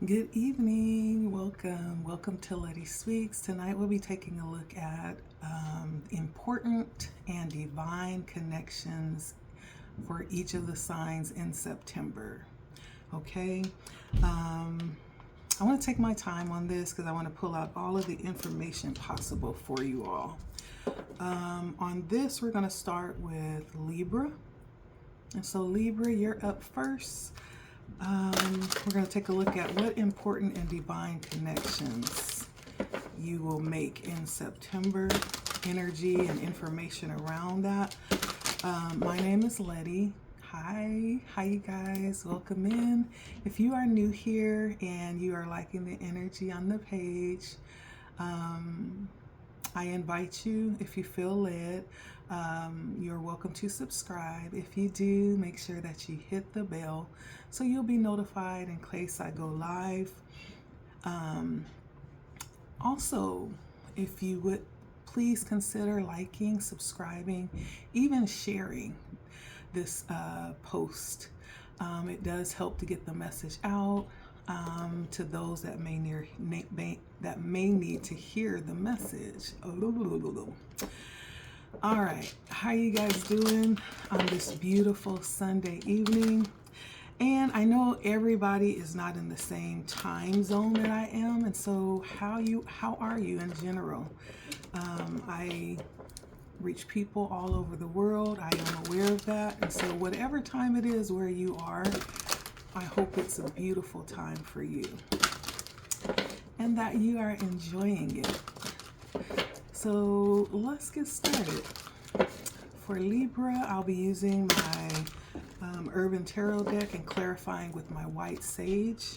Good evening. Welcome to LettiSpeaks. Tonight we'll be taking a look at important and divine connections for each of the signs in September. Okay. I want to take my time on this because I want to pull out all of the information possible for you all. On this, we're going to start with Libra. And so Libra, you're up first. We're going to take a look at what important and divine connections you will make in September, energy and information around that. My name is Letty. Hi you guys, welcome in. If you are new here and you are liking the energy on the page, I invite you, if you feel led, you're welcome to subscribe. If you do, make sure that you hit the bell so you'll be notified in case I go live. Also, if you would please consider liking, subscribing, even sharing this post. It does help to get the message out to those that may need to hear the message. All right, how you guys doing on this beautiful Sunday evening? And I know everybody is not in the same time zone that I am, and so how are you in general? I reach people all over the world. I am aware of that, and so whatever time it is where you are, I hope it's a beautiful time for you and that you are enjoying it. So let's get started. For Libra, I'll be using my Urban Tarot deck and clarifying with my White Sage.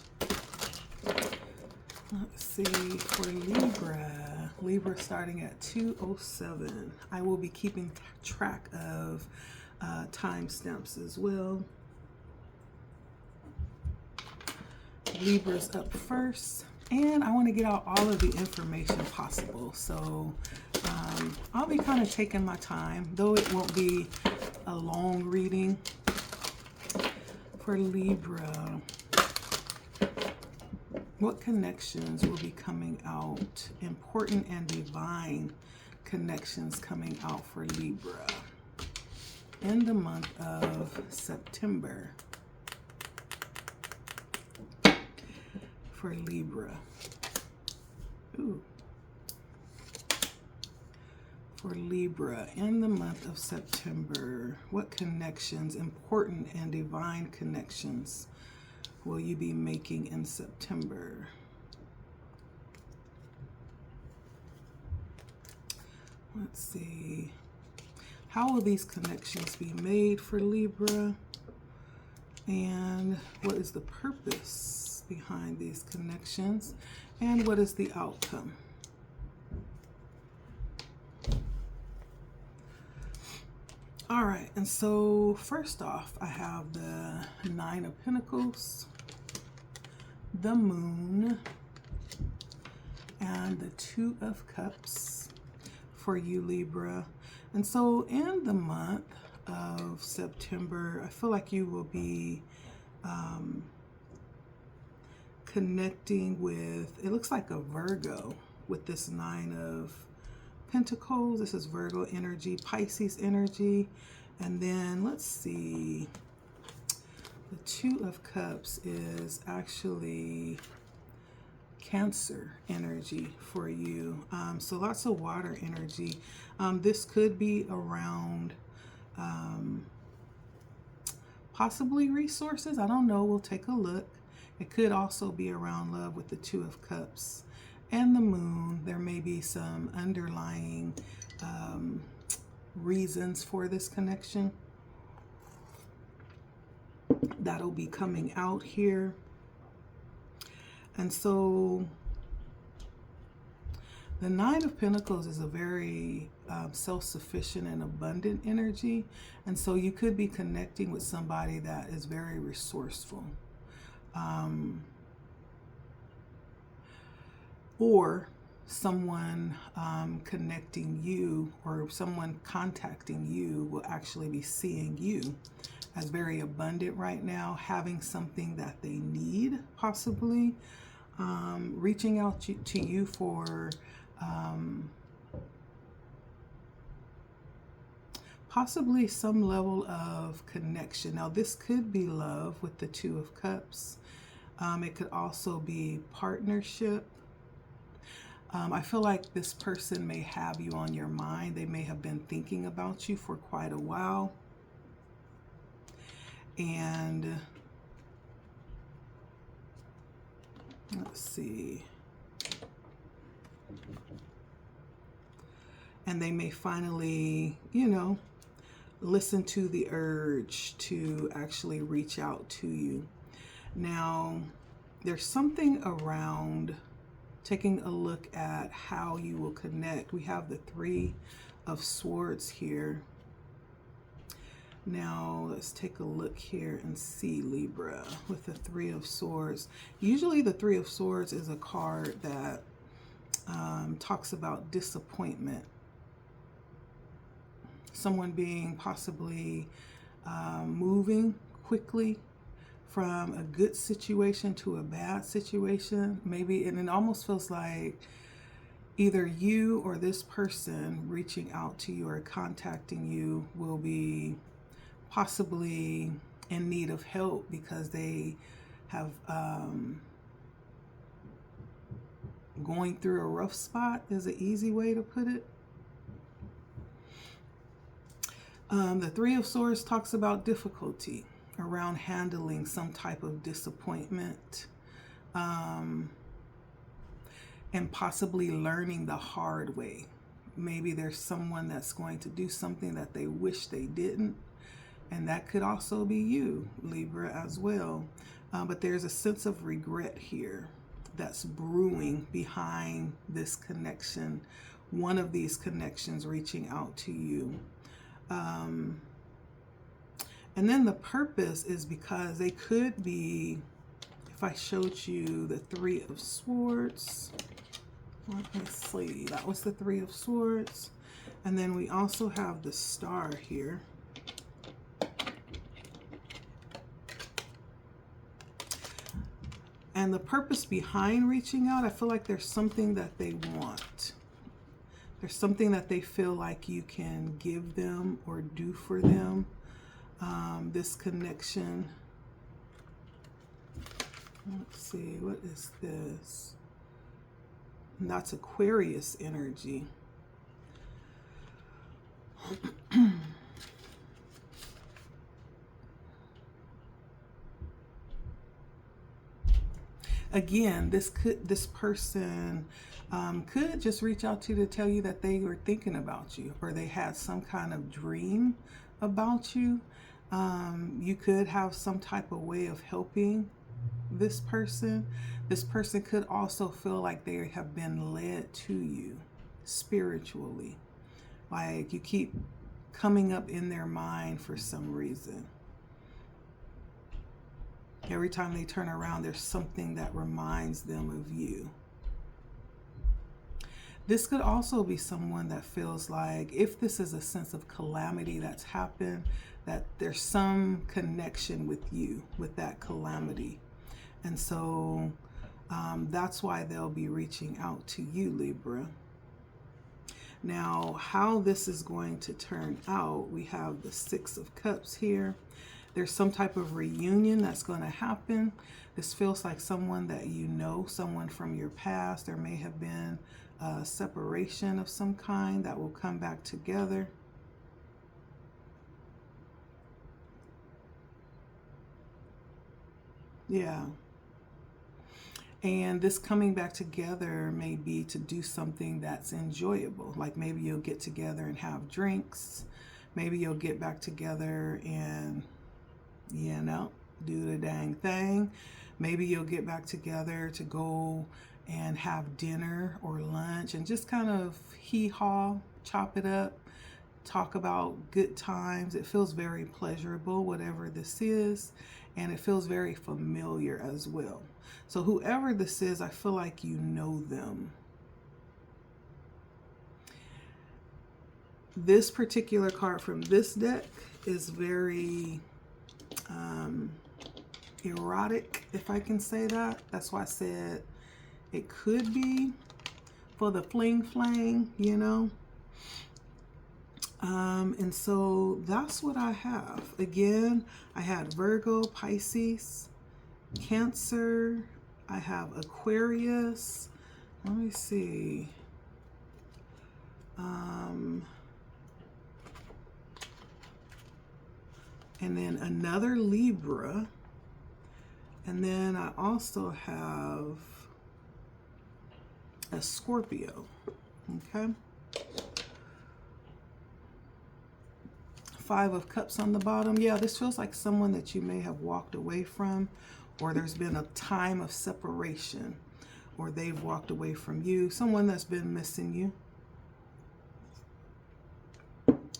Let's see, for Libra starting at 2:07. I will be keeping track of timestamps as well. Libra's up first, and I want to get out all of the information possible. So I'll be kind of taking my time, though it won't be a long reading. For Libra, what connections will be coming out? Important and divine connections coming out for Libra in the month of September. For Libra. For Libra in the month of September, what connections, important and divine connections, will you be making in September? Let's see. How will these connections be made for Libra? And what is the purpose behind these connections? And what is the outcome? All right, and so first off, I have the Nine of Pentacles, the Moon, and the Two of Cups for you, Libra. And so in the month of September, I feel like you will be connecting with, it looks like a Virgo with this Nine of Pentacles. This is Virgo energy, Pisces energy, and then let's see, the Two of Cups is actually Cancer energy for you. So lots of water energy. This could be around possibly resources. I don't know. We'll take a look. It could also be around love with the Two of Cups and the Moon. There may be some underlying reasons for this connection that'll be coming out here. And so the Nine of Pentacles is a very self-sufficient and abundant energy. And so you could be connecting with somebody that is very resourceful. Or someone connecting you, or someone contacting you will actually be seeing you as very abundant right now, having something that they need, possibly reaching out to you for possibly some level of connection. Now, this could be love with the Two of Cups. It could also be partnership. I feel like this person may have you on your mind. They may have been thinking about you for quite a while. And let's see. And they may finally, you know, listen to the urge to actually reach out to you. Now, there's something around taking a look at how you will connect. We have the Three of Swords here. Now, let's take a look here and see Libra with the Three of Swords. Usually the Three of Swords is a card that talks about disappointment. Someone being possibly moving quickly from a good situation to a bad situation. Maybe, and it almost feels like either you or this person reaching out to you or contacting you will be possibly in need of help because they have going through a rough spot is an easy way to put it. The Three of Swords talks about difficulty around handling some type of disappointment, and possibly learning the hard way. Maybe there's someone that's going to do something that they wish they didn't, and that could also be you, Libra, as well. But there's a sense of regret here that's brewing behind this connection, one of these connections reaching out to you. And then the purpose is because they could be, if I showed you the Three of Swords, let me see, that was the Three of Swords. And then we also have the Star here. And the purpose behind reaching out, I feel like there's something that they want. There's something that they feel like you can give them or do for them. This connection. Let's see, what is this? And that's Aquarius energy. Again, this person could just reach out to you to tell you that they were thinking about you, or they had some kind of dream about you. You could have some type of way of helping this person. This person could also feel like they have been led to you spiritually. Like you keep coming up in their mind for some reason. Every time they turn around, there's something that reminds them of you. This could also be someone that feels like, if this is a sense of calamity that's happened, that there's some connection with you, with that calamity. And so that's why they'll be reaching out to you, Libra. Now, how this is going to turn out, we have the Six of Cups here. There's some type of reunion that's going to happen. This feels like someone that you know, someone from your past. There may have been a separation of some kind that will come back together. Yeah. And this coming back together may be to do something that's enjoyable. Like maybe you'll get together and have drinks. Maybe you'll get back together and, you know, do the dang thing. Maybe you'll get back together to go and have dinner or lunch and just kind of hee-haw, chop it up, talk about good times. It feels very pleasurable, whatever this is, and it feels very familiar as well. So whoever this is, I feel like you know them. This particular card from this deck is very erotic, if I can say that. That's why I said it could be for the fling flang, you know. And so that's what I have. Again, I had Virgo, Pisces, Cancer. I have Aquarius. Let me see. And then another Libra. And then I also have a Scorpio. Okay. 5 of Cups on the bottom. Yeah, this feels like someone that you may have walked away from, or there's been a time of separation, or they've walked away from you. Someone that's been missing you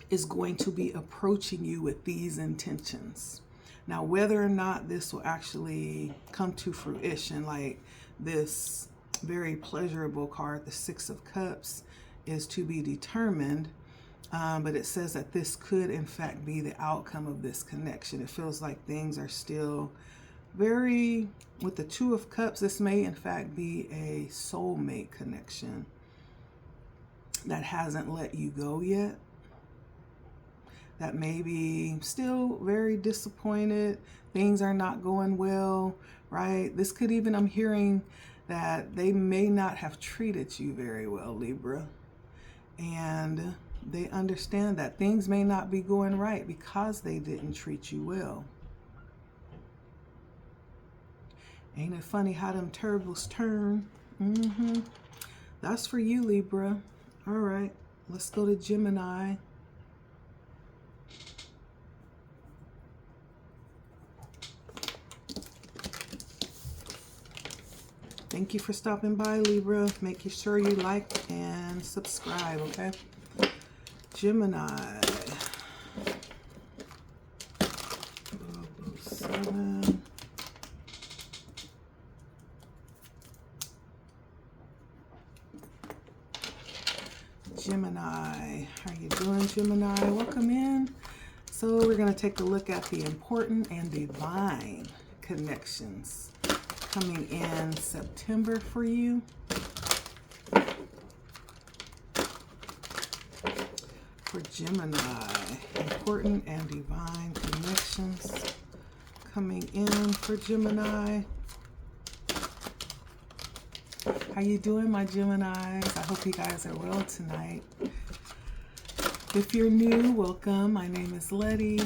is going to be approaching you with these intentions. Now, whether or not this will actually come to fruition, like this very pleasurable card, the 6 of Cups, is to be determined. But it says that this could, in fact, be the outcome of this connection. It feels like things are still very, with the 2 of Cups, this may, in fact, be a soulmate connection that hasn't let you go yet. That may be still very disappointed. Things are not going well, right? This could even, I'm hearing that they may not have treated you very well, Libra. And they understand that things may not be going right because they didn't treat you well. Ain't it funny how them tables turn? That's for you, Libra. All right, let's go to Gemini. Thank you for stopping by, Libra. Make sure you like and subscribe, okay? Gemini. 1207. Gemini. How you doing, Gemini? Welcome in. So we're going to take a look at the important and divine connections coming in September for you. For Gemini, important and divine connections coming in for Gemini. How you doing, my Geminis? I hope you guys are well tonight. If you're new, welcome. My name is Letty.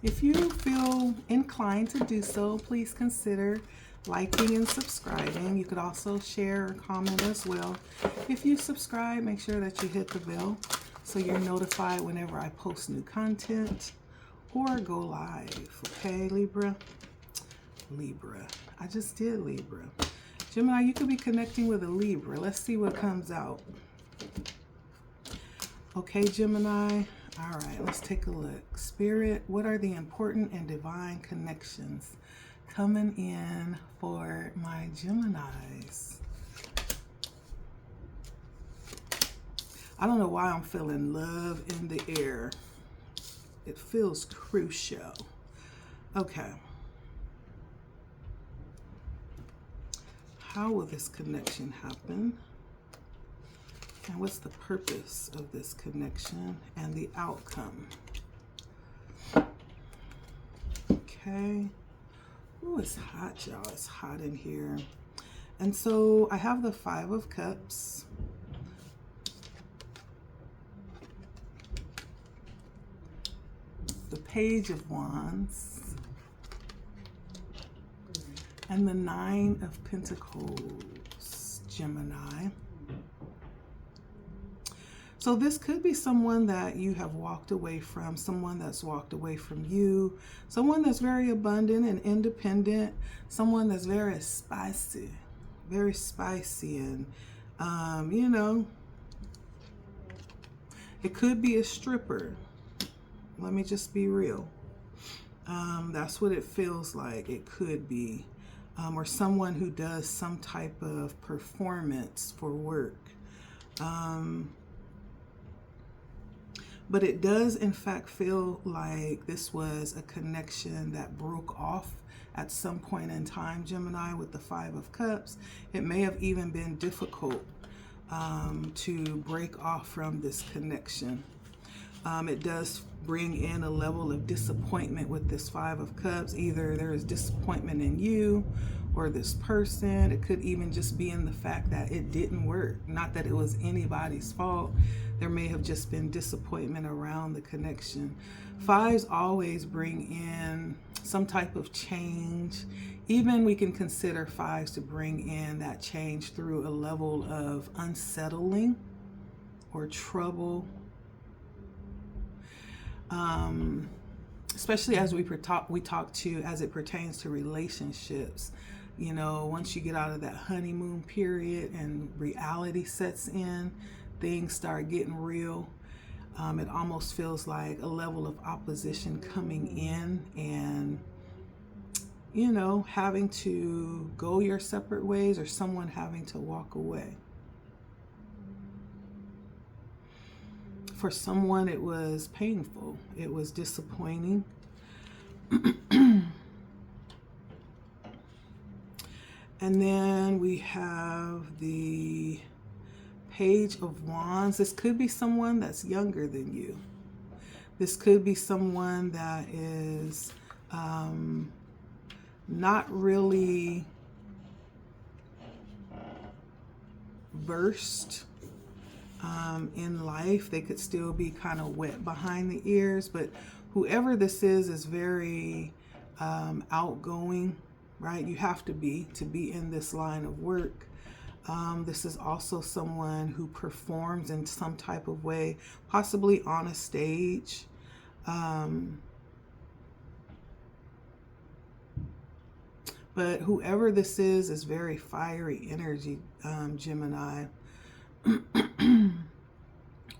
If you feel inclined to do so, please consider liking and subscribing. You could also share or comment as well. If you subscribe, make sure that you hit the bell so you're notified whenever I post new content or go live. Okay, Libra? Libra. I just did Libra. Gemini, you could be connecting with a Libra. Let's see what comes out. Okay, Gemini. All right, let's take a look. Spirit, what are the important and divine connections coming in for my Geminis? I don't know why I'm feeling love in the air. It feels crucial. Okay. How will this connection happen? And what's the purpose of this connection and the outcome? Okay. Ooh, it's hot, y'all. It's hot in here. And so I have the 5 of Cups. The Page of Wands. And the 9 of Pentacles, Gemini. So this could be someone that you have walked away from, someone that's walked away from you, someone that's very abundant and independent, someone that's very spicy and, you know, it could be a stripper. Let me just be real. That's what it feels like. It could be. Or someone who does some type of performance for work. But it does in fact feel like this was a connection that broke off at some point in time, Gemini, with the Five of Cups. It may have even been difficult to break off from this connection. It does bring in a level of disappointment with this Five of Cups. Either there is disappointment in you or this person. It could even just be in the fact that it didn't work. Not that it was anybody's fault. There may have just been disappointment around the connection. Fives always bring in some type of change. Even we can consider fives to bring in that change through a level of unsettling or trouble. Especially as we talk to as it pertains to relationships. You know, once you get out of that honeymoon period and reality sets in, things start getting real. It almost feels like a level of opposition coming in and, you know, having to go your separate ways or someone having to walk away. For someone, it was painful. It was disappointing. And then we have the Page of Wands. This could be someone that's younger than you. This could be someone that is not really versed in life. They could still be kind of wet behind the ears, but whoever this is very outgoing, right? You have to be in this line of work. This is also someone who performs in some type of way, possibly on a stage. But whoever this is very fiery energy, Gemini.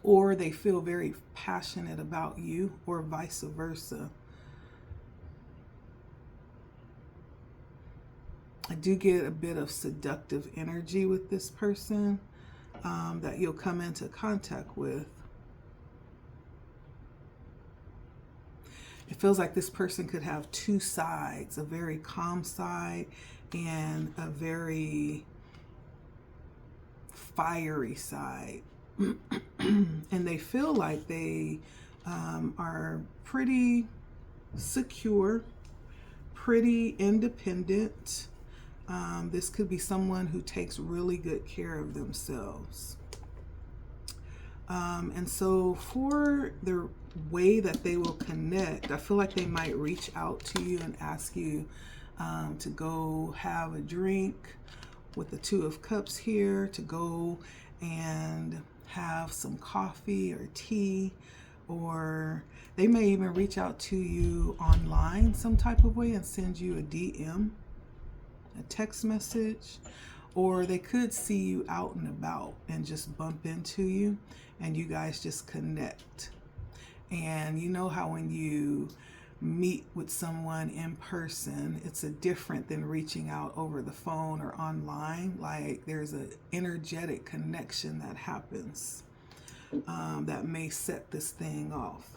Or they feel very passionate about you, or vice versa. I do get a bit of seductive energy with this person that you'll come into contact with. It feels like this person could have two sides, a very calm side and a very fiery side. And they feel like they are pretty secure, pretty independent. This could be someone who takes really good care of themselves. And so for the way that they will connect, I feel like they might reach out to you and ask you to go have a drink with the Two of Cups here, to go and have some coffee or tea, or they may even reach out to you online some type of way and send you a DM, a text message, or they could see you out and about and just bump into you and you guys just connect. And you know how when you meet with someone in person, it's a different than reaching out over the phone or online. Like there's an energetic connection that happens that may set this thing off.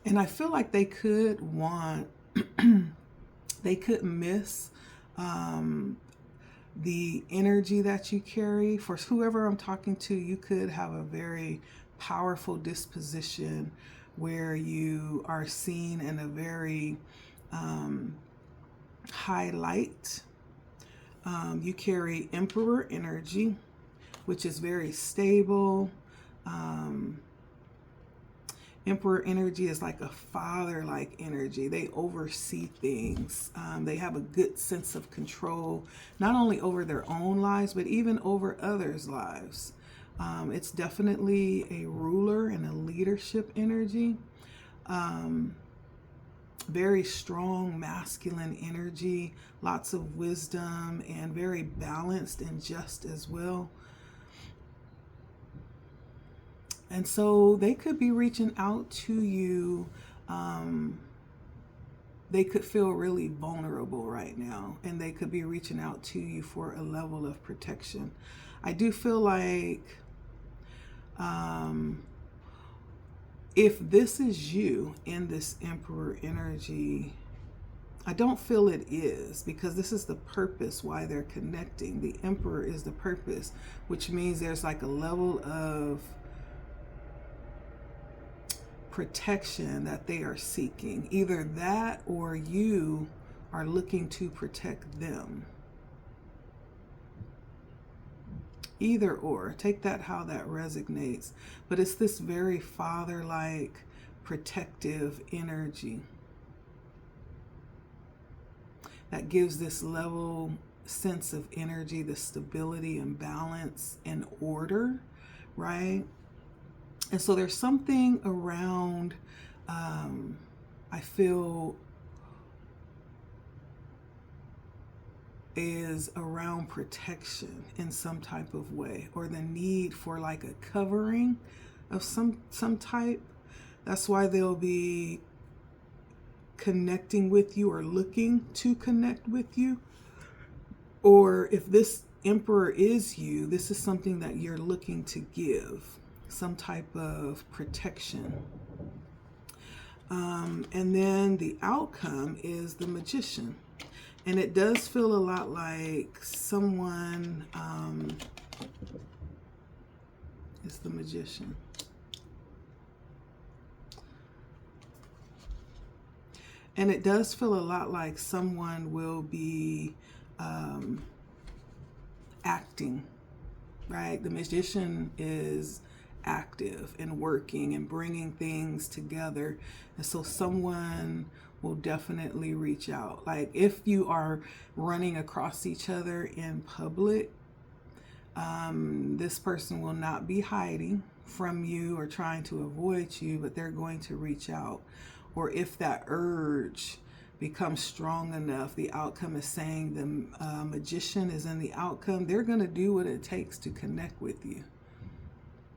And I feel like they could want, they could miss the energy that you carry. For whoever I'm talking to, you could have a very powerful disposition where you are seen in a very high light. You carry Emperor energy, which is very stable. Emperor energy is like a father-like energy. They oversee things. They have a good sense of control, not only over their own lives, but even over others' lives. It's definitely a ruler and a leadership energy. Very strong masculine energy, lots of wisdom, and very balanced and just as well. And so they could be reaching out to you. They could feel really vulnerable right now, and they could be reaching out to you for a level of protection. I do feel like if this is you in this Emperor energy, I don't feel it is, because this is the purpose why they're connecting. The Emperor is the purpose, which means there's like a level of protection that they are seeking. Either that or you are looking to protect them. Either or, take that how that resonates. But it's this very father-like protective energy that gives this level sense of energy, the stability and balance and order, right? And so there's something around, I feel, is around protection in some type of way, or the need for like a covering of some type. That's why they'll be connecting with you or looking to connect with you. Or if this Emperor is you, this is something that you're looking to give, some type of protection. And then the outcome is the Magician. And it does feel a lot like someone is the Magician. And it does feel a lot like someone will be acting, right? The Magician is active and working and bringing things together. And so someone will definitely reach out. Like if you are running across each other in public, this person will not be hiding from you or trying to avoid you, but they're going to reach out. Or if that urge becomes strong enough, the outcome is saying the Magician is in the outcome, they're going to do what it takes to connect with you.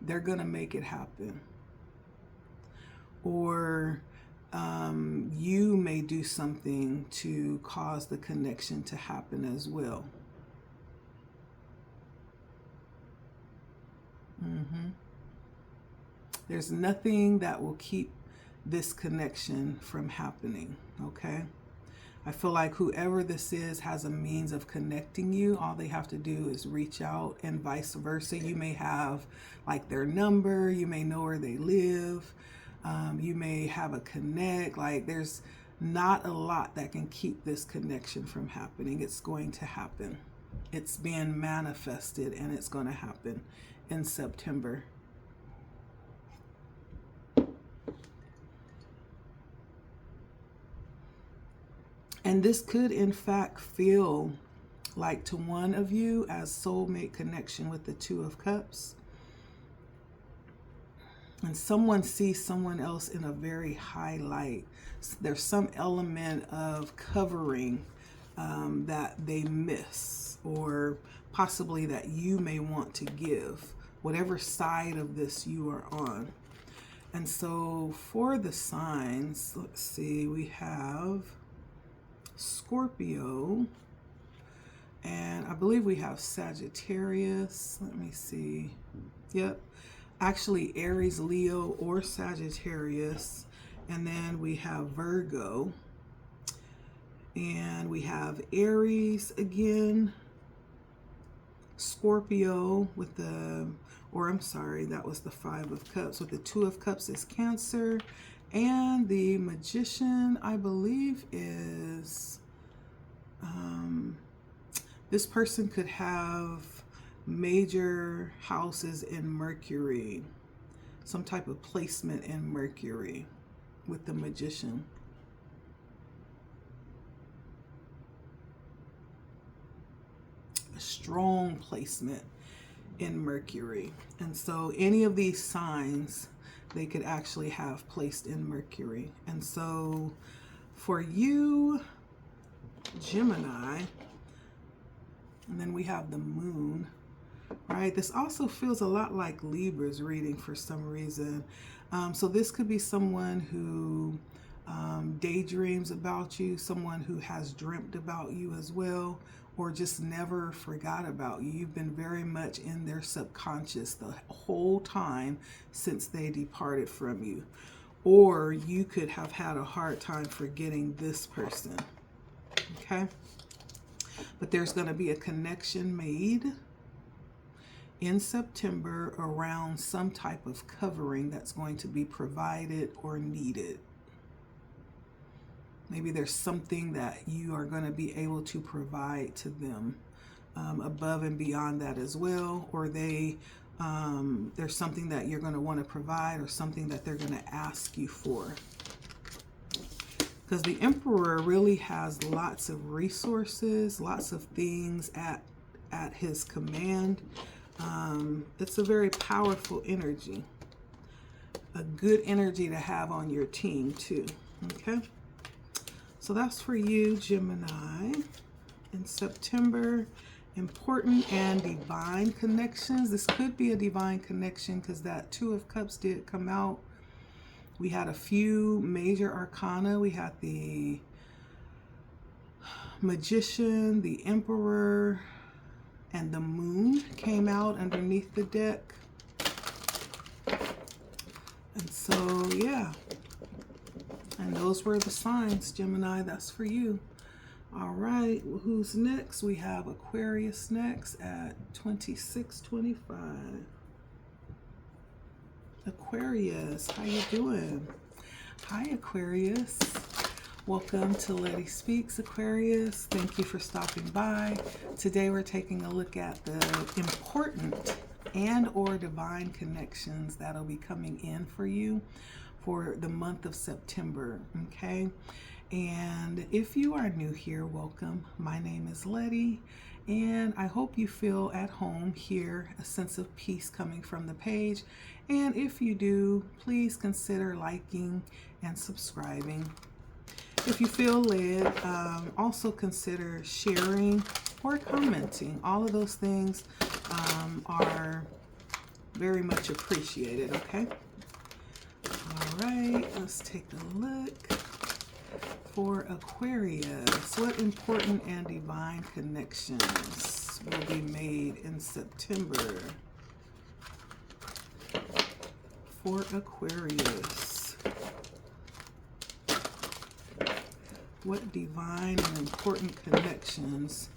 They're going to make it happen. Or you may do something to cause the connection to happen as well. There's nothing that will keep this connection from happening, okay? I feel like whoever this is has a means of connecting you. All they have to do is reach out, and vice versa. You may have like their number, you may know where they live, you may have a connect. Like there's not a lot that can keep this connection from happening. It's going to happen. It's being manifested, and it's going to happen in September. And this could, in fact, feel like to one of you as soulmate connection with the Two of Cups. And someone sees someone else in a very high light. There's some element of covering that they miss, or possibly that you may want to give, whatever side of this you are on. And so for the signs, let's see, we have Scorpio, and I believe we have Sagittarius. Let me see. Yep. Actually, Aries, Leo, or Sagittarius. And then we have Virgo. And we have Aries again. Scorpio with the, or I'm sorry, that was the Five of Cups. With the Two of Cups is Cancer. And the Magician, I believe, is, this person could have major houses in Mercury, some type of placement in Mercury with the Magician. A strong placement in Mercury. And so any of these signs, they could actually have placed in Mercury. And so for you, Gemini, and then we have the Moon, right? This also feels a lot like Libra's reading for some reason. So this could be someone who daydreams about you, someone who has dreamt about you as well, or just never forgot about you. You've been very much in their subconscious the whole time since they departed from you. Or you could have had a hard time forgetting this person. Okay? But there's going to be a connection made in September around some type of covering that's going to be provided or needed. Maybe there's something that you are going to be able to provide to them above and beyond that as well. Or there's something that you're going to want to provide, or something that they're going to ask you for. Because the Emperor really has lots of resources, lots of things at his command. It's a very powerful energy. A good energy to have on your team too. Okay? So that's for you, Gemini, in September. Important and divine connections. This could be a divine connection because that Two of Cups did come out. We had a few major arcana. We had the Magician, the Emperor, and the Moon came out underneath the deck. And so, yeah. And those were the signs, Gemini. That's for you. All right. Well, who's next? We have Aquarius next at 2625. Aquarius, how you doing? Hi, Aquarius. Welcome to LettiSpeaks, Aquarius. Thank you for stopping by. Today we're taking a look at the important and or divine connections that'll be coming in for you for the month of September, okay? And if you are new here, welcome. My name is Letty, and I hope you feel at home here, a sense of peace coming from the page. And if you do, please consider liking and subscribing. If you feel led, also consider sharing or commenting. All of those things are very much appreciated, okay? All right, let's take a look for Aquarius. What important and divine connections will be made in September for Aquarius? What divine and important connections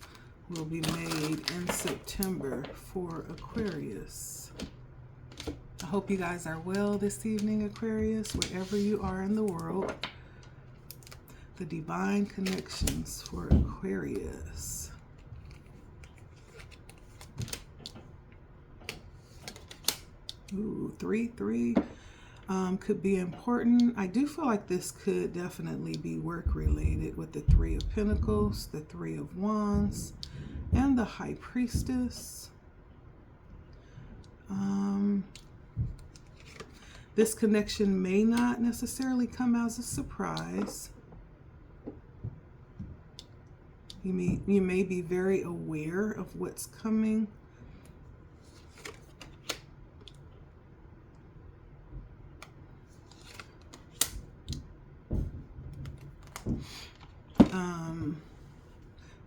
will be made in September for Aquarius? I hope you guys are well this evening, Aquarius, wherever you are in the world. The divine connections for Aquarius. Ooh, 3-3 could be important. I do feel like this could definitely be work related with the Three of Pentacles, the Three of Wands, and the High Priestess. This connection may not necessarily come as a surprise. You may be very aware of what's coming.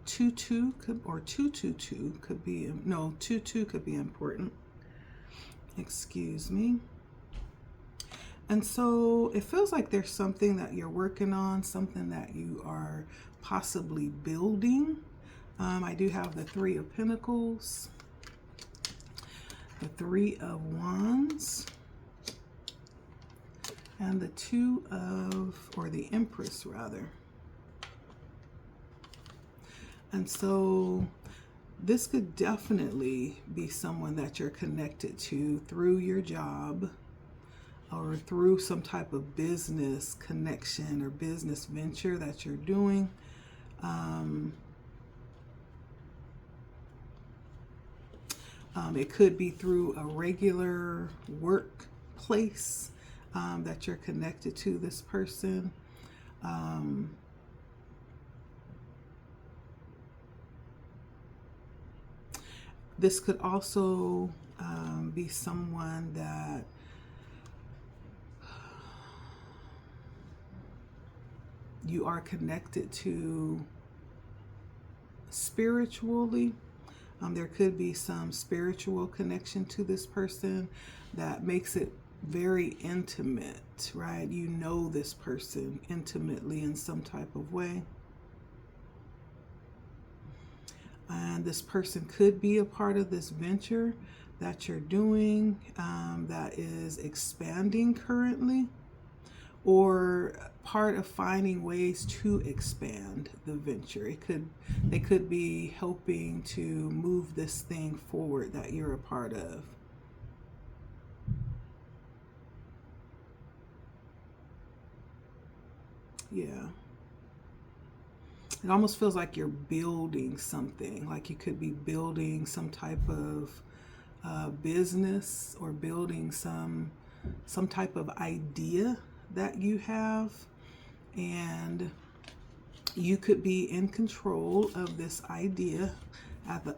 Two-two could be, no, 2-2 could be important. Excuse me. And so it feels like there's something that you're working on, something that you are possibly building. I do have the Three of Pentacles, the Three of Wands, and the Two of, or the Empress rather. And so this could definitely be someone that you're connected to through your job or through some type of business connection or business venture that you're doing. It could be through a regular workplace that you're connected to this person. This could also be someone that you are connected to spiritually. There could be some spiritual connection to this person that makes it very intimate, right? You know this person intimately in some type of way. And this person could be a part of this venture that you're doing that is expanding currently, or part of finding ways to expand the venture. They could be helping to move this thing forward that you're a part of. Yeah. It almost feels like you're building something, like you could be building some type of business, or building some type of idea that you have, and you could be in control of this idea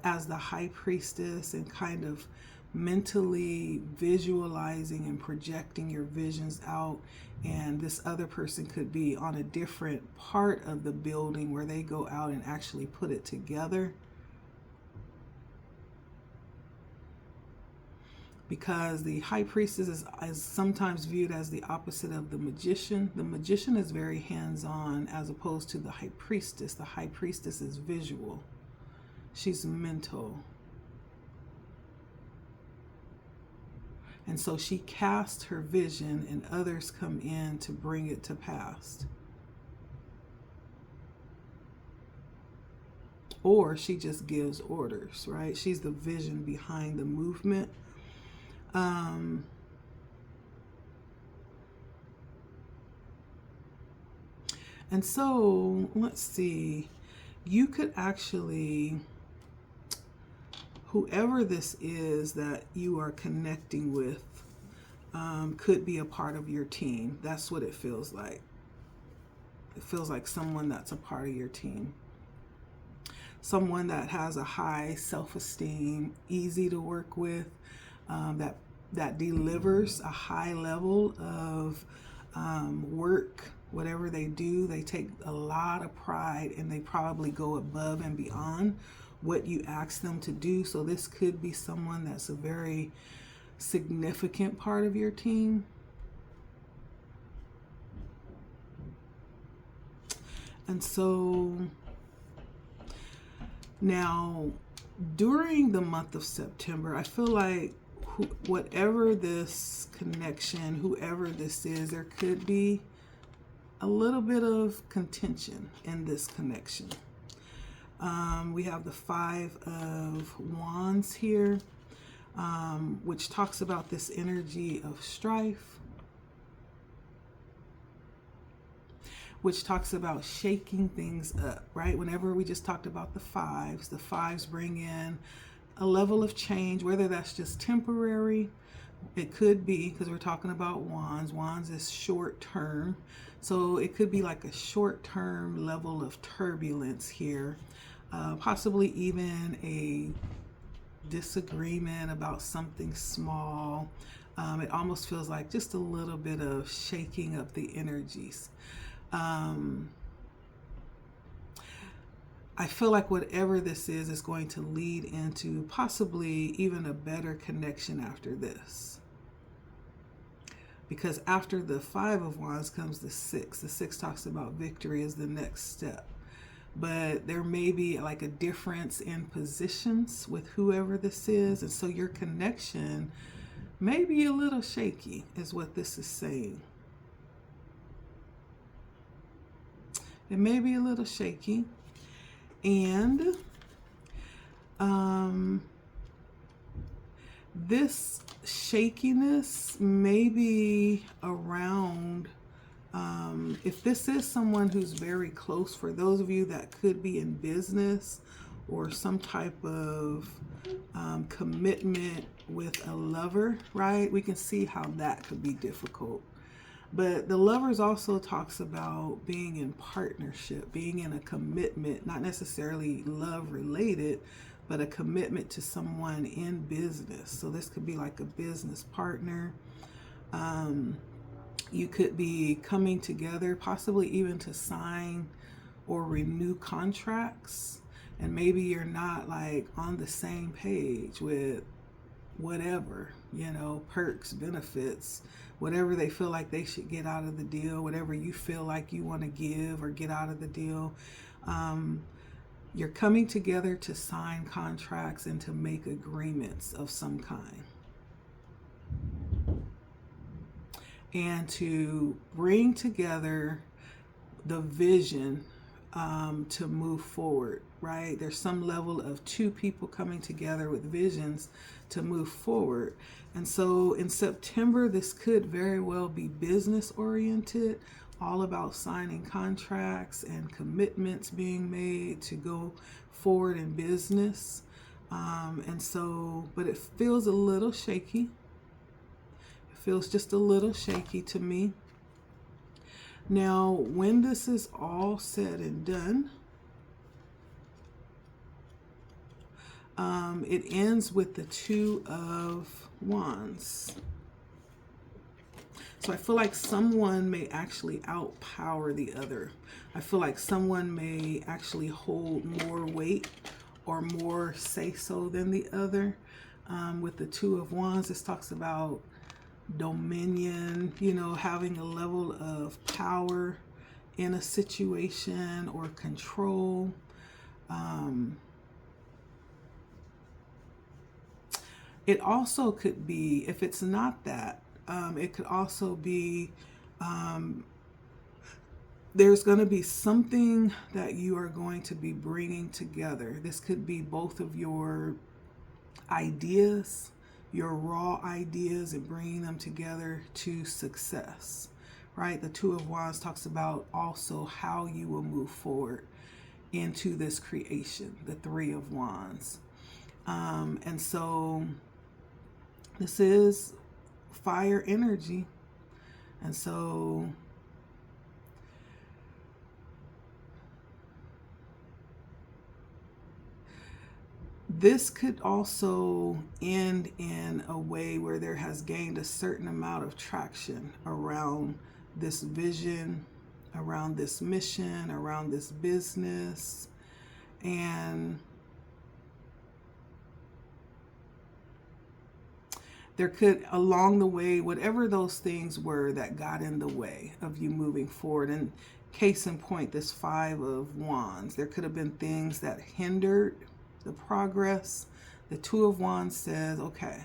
as the high priestess, and kind of mentally visualizing and projecting your visions out. And this other person could be on a different part of the building where they go out and actually put it together. Because the high priestess is sometimes viewed as the opposite of the magician. The magician is very hands-on, as opposed to the high priestess. The high priestess is visual. She's mental. And so she casts her vision, and others come in to bring it to pass. Or she just gives orders, right? She's the vision behind the movement. And so, let's see, you could actually, whoever this is that you are connecting with, could be a part of your team. That's what it feels like. It feels like someone that's a part of your team. Someone that has a high self-esteem, easy to work with, that delivers a high level of work. Whatever they do, they take a lot of pride, and they probably go above and beyond what you ask them to do. So this could be someone that's a very significant part of your team. And so now, during the month of September, I feel like whatever this connection, whoever this is, there could be a little bit of contention in this connection. We have the Five of Wands here, which talks about this energy of strife, which talks about shaking things up, right? Whenever we just talked about the fives bring in a level of change, whether that's just temporary. It could be, because we're talking about wands. Wands is short term. So it could be like a short term level of turbulence here. Possibly even a disagreement about something small. It almost feels like just a little bit of shaking up the energies. I feel like whatever this is going to lead into possibly even a better connection after this. Because after the Five of Wands comes the Six. The Six talks about victory as the next step. But there may be like a difference in positions with whoever this is. And so your connection may be a little shaky, is what this is saying. It may be a little shaky. And this shakiness may be around, if this is someone who's very close, for those of you that could be in business or some type of commitment with a lover, right? We can see how that could be difficult. But the Lovers also talks about being in partnership, being in a commitment, not necessarily love related, but a commitment to someone in business. So this could be like a business partner. You could be coming together, possibly even to sign or renew contracts. And maybe you're not like on the same page with whatever, you know, perks, benefits, whatever they feel like they should get out of the deal, whatever you feel like you want to give or get out of the deal. You're coming together to sign contracts and to make agreements of some kind. And to bring together the vision to move forward, right? There's some level of two people coming together with visions to move forward. And so in September, this could very well be business oriented, all about signing contracts and commitments being made to go forward in business. And so, but it feels a little shaky. It feels just a little shaky to me. Now, when this is all said and done, it ends with the Two of Wands. So I feel like someone may actually outpower the other. I feel like someone may actually hold more weight or more say-so than the other. With the Two of Wands, this talks about dominion, you know, having a level of power in a situation or control. It also could be, if it's not that, it could also be there's going to be something that you are going to be bringing together. This could be both of your ideas, your raw ideas, and bringing them together to success, right? The Two of Wands talks about also how you will move forward into this creation, the Three of Wands. And so this is fire energy. And so this could also end in a way where there has gained a certain amount of traction around this vision, around this mission, around this business. And there could, along the way, whatever those things were that got in the way of you moving forward, and case in point, this Five of Wands, there could have been things that hindered the progress. The Two of Wands says, okay,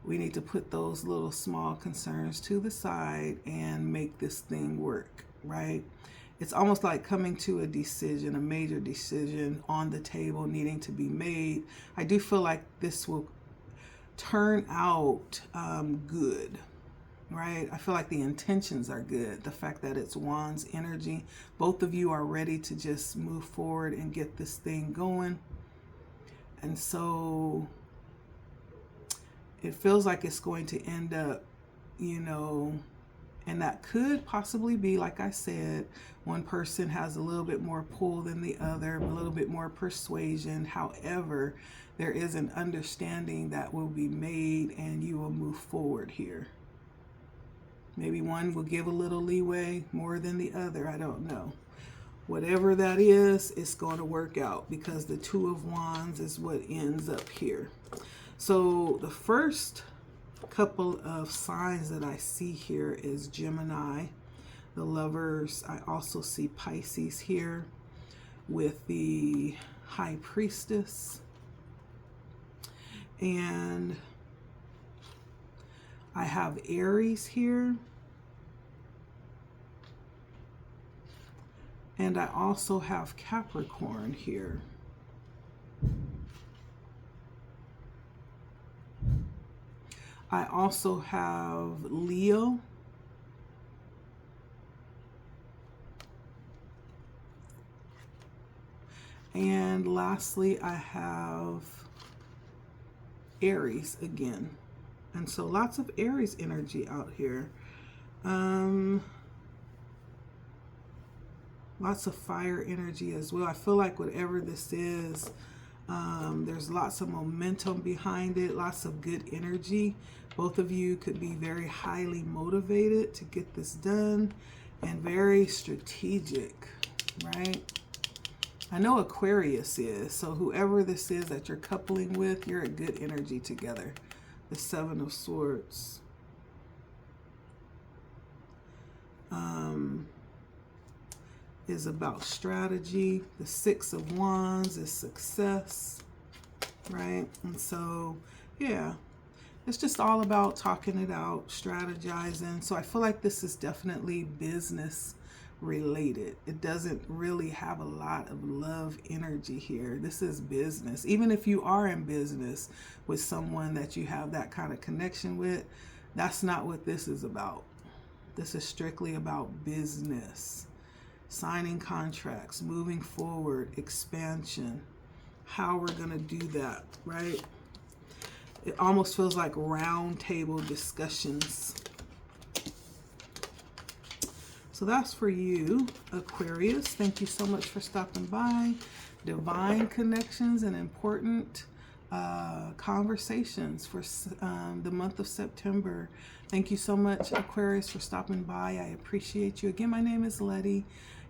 we need to put those little small concerns to the side and make this thing work, right? It's almost like coming to a decision, a major decision on the table needing to be made. I do feel like this will turn out good, right? I feel like the intentions are good. The fact that it's Wands energy, both of you are ready to just move forward and get this thing going. And so it feels like it's going to end up, you know, and that could possibly be, like I said, one person has a little bit more pull than the other, a little bit more persuasion. However, there is an understanding that will be made and you will move forward here. Maybe one will give a little leeway more than the other. I don't know. Whatever that is, it's going to work out because the Two of Wands is what ends up here. So the first couple of signs that I see here is Gemini, the Lovers. I also see Pisces here with the High Priestess. And I have Aries here. And I also have Capricorn here. I also have Leo. And lastly, I have Aries again. And so lots of Aries energy out here. Lots of fire energy as well. I feel like whatever this is, there's lots of momentum behind it, lots of good energy. Both of you could be very highly motivated to get this done and very strategic, right? I know Aquarius is, so whoever this is that you're coupling with, you're a good energy together. The Seven of Swords. Is about strategy. The Six of Wands is success, right? And so, yeah, it's just all about talking it out, strategizing. So I feel like this is definitely business related. It doesn't really have a lot of love energy here. This is business. Even if you are in business with someone that you have that kind of connection with, that's not what this is about. This is strictly about business, signing contracts, moving forward, expansion, how we're going to do that, right? It almost feels like round table discussions. So that's for you, Aquarius. Thank you so much for stopping by. Divine connections and important conversations for the month of September. Thank you so much, Aquarius, for stopping by. I appreciate you. Again, my name is Letty.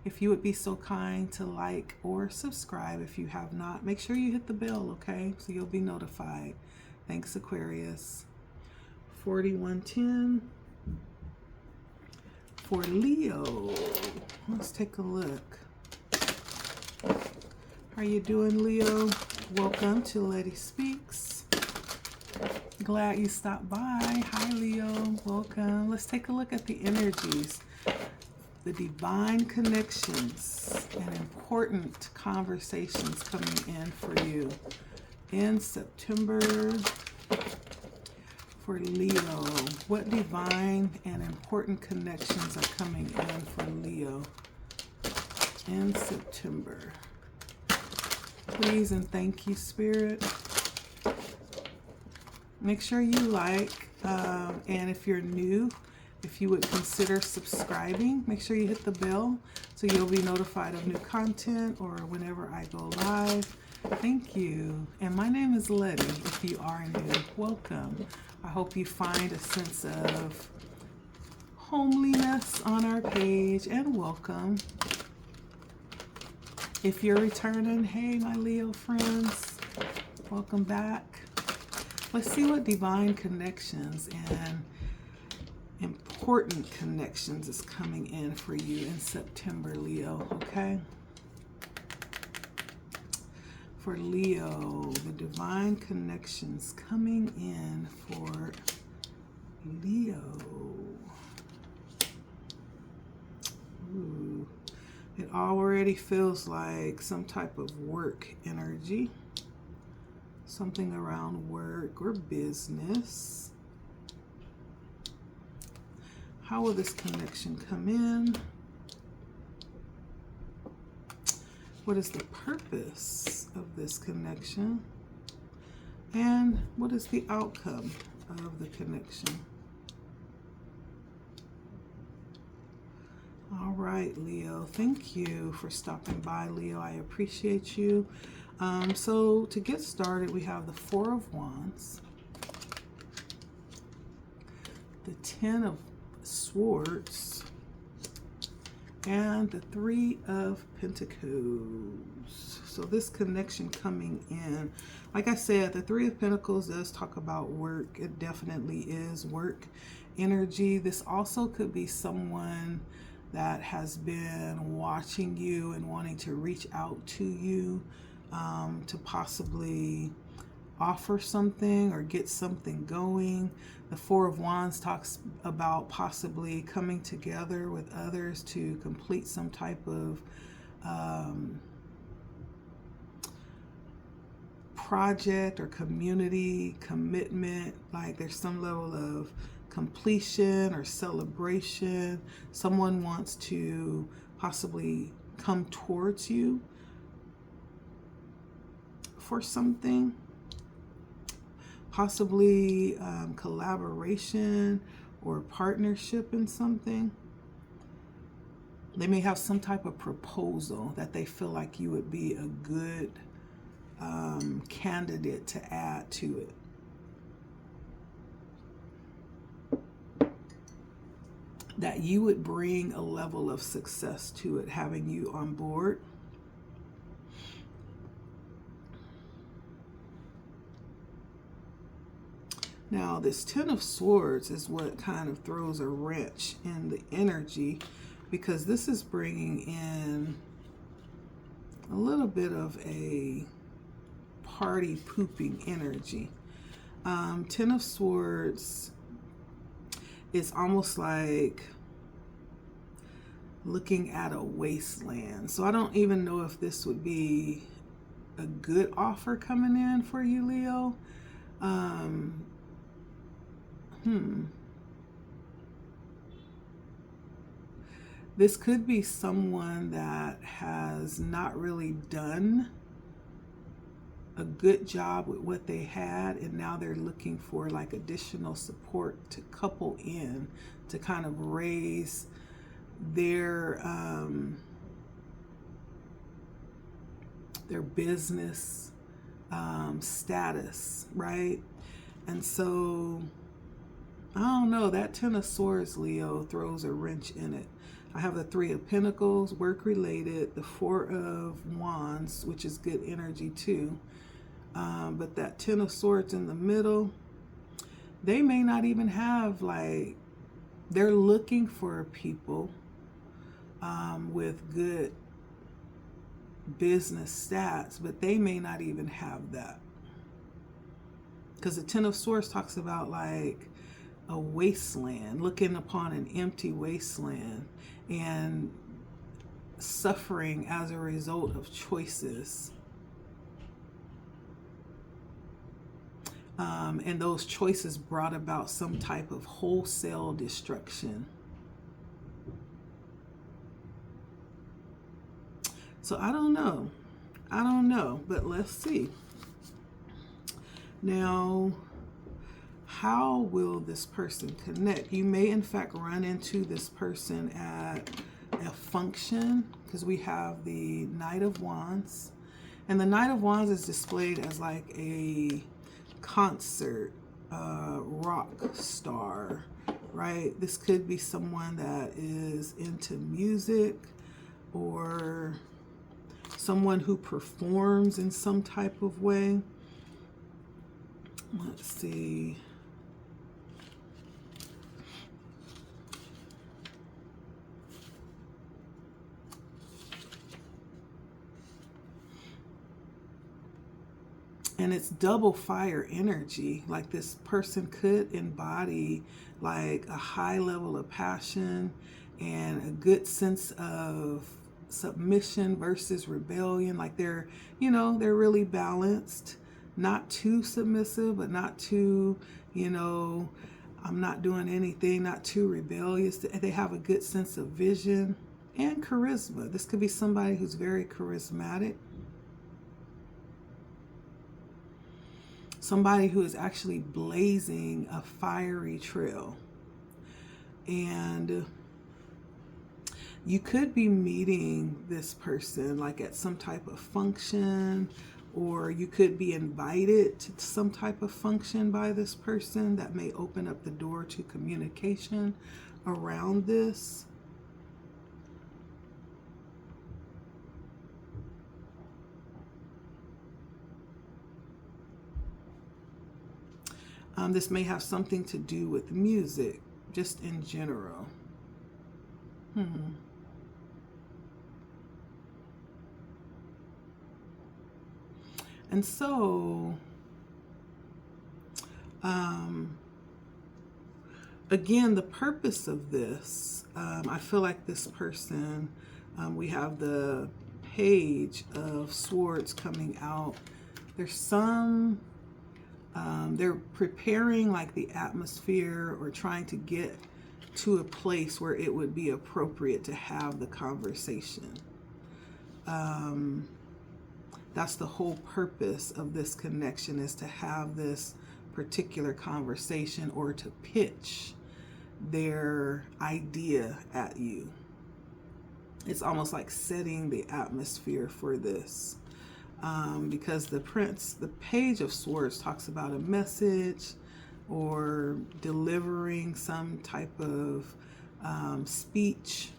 If you would be so kind to like or subscribe if you have not, make sure you hit the bell, okay? So you'll be notified. Thanks, Aquarius. 4110 for Leo. Let's take a look. How you doing, Leo? Welcome to LettiSpeaks. Glad you stopped by. Hi, Leo. Welcome. Let's take a look at the energies. The divine connections and important conversations coming in for you in September for Leo. What divine and important connections are coming in for Leo in September? Please and thank you, Spirit. Make sure you like, and if you're new, if you would consider subscribing, make sure you hit the bell so you'll be notified of new content or whenever I go live. Thank you. And my name is Letty. If you are new, welcome. I hope you find a sense of homeliness on our page, and welcome. If you're returning, hey, my Leo friends, welcome back. Let's see what divine connections and important connections is coming in for you in September, Leo, okay? For Leo, the divine connections coming in for Leo. Ooh, it already feels like some type of work energy. Something around work or business. How will this connection come in? What is the purpose of this connection? And what is the outcome of the connection? All right, Leo. Thank you for stopping by, Leo. I appreciate you. So to get started, we have the Four of Wands, the Ten of Swords, and the Three of Pentacles. So this connection coming in, like I said, the Three of Pentacles does talk about work. It definitely is work energy. This also could be someone that has been watching you and wanting to reach out to you to possibly offer something or get something going. The Four of Wands talks about possibly coming together with others to complete some type of project or community commitment. Like there's some level of completion or celebration. Someone wants to possibly come towards you for something. Possibly collaboration or partnership in something. They may have some type of proposal that they feel like you would be a good candidate to add to it. That you would bring a level of success to it, having you on board. Now, this Ten of Swords is what kind of throws a wrench in the energy, because this is bringing in a little bit of a party pooping energy. Ten of Swords is almost like looking at a wasteland. So I don't even know if this would be a good offer coming in for you, Leo. This could be someone that has not really done a good job with what they had, and now they're looking for like additional support to couple in to kind of raise their business status, right? And so I don't know, that Ten of Swords, Leo, throws a wrench in it. I have the Three of Pentacles, work related, the Four of Wands, which is good energy too. But that Ten of Swords in the middle, they may not even have, like, they're looking for people with good business stats, but they may not even have that. Because the Ten of Swords talks about like a wasteland, looking upon an empty wasteland and suffering as a result of choices. And those choices brought about some type of wholesale destruction. So I don't know. But let's see. Now, how will this person connect? You may in fact run into this person at a function, because we have the Knight of Wands. And the Knight of Wands is displayed as like a concert rock star, right? This could be someone that is into music, or someone who performs in some type of way. Let's see. And it's double fire energy. Like this person could embody like a high level of passion and a good sense of submission versus rebellion. Like they're, you know, they're really balanced. Not too submissive, but not too, you know, I'm not doing anything, not too rebellious. They have a good sense of vision and charisma. This could be somebody who's very charismatic. Somebody who is actually blazing a fiery trail. And you could be meeting this person like at some type of function, or you could be invited to some type of function by this person that may open up the door to communication around this. This may have something to do with music, just in general. And so, again, the purpose of this, I feel like this person, we have the Page of Swords coming out. There's some, they're preparing like the atmosphere or trying to get to a place where it would be appropriate to have the conversation. That's the whole purpose of this connection, is to have this particular conversation or to pitch their idea at you. It's almost like setting the atmosphere for this. Because the Page of Swords talks about a message or delivering some type of speech.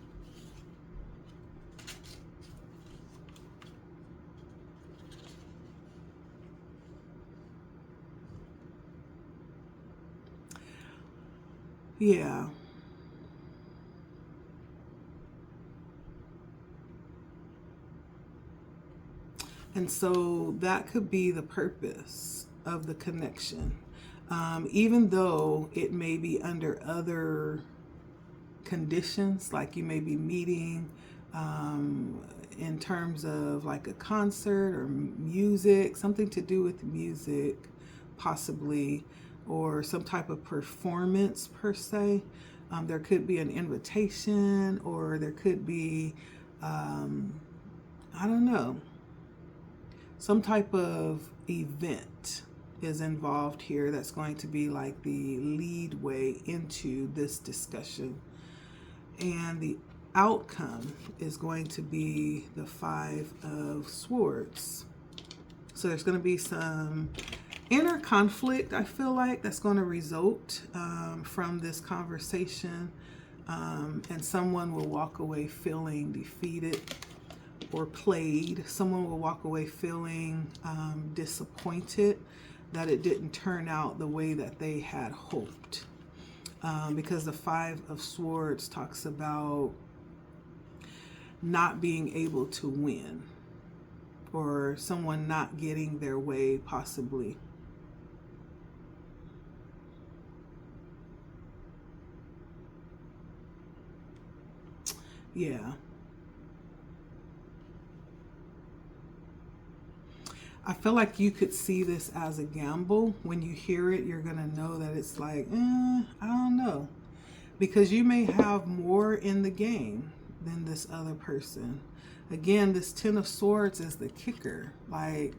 Yeah. And so that could be the purpose of the connection. Even though it may be under other conditions, like you may be meeting in terms of like a concert or music, something to do with music, possibly, or some type of performance per se. There could be an invitation, or there could be, I don't know, some type of event is involved here that's going to be like the lead way into this discussion. And the outcome is going to be the Five of Swords. So there's going to be some inner conflict, I feel like, that's going to result from this conversation. And someone will walk away feeling defeated or played. Someone will walk away feeling disappointed that it didn't turn out the way that they had hoped. Because the Five of Swords talks about not being able to win, or someone not getting their way, possibly. Yeah. I feel like you could see this as a gamble. When you hear it, you're going to know that it's like, I don't know. Because you may have more in the game than this other person. Again, this Ten of Swords is the kicker. Like,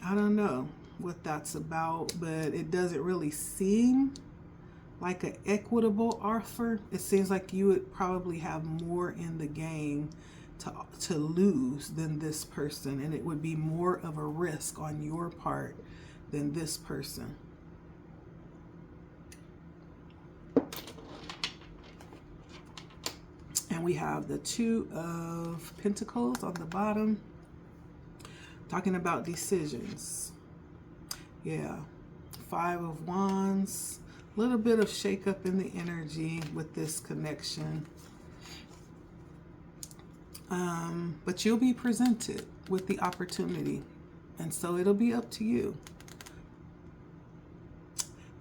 I don't know what that's about, but it doesn't really seem like an equitable offer. It seems like you would probably have more in the game to lose than this person, and it would be more of a risk on your part than this person. And we have the Two of Pentacles on the bottom, talking about decisions. Yeah. Five of Wands, a little bit of shakeup in the energy with this connection. But you'll be presented with the opportunity, and so it'll be up to you.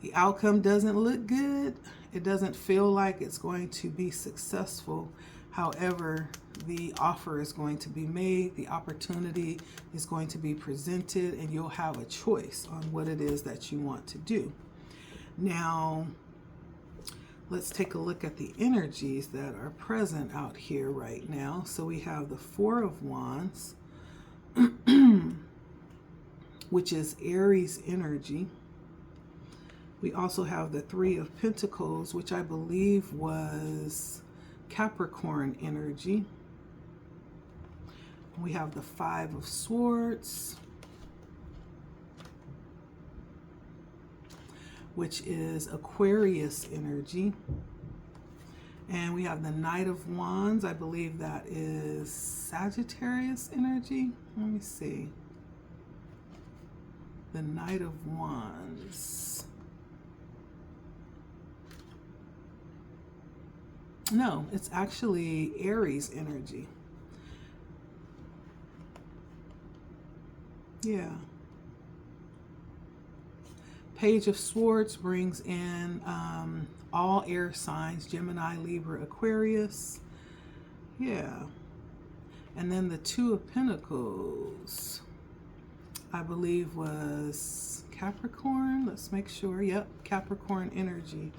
The outcome doesn't look good. It doesn't feel like it's going to be successful. However, the offer is going to be made, the opportunity is going to be presented, and you'll have a choice on what it is that you want to do. Now, let's take a look at the energies that are present out here right now. So we have the Four of Wands, which is Aries energy. We also have the Three of Pentacles, which I believe was Capricorn energy. We have the Five of Swords, which is Aquarius energy. And we have the Knight of Wands. I believe that is Sagittarius energy. Let me see. The Knight of Wands. No, it's actually Aries energy. Yeah. Page of Swords brings in all air signs, Gemini, Libra, Aquarius. Yeah. And then the Two of Pentacles, I believe, was Capricorn. Let's make sure. Yep, Capricorn energy.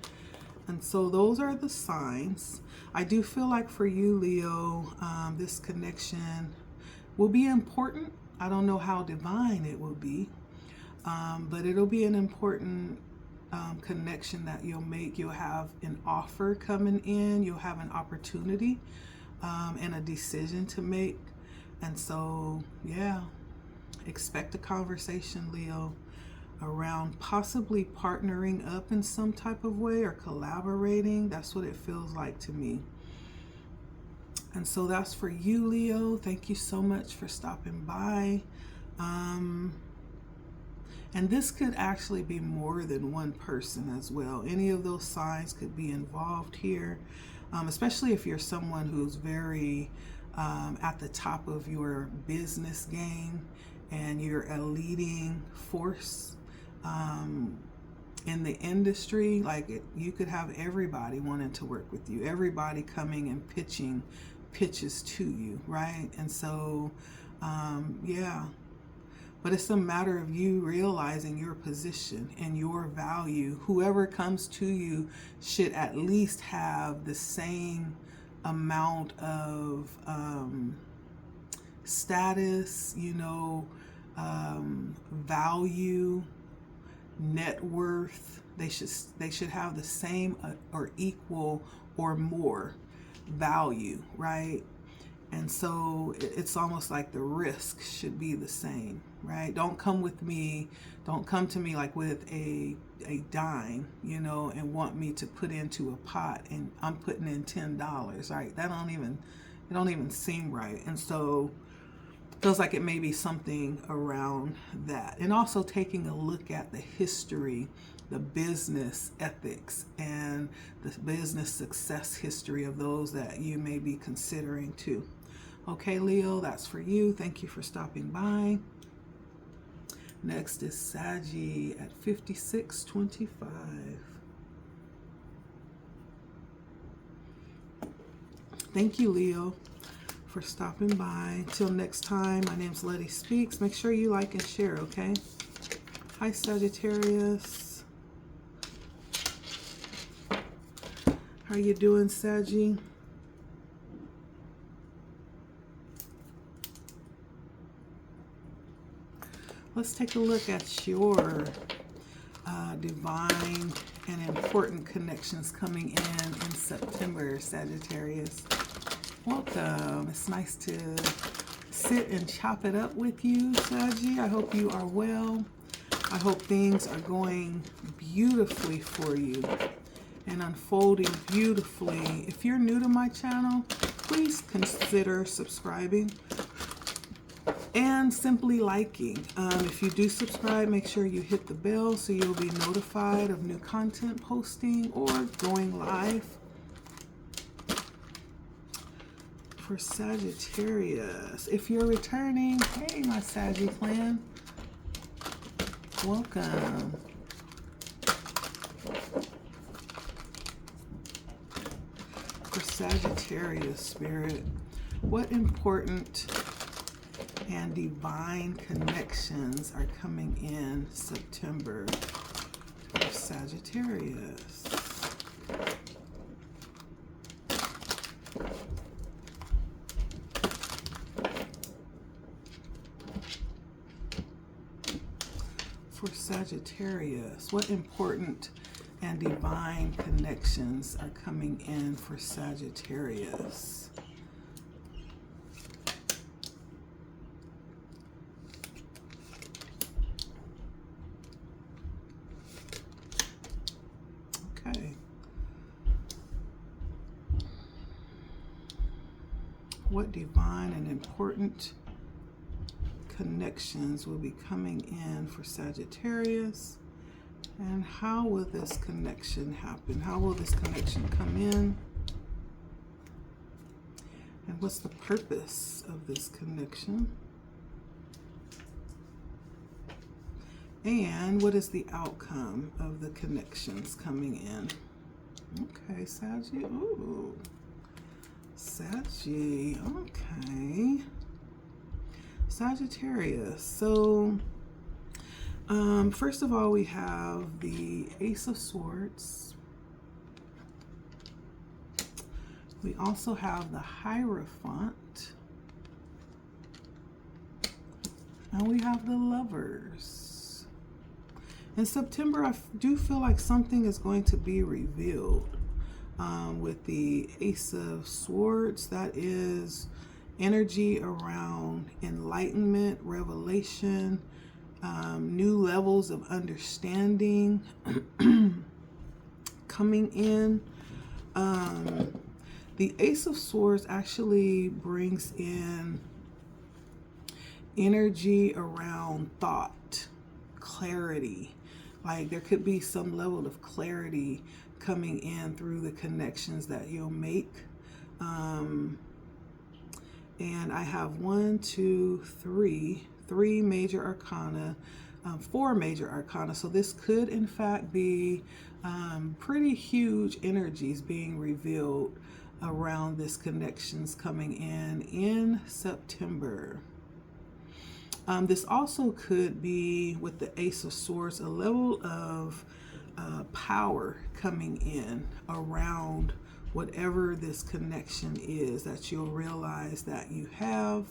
And so those are the signs. I do feel like for you, Leo, this connection will be important. I don't know how divine it will be, but it'll be an important connection that you'll make. You'll have an offer coming in. You'll have an opportunity and a decision to make. And so, yeah, expect a conversation, Leo, around possibly partnering up in some type of way or collaborating. That's what it feels like to me. And so that's for you, Leo. Thank you so much for stopping by. And this could actually be more than one person as well. Any of those signs could be involved here, especially if you're someone who's very at the top of your business game and you're a leading force in the industry. Like you could have everybody wanting to work with you, everybody coming and pitching pitches to you, right? And so, yeah. But it's a matter of you realizing your position and your value. Whoever comes to you should at least have the same amount of status, value, net worth. They should have the same or equal or more value, right? And so it's almost like the risk should be the same, right? Don't come to me like with a dime, and want me to put into a pot and I'm putting in $10, right? It don't even seem right. And so it feels like it may be something around that. And also taking a look at the history, the business ethics, and the business success history of those that you may be considering too. Okay, Leo, that's for you. Thank you for stopping by. Next is Saggy at 5625. Thank you, Leo, for stopping by. Till next time, my name's LettiSpeaks. Make sure you like and share, okay? Hi, Sagittarius. How you doing, Saggy? Let's take a look at your divine and important connections coming in September, Sagittarius. Welcome. It's nice to sit and chop it up with you, Saggy. I hope you are well. I hope things are going beautifully for you and unfolding beautifully. If you're new to my channel, please consider subscribing and simply liking. If you do subscribe, make sure you hit the bell so you'll be notified of new content posting or going live. For Sagittarius, if you're returning, hey, my Saggy clan, welcome. For Sagittarius, Spirit, what important and divine connections are coming in September for Sagittarius? For Sagittarius, what important and divine connections are coming in for Sagittarius? What divine and important connections will be coming in for Sagittarius? And how will this connection happen? How will this connection come in? And what's the purpose of this connection? And what is the outcome of the connections coming in? Okay, Saggy. Ooh. Saggy, okay. Sagittarius. So, first of all, we have the Ace of Swords. We also have the Hierophant. And we have the Lovers. In September, I do feel like something is going to be revealed. With the Ace of Swords, that is energy around enlightenment, revelation, new levels of understanding coming in. The Ace of Swords actually brings in energy around thought, clarity. Like there could be some level of clarity coming in through the connections that you'll make. And I have 1, 2, 3 major arcana, 4 major arcana. So this could in fact be pretty huge energies being revealed around this connections coming in September. This also could be, with the Ace of Swords, a level of power coming in around whatever this connection is that you'll realize that you have.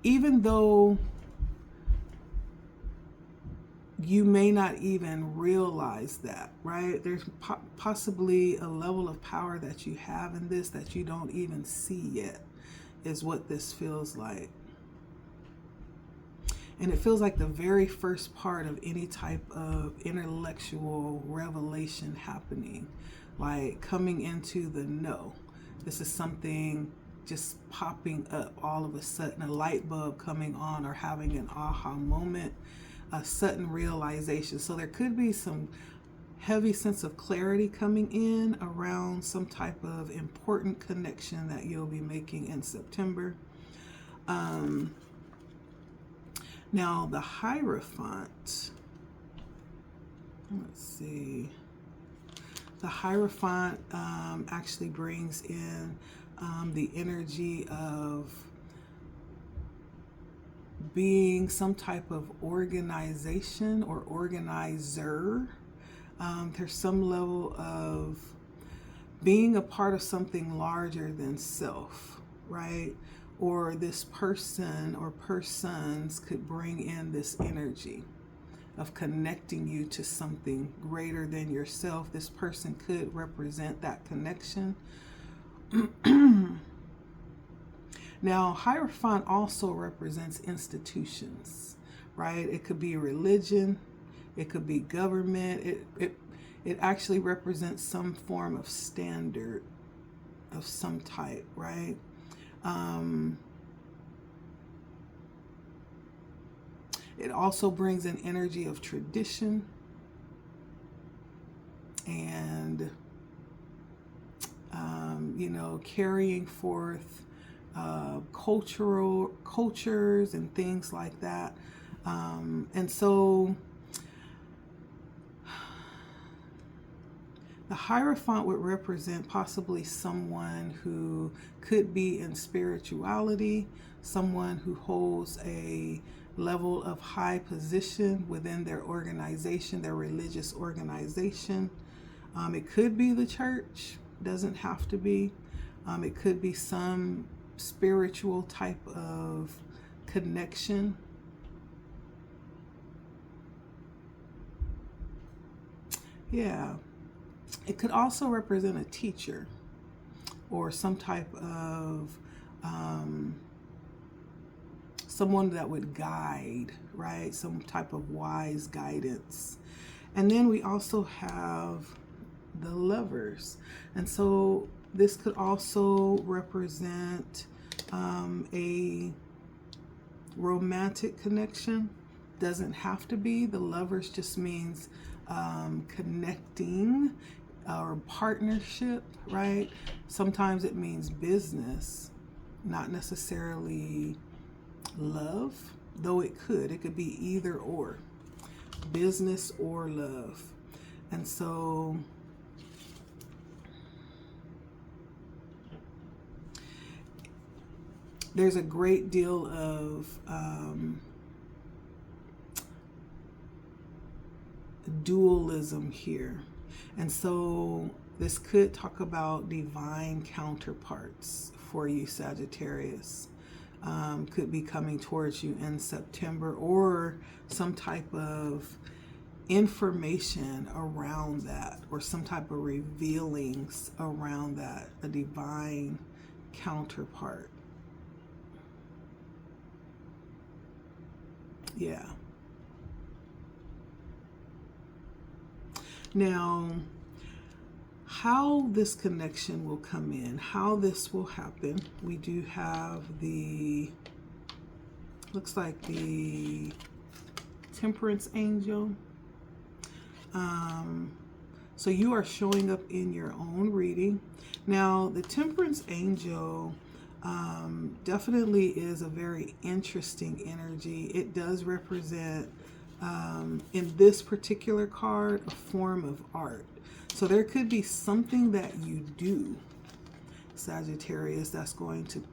Even though you may not even realize that, right? There's possibly a level of power that you have in this that you don't even see yet, is what this feels like. And it feels like the very first part of any type of intellectual revelation happening, like coming into the know. This is something just popping up all of a sudden, a light bulb coming on, or having an aha moment, a sudden realization. So there could be some heavy sense of clarity coming in around some type of important connection that you'll be making in September. Now the Hierophant, let's see, the Hierophant actually brings in the energy of being some type of organization or organizer. There's some level of being a part of something larger than self, right? Or this person or persons could bring in this energy of connecting you to something greater than yourself. This person could represent that connection. Now, Hierophant also represents institutions, right? It could be religion, it could be government. It actually represents some form of standard of some type, right? It also brings an energy of tradition and, you know, carrying forth cultures and things like that. And so the Hierophant would represent possibly someone who could be in spirituality, someone who holds a level of high position within their organization, their religious organization. It could be the church, doesn't have to be. It could be some spiritual type of connection. Yeah. It could also represent a teacher or some type of someone that would guide, right? Some type of wise guidance. And then we also have the Lovers. And so this could also represent a romantic connection. Doesn't have to be. The Lovers just means connecting or partnership, right? Sometimes it means business, not necessarily love, though it could be either or, business or love. And so there's a great deal of dualism here. And so this could talk about divine counterparts for you, Sagittarius. Could be coming towards you in September, or some type of information around that, or some type of revealings around that, a divine counterpart. Yeah. Now, how this connection will come in, how this will happen, we do have the looks like the Temperance angel. So you are showing up in your own reading. Now, the Temperance angel definitely is a very interesting energy. It does represent, in this particular card, a form of art. So there could be something that you do, Sagittarius, that's going to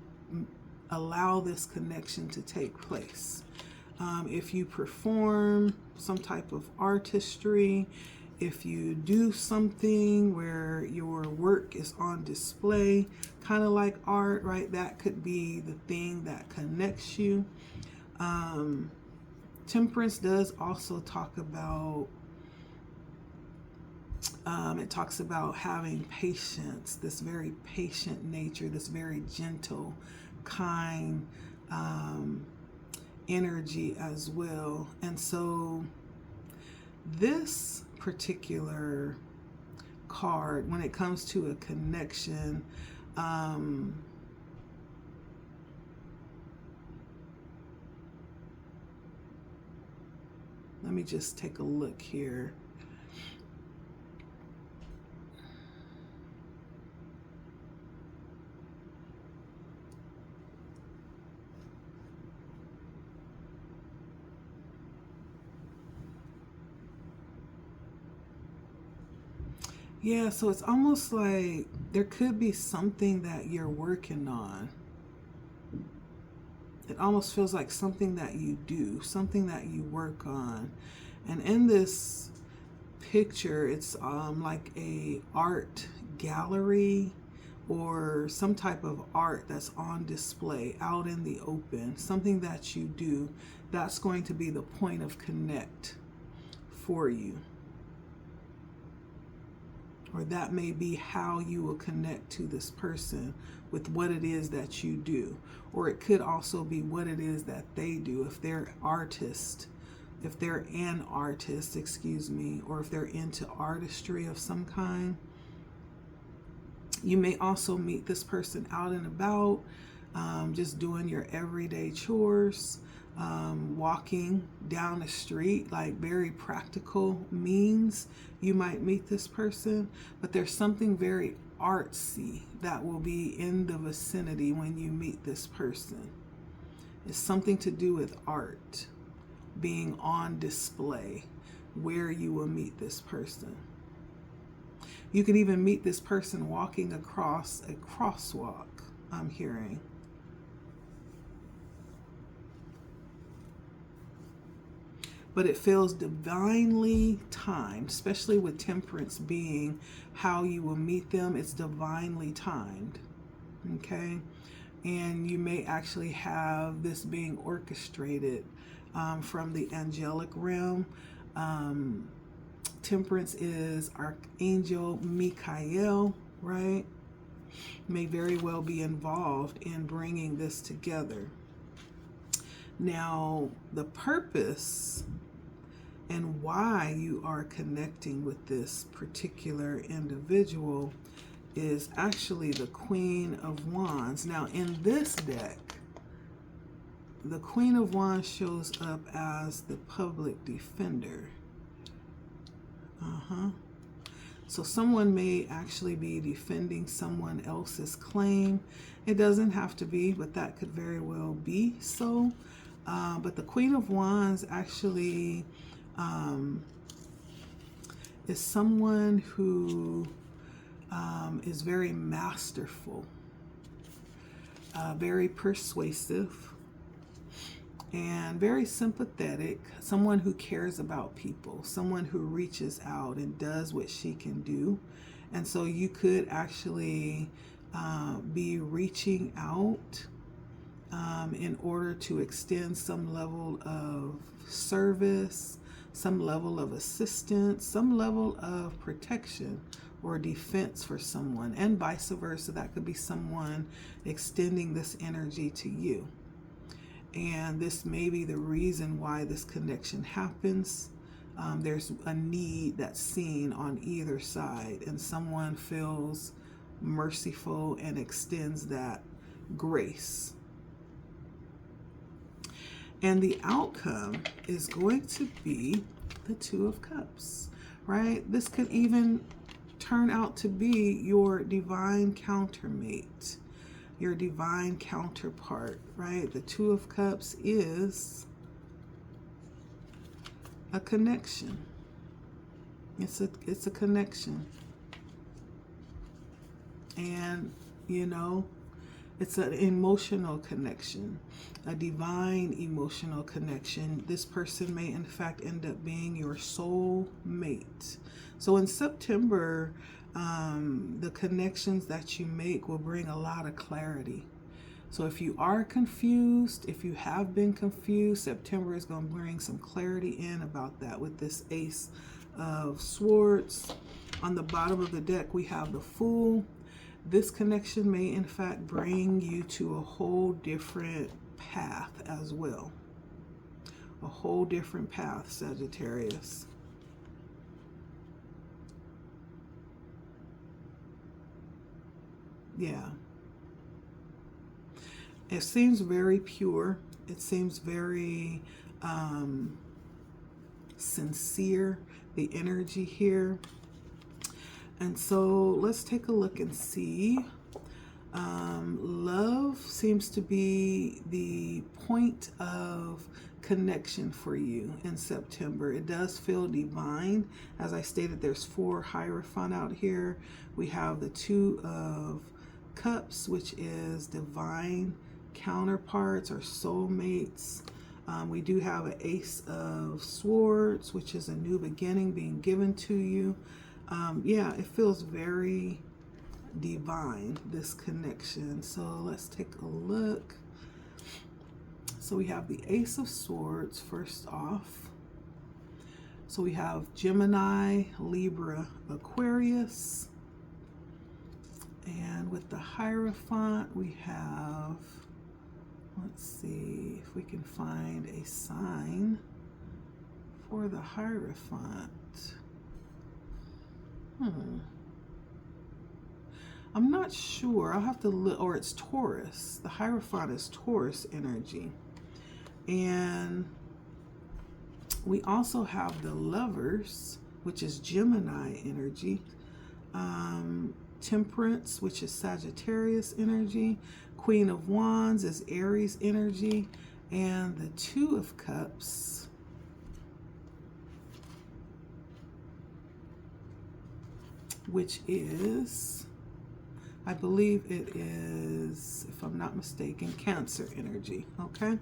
allow this connection to take place. If you perform some type of artistry, if you do something where your work is on display, kind of like art, right? That could be the thing that connects you. Temperance does also talk about, it talks about having patience, this very patient nature, this very gentle, kind energy as well. And so this particular card, when it comes to a connection, let me just take a look here. Yeah, so it's almost like there could be something that you're working on. It almost feels like something that you do, something that you work on. And in this picture, it's like a art gallery or some type of art that's on display out in the open, something that you do that's going to be the point of connect for you. Or that may be how you will connect to this person with what it is that you do. Or it could also be what it is that they do. If they're artist, if they're an artist, excuse me, or if they're into artistry of some kind. You may also meet this person out and about, just doing your everyday chores, walking down the street, like very practical means. You might meet this person, but there's something very artsy that will be in the vicinity when you meet this person. It's something to do with art being on display where you will meet this person. You could even meet this person walking across a crosswalk, I'm hearing. But it feels divinely timed, especially with Temperance being how you will meet them. It's divinely timed, okay? And you may actually have this being orchestrated from the angelic realm. Temperance is Archangel Michael, right? May very well be involved in bringing this together. Now, the purpose and why you are connecting with this particular individual is actually the Queen of Wands. Now, in this deck, the Queen of Wands shows up as the public defender. So someone may actually be defending someone else's claim. It doesn't have to be, but that could very well be so. But the Queen of Wands actually is someone who is very masterful, very persuasive, and very sympathetic, someone who cares about people, someone who reaches out and does what she can do. And so you could actually be reaching out in order to extend some level of service, some level of assistance, some level of protection or defense for someone, and vice versa. That could be someone extending this energy to you. And this may be the reason why this connection happens. There's a need that's seen on either side, and someone feels merciful and extends that grace. And the outcome is going to be the Two of Cups, right? This could even turn out to be your divine countermate, your divine counterpart, right? The Two of Cups is a connection. It's a connection. And, you know, it's an emotional connection, a divine emotional connection. This person may, in fact, end up being your soul mate. So in September, the connections that you make will bring a lot of clarity. So if you are confused, if you have been confused, September is going to bring some clarity in about that with this Ace of Swords. On the bottom of the deck, we have the Fool. This connection may, in fact, bring you to a whole different path as well. A whole different path, Sagittarius. Yeah. It seems very pure. It seems very sincere, the energy here. And so let's take a look and see. Love seems to be the point of connection for you in September. It does feel divine. As I stated, there's 4 Hierophant out here. We have the Two of Cups, which is divine counterparts or soulmates. We do have an Ace of Swords, which is a new beginning being given to you. Yeah, it feels very divine, this connection. So let's take a look. So we have the Ace of Swords first off. So we have Gemini, Libra, Aquarius. And with the Hierophant, we have, let's see if we can find a sign for the Hierophant. I'm not sure. I'll have to look. Or it's Taurus. The Hierophant is Taurus energy. And we also have the Lovers, which is Gemini energy. Temperance, which is Sagittarius energy. Queen of Wands is Aries energy. And the Two of Cups which is, I believe it is, if I'm not mistaken, Cancer energy, okay?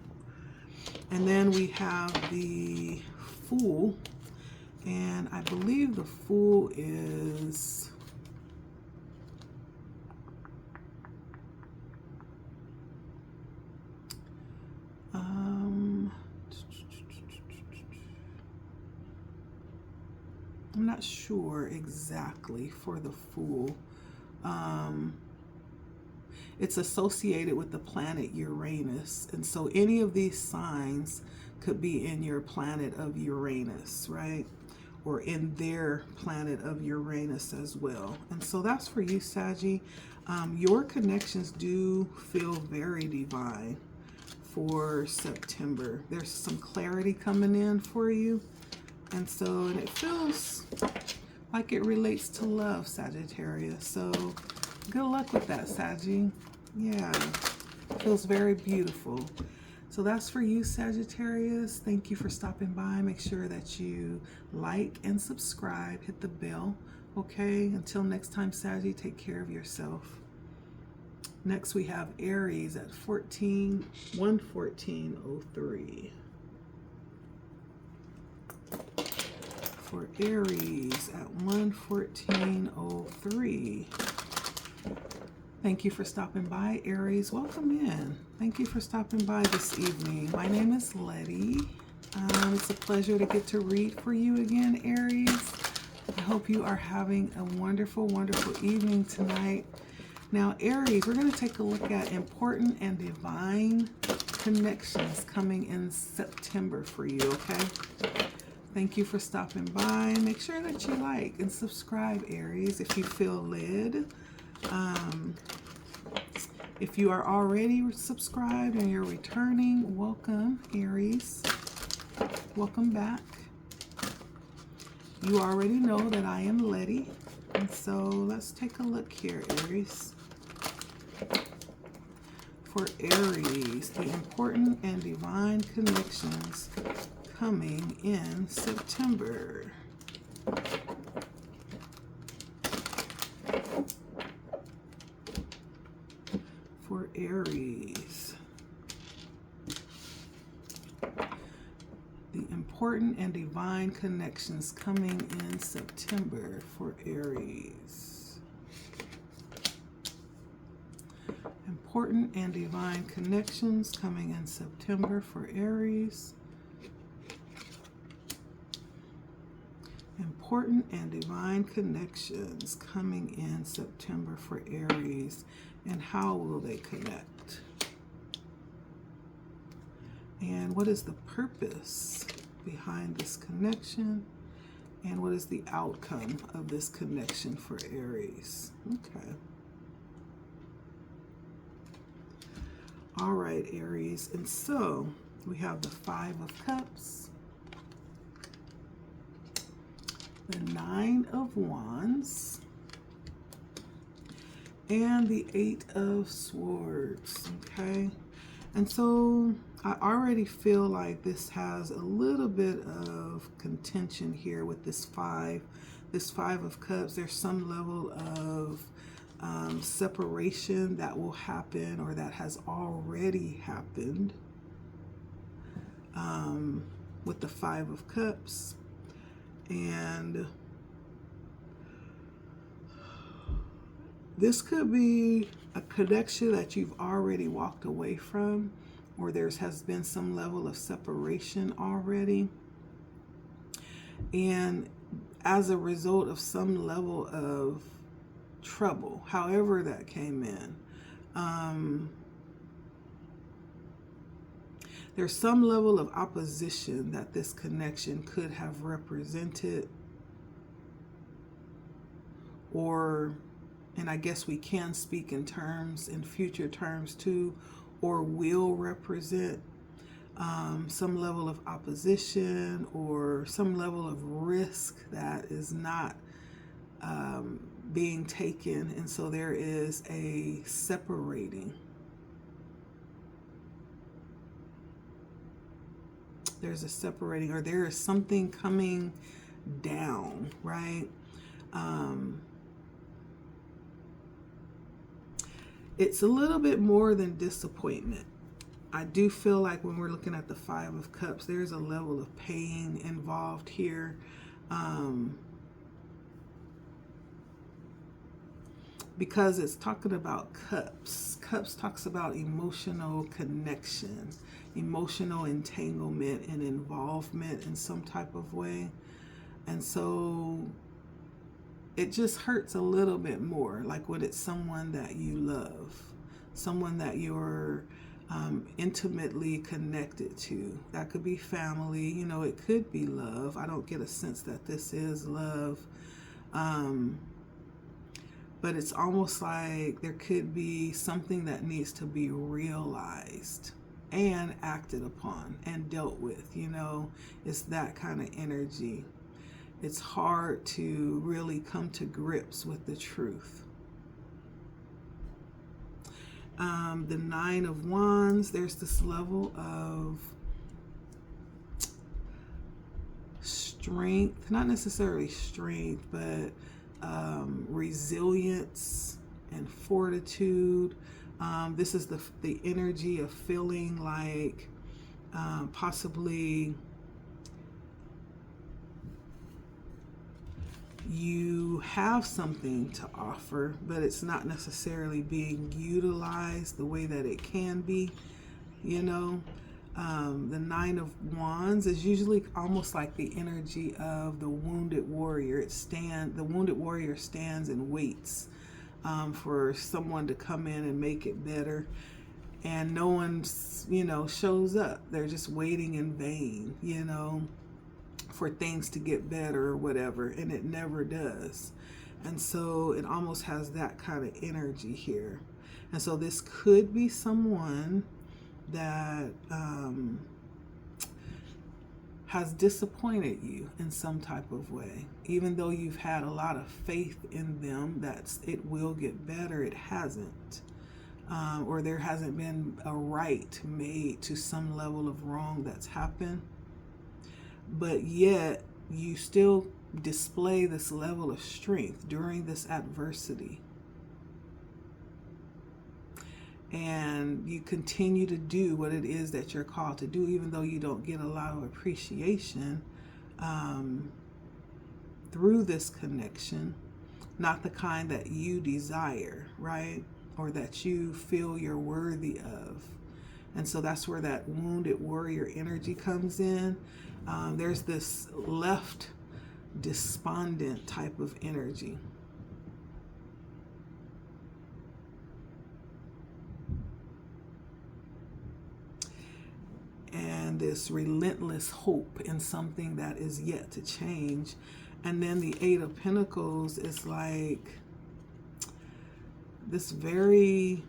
And then we have the Fool, and I believe the Fool is, I'm not sure exactly for the Fool. It's associated with the planet Uranus. And so any of these signs could be in your planet of Uranus, right? Or in their planet of Uranus as well. And so that's for you, Saggy. Your connections do feel very divine for September. There's some clarity coming in for you. And so, and it feels like it relates to love, Sagittarius. So good luck with that, Saggy. Yeah, it feels very beautiful. So that's for you, Sagittarius. Thank you for stopping by. Make sure that you like and subscribe. Hit the bell, okay? Until next time, Saggy, take care of yourself. Next, we have Aries at 11403. For Aries at 11403. Thank you for stopping by, Aries. Welcome in. Thank you for stopping by this evening. My name is Letty. It's a pleasure to get to read for you again, Aries. I hope you are having a wonderful, wonderful evening tonight. Now, Aries, we're going to take a look at important and divine connections coming in September for you, okay? Thank you for stopping by. Make sure that you like and subscribe, Aries, if you feel led. If you are already subscribed and you're returning, welcome, Aries. Welcome back. You already know that I am Letty. And so let's take a look here, Aries. For Aries, the important and divine connections coming in September. For Aries, the important and divine connections coming in September for Aries. Important and divine connections coming in September for Aries. Important and divine connections coming in September for Aries. And how will they connect? And what is the purpose behind this connection? And what is the outcome of this connection for Aries? Okay. All right, Aries. And so we have the Five of Cups, the Nine of Wands, and the Eight of Swords. Okay. And so I already feel like this has a little bit of contention here with this Five of Cups. There's some level of separation that will happen or that has already happened with the Five of Cups. And this could be a connection that you've already walked away from, or there has been some level of separation already. And as a result of some level of trouble, however that came in, there's some level of opposition that this connection could have represented, or, and I guess we can speak in future terms too, or will represent some level of opposition or some level of risk that is not being taken. And so there is a separating. There's a separating, or there is something coming down, right? It's a little bit more than disappointment. I do feel like when we're looking at the Five of Cups, there's a level of pain involved here. Because it's talking about cups. Cups talks about emotional connection, emotional entanglement and involvement in some type of way. And so it just hurts a little bit more, like when it's someone that you love, someone that you're intimately connected to. That could be family, you know, it could be love. I don't get a sense that this is love. But it's almost like there could be something that needs to be realized and acted upon and dealt with, you know. It's that kind of energy. It's hard to really come to grips with the truth. The Nine of Wands, there's this level of strength, not necessarily strength, but resilience and fortitude. This is the energy of feeling like possibly you have something to offer, but it's not necessarily being utilized the way that it can be, you know. The Nine of Wands is usually almost like the energy of the wounded warrior. The wounded warrior stands and waits for someone to come in and make it better, and no one, you know, shows up. They're just waiting in vain, you know, for things to get better or whatever, and it never does. And so it almost has that kind of energy here. And so this could be someone that has disappointed you in some type of way. Even though you've had a lot of faith in them that it will get better, it hasn't. Or there hasn't been a right made to some level of wrong that's happened. But yet you still display this level of strength during this adversity. And you continue to do what it is that you're called to do, even though you don't get a lot of appreciation through this connection, not the kind that you desire, right? Or that you feel you're worthy of. And so that's where that wounded warrior energy comes in. There's this left despondent type of energy. And this relentless hope in something that is yet to change. And then the Eight of Pentacles is like this very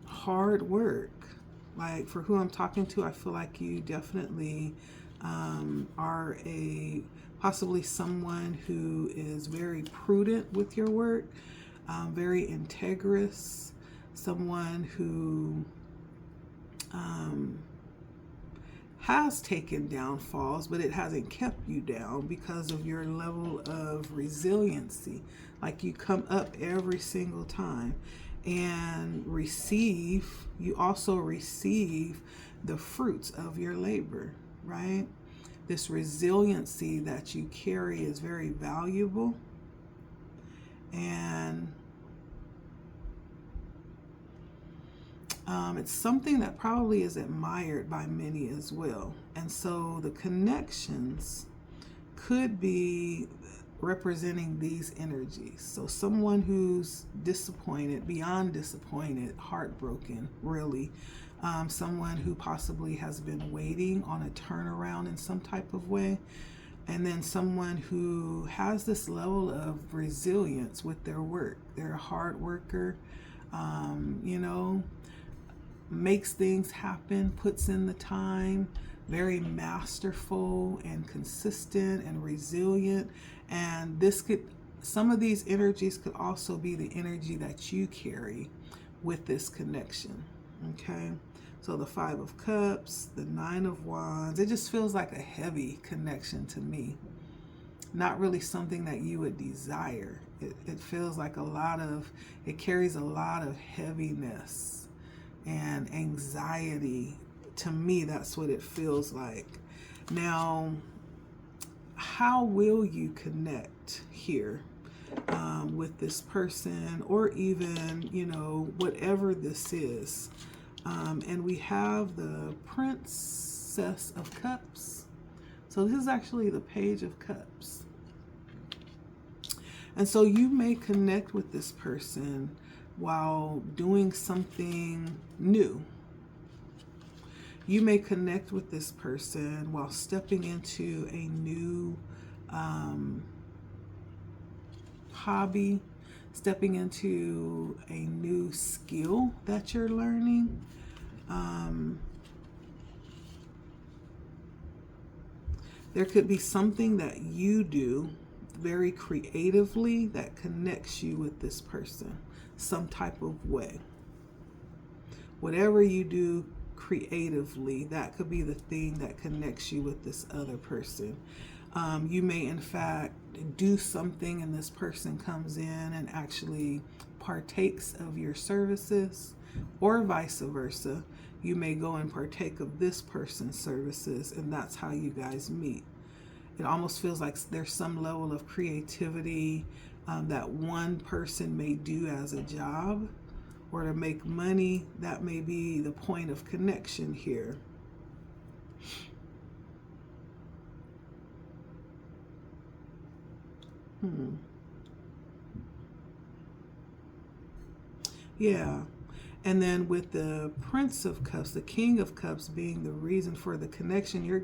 hard work. Like, for who I'm talking to, I feel like you definitely are possibly someone who is very prudent with your work, very integrous, someone who has taken downfalls, but it hasn't kept you down because of your level of resiliency. Like, you come up every single time and you also receive the fruits of your labor, right? This resiliency that you carry is very valuable. And it's something that probably is admired by many as well. And so the connections could be representing these energies. So someone who's disappointed, beyond disappointed, heartbroken, really. Someone who possibly has been waiting on a turnaround in some type of way. And then someone who has this level of resilience with their work. They're a hard worker, makes things happen, puts in the time, very masterful and consistent and resilient. And some of these energies could also be the energy that you carry with this connection. Okay, so the Five of Cups, the Nine of Wands, it just feels like a heavy connection to me. Not really something that you would desire. It feels like it carries a lot of heaviness and anxiety. To me, that's what it feels like. Now, how will you connect here with this person, or even, whatever this is? And we have the Princess of Cups. So this is actually the Page of Cups. And so you may connect with this person while doing something new. You may connect with this person while stepping into a new hobby, stepping into a new skill that you're learning. There could be something that you do very creatively that connects you with this person, some type of way. Whatever you do creatively, that could be the thing that connects you with this other person. You may in fact do something and this person comes in and actually partakes of your services, or vice versa. You may go and partake of this person's services, and that's how you guys meet. It almost feels like there's some level of creativity that one person may do as a job or to make money. That may be the point of connection here. Yeah. And then with the Prince of Cups, the King of Cups being the reason for the connection, you're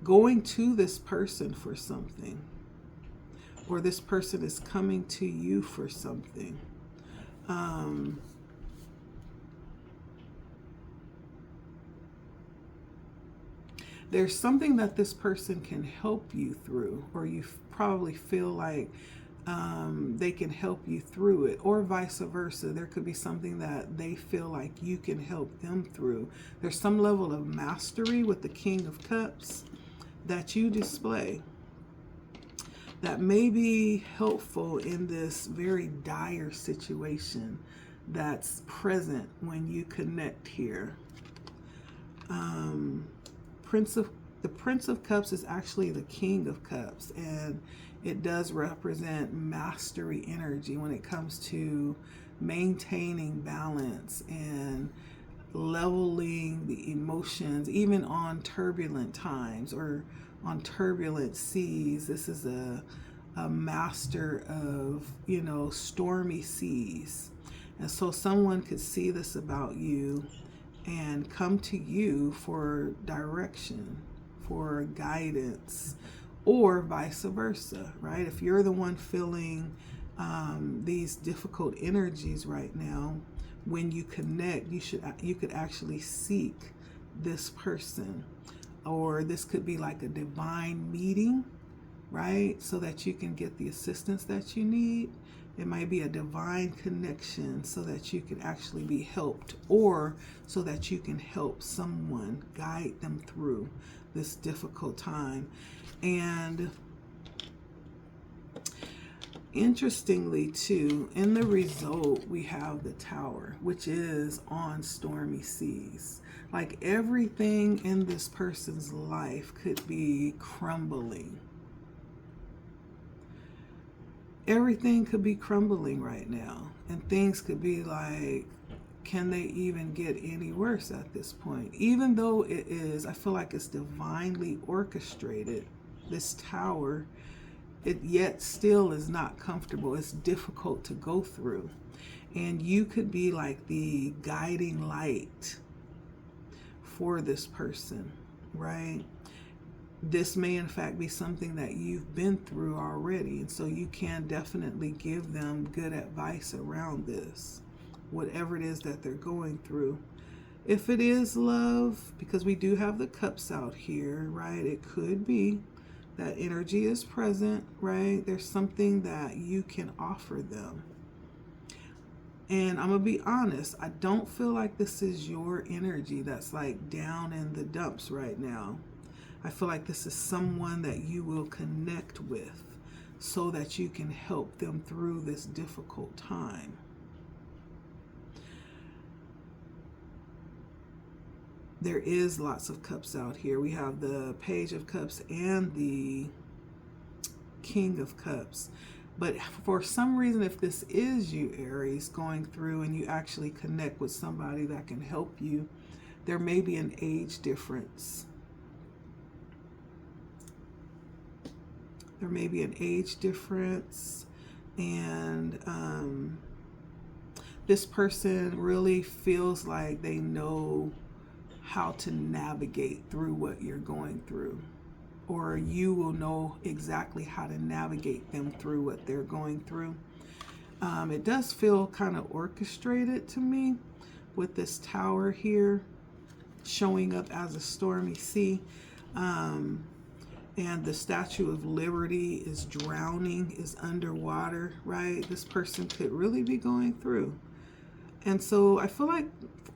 going to this person for something, or this person is coming to you for something. There's something that this person can help you through, or you probably feel like they can help you through it, or vice versa. There could be something that they feel like you can help them through. There's some level of mastery with the King of Cups that you display that may be helpful in this very dire situation that's present when you connect here. The Prince of Cups is actually the King of Cups, and it does represent mastery energy when it comes to maintaining balance and leveling the emotions, even on turbulent times or on turbulent seas. This is a master of, you know, stormy seas. And so someone could see this about you and come to you for direction, for guidance, or vice versa, right? If you're the one feeling these difficult energies right now, when you connect, you could actually seek this person, or this could be like a divine meeting, right? So that you can get the assistance that you need. It might be a divine connection so that you can actually be helped, or so that you can help someone, guide them through this difficult time. And interestingly too, in the result, we have the Tower, which is on stormy seas. Like everything in this person's life could be crumbling. Everything could be crumbling right now, and things could be like, can they even get any worse at this point? Even though it is, I feel like it's divinely orchestrated, this Tower, it yet still is not comfortable. It's difficult to go through. And you could be like the guiding light for this person, right? This may in fact be something that you've been through already, and so you can definitely give them good advice around this, whatever it is that they're going through. If it is love, because we do have the cups out here, right? It could be that energy is present, right? There's something that you can offer them. And I'm gonna be honest, I don't feel like this is your energy that's like down in the dumps right now. I feel like this is someone that you will connect with so that you can help them through this difficult time. There is lots of cups out here. We have the Page of Cups and the King of Cups. But for some reason, if this is you, Aries, going through and you actually connect with somebody that can help you, there may be an age difference. There may be an age difference, and this person really feels like they know how to navigate through what you're going through, or you will know exactly how to navigate them through what they're going through. It does feel kind of orchestrated to me with this Tower here showing up as a stormy sea. And the Statue of Liberty is drowning, is underwater, right? This person could really be going through. And so I feel like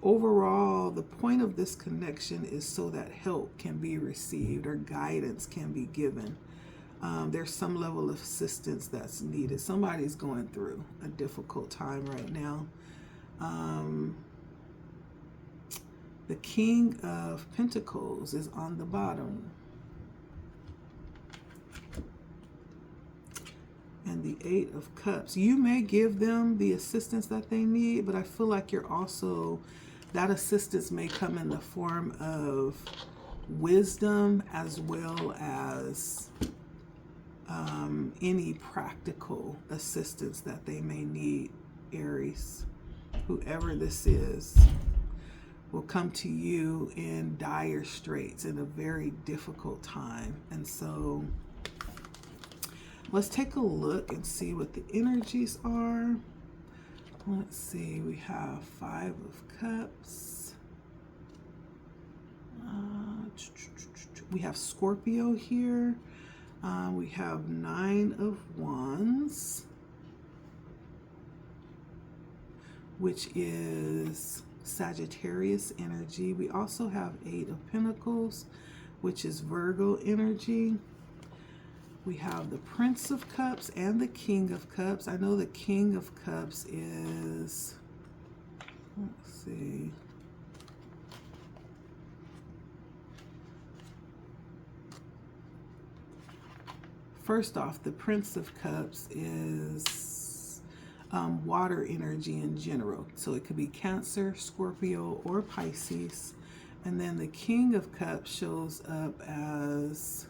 overall, the point of this connection is so that help can be received or guidance can be given. There's some level of assistance that's needed. Somebody's going through a difficult time right now. The King of Pentacles is on the bottom. And the Eight of Cups. You may give them the assistance that they need, but I feel like you're also, that assistance may come in the form of wisdom as well as any practical assistance that they may need, Aries. Whoever this is will come to you in dire straits in a very difficult time. And so let's take a look and see what the energies are. Let's see, we have Five of Cups. We have Scorpio here. We have 9 of Wands, which is Sagittarius energy. We also have 8 of Pentacles, which is Virgo energy. We have the Prince of Cups and the King of Cups. I know the King of Cups is, let's see, first off, the Prince of Cups is water energy in general. So it could be Cancer, Scorpio, or Pisces. And then the King of Cups shows up as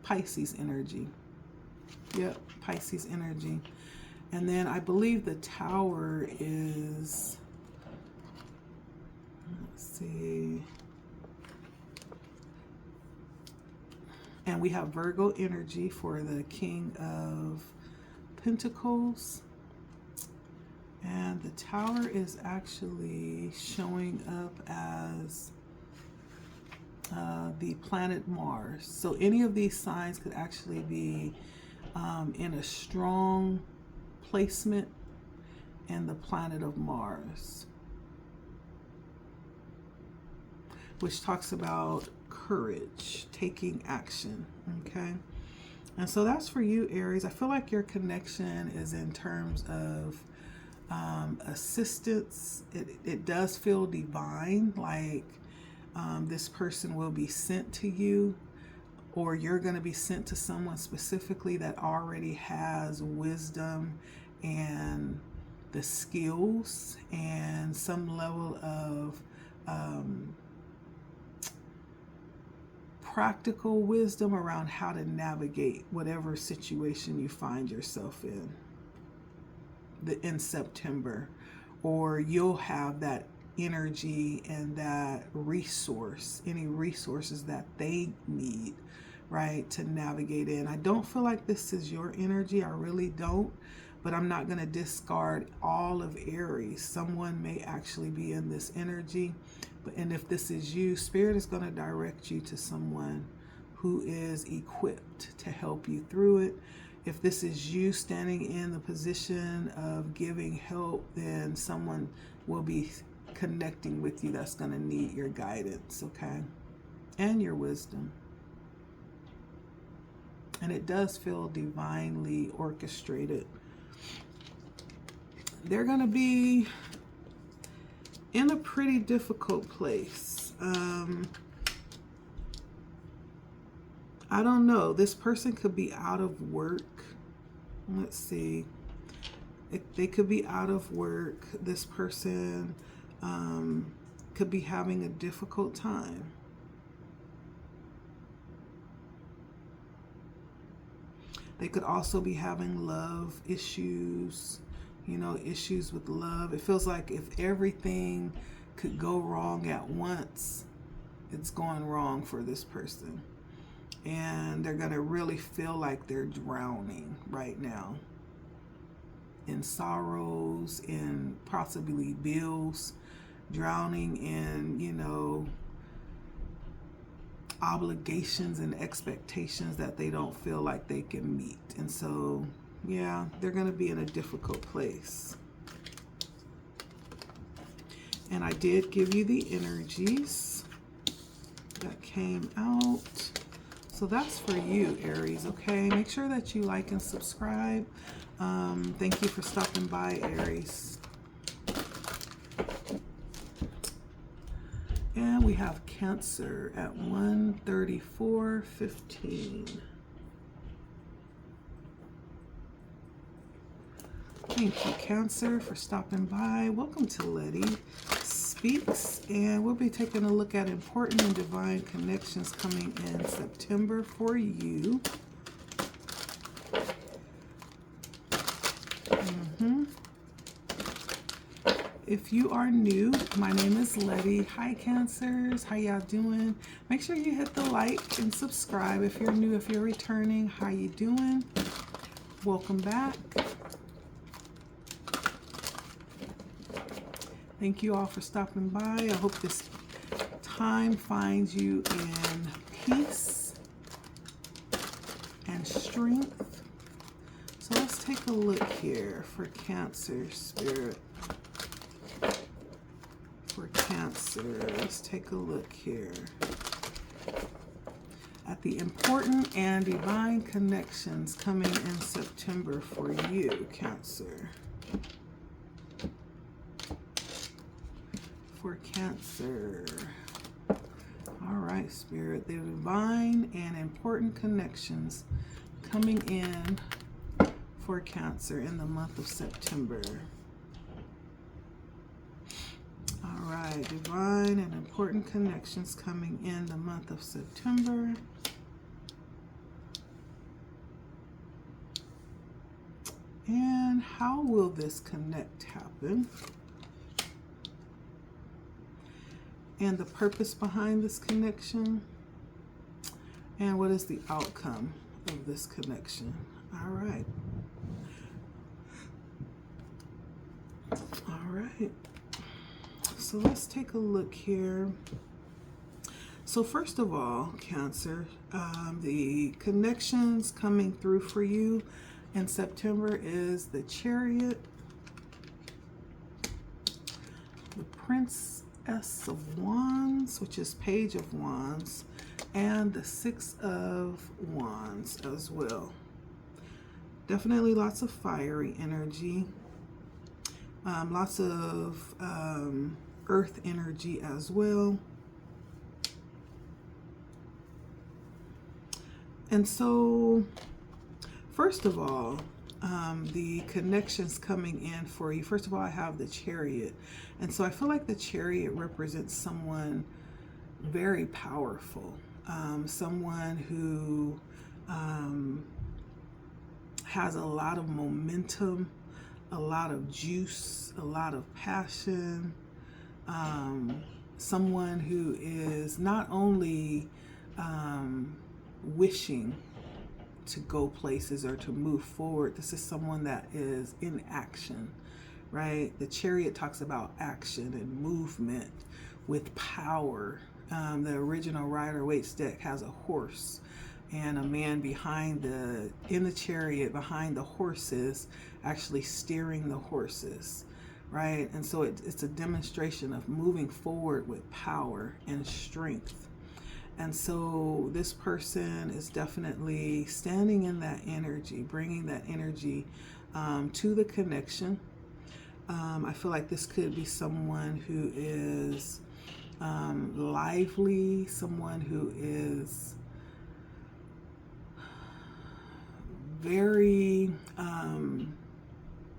Pisces energy. Yep, Pisces energy. And then I believe the Tower is, let's see, and we have Virgo energy for the King of Pentacles. And the Tower is actually showing up as the planet Mars. So any of these signs could actually be in a strong placement in the planet of Mars, which talks about courage, taking action, okay? And so that's for you, Aries. I feel like your connection is in terms of assistance. It does feel divine, like this person will be sent to you, or you're going to be sent to someone specifically that already has wisdom and the skills and some level of practical wisdom around how to navigate whatever situation you find yourself in September. Or you'll have that energy and that resource, any resources that they need, right, to navigate in. I don't feel like this is your energy. I really don't. But I'm not going to discard all of Aries. Someone may actually be in this energy. And if this is you, Spirit is going to direct you to someone who is equipped to help you through it. If this is you standing in the position of giving help, then someone will be connecting with you that's going to need your guidance, okay? And your wisdom. And it does feel divinely orchestrated. They're going to be in a pretty difficult place. I don't know. This person could be out of work. Let's see. They could be out of work. This person could be having a difficult time. They could also be having love issues, you know, issues with love. It feels like if everything could go wrong at once, it's going wrong for this person. And they're going to really feel like they're drowning right now in sorrows, in possibly bills, drowning in, you know, obligations and expectations that they don't feel like they can meet. And so, yeah, they're going to be in a difficult place. And I did give you the energies that came out. So that's for you, Aries, okay? Make sure that you like and subscribe. Thank you for stopping by, Aries. And we have Cancer at 134.15. Thank you, Cancer, for stopping by. Welcome to LettiSpeaks, and we'll be taking a look at important and divine connections coming in September for you. If you are new, my name is Letty. Hi, Cancers. How y'all doing? Make sure you hit the like and subscribe if you're new. If you're returning, how you doing? Welcome back. Thank you all for stopping by. I hope this time finds you in peace and strength. So let's take a look here for Cancer Spirit. For Cancer, let's take a look here at the important and divine connections coming in September for you, Cancer. For Cancer. All right, Spirit, the divine and important connections coming in for Cancer in the month of September. All right, divine and important connections coming in the month of September. And how will this connect happen? And the purpose behind this connection. And what is the outcome of this connection? All right. All right. So let's take a look here. So first of all, Cancer, the connections coming through for you in September is the Chariot, the Princess of Wands, which is Page of Wands, and the Six of Wands as well. Definitely lots of fiery energy, lots of earth energy as well. And so, first of all, the connections coming in for you. First of all, I have the Chariot. And so I feel like the Chariot represents someone very powerful, someone who has a lot of momentum, a lot of juice, a lot of passion, someone who is not only wishing to go places or to move forward. This is someone that is in action, right? The Chariot talks about action and movement with power. The original Rider-Waite deck has a horse and a man behind in the chariot behind the horses, actually steering the horses, right? And so it's a demonstration of moving forward with power and strength. And so this person is definitely standing in that energy, bringing that energy to the connection. I feel like this could be someone who is lively, someone who is very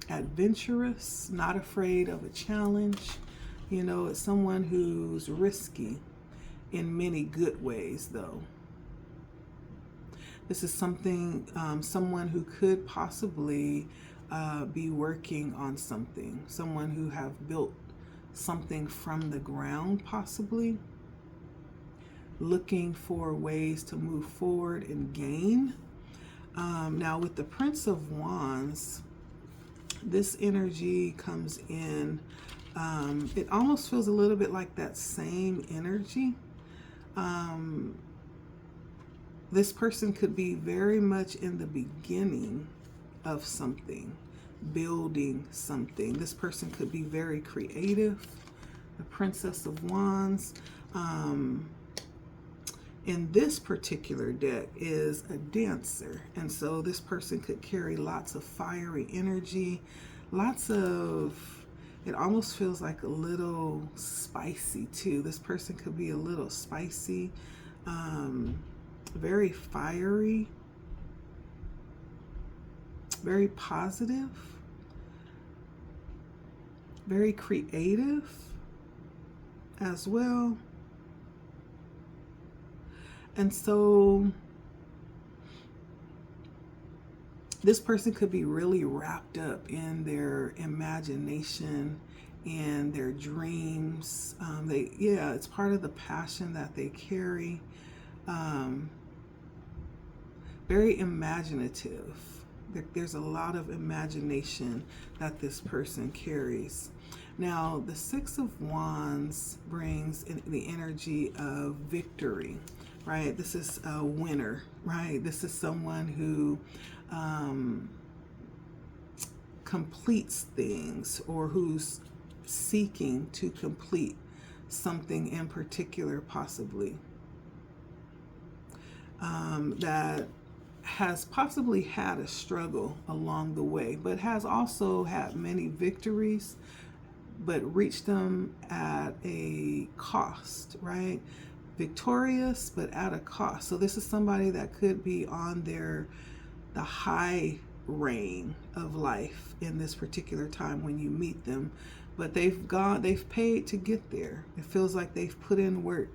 adventurous, not afraid of a challenge. You know, it's someone who's risky in many good ways, though. This is someone who could possibly be working on something, someone who have built something from the ground, possibly looking for ways to move forward and gain. Now with the Prince of Wands, this energy comes in, it almost feels a little bit like that same energy. This person could be very much in the beginning of something, building something. This person could be very creative. The Princess of Wands in this particular deck is a dancer. And so this person could carry lots of fiery energy, lots of, it almost feels like a little spicy too. This person could be a little spicy, very fiery, very positive, very creative as well. And so this person could be really wrapped up in their imagination and their dreams. It's part of the passion that they carry. Very imaginative. There's a lot of imagination that this person carries. Now, the Six of Wands brings the energy of victory, right? This is a winner, right? This is someone who completes things, or who's seeking to complete something in particular, possibly, that has possibly had a struggle along the way, but has also had many victories, but reached them at a cost, right? Victorious, but at a cost. So this is somebody that could be on the high reign of life in this particular time when you meet them, but they've paid to get there. It feels like they've put in work.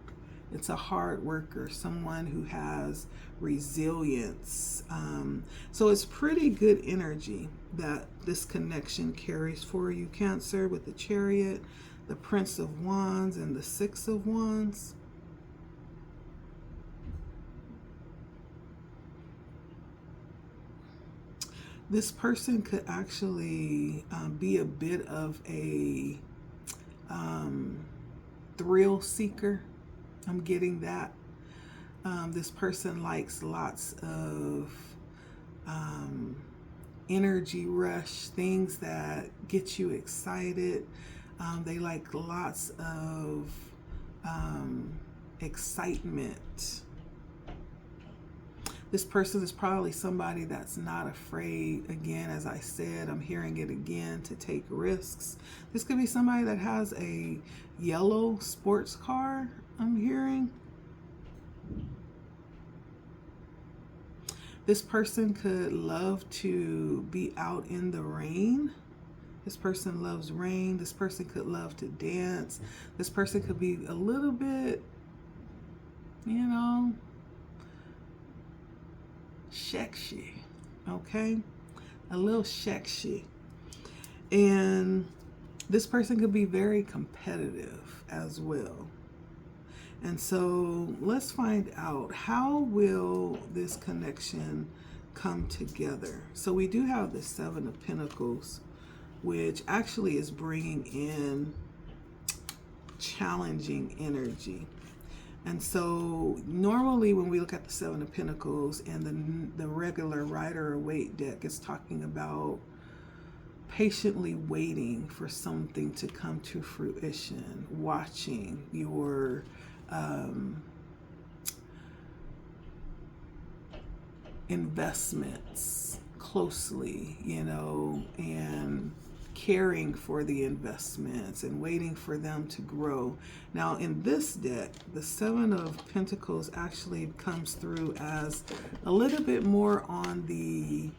It's a hard worker, someone who has resilience. So it's pretty good energy that this connection carries for you, Cancer, with the Chariot, the Prince of Wands, and the Six of Wands. This person could actually be a bit of a thrill seeker. I'm getting that. This person likes lots of energy rush, things that get you excited. They like lots of excitement. This person is probably somebody that's not afraid, again, as I said, I'm hearing it again, to take risks. This could be somebody that has a yellow sports car, I'm hearing. This person could love to be out in the rain. This person loves rain. This person could love to dance. This person could be a little bit, you know, sexy, okay? A little sexy. And this person could be very competitive as well. And so let's find out, how will this connection come together? So we do have the Seven of Pentacles, which actually is bringing in challenging energy. And so normally when we look at the Seven of Pentacles and the regular Rider-Waite deck, is talking about patiently waiting for something to come to fruition, watching your investments closely, you know, and caring for the investments and waiting for them to grow. Now in this deck, the Seven of Pentacles actually comes through as a little bit more on the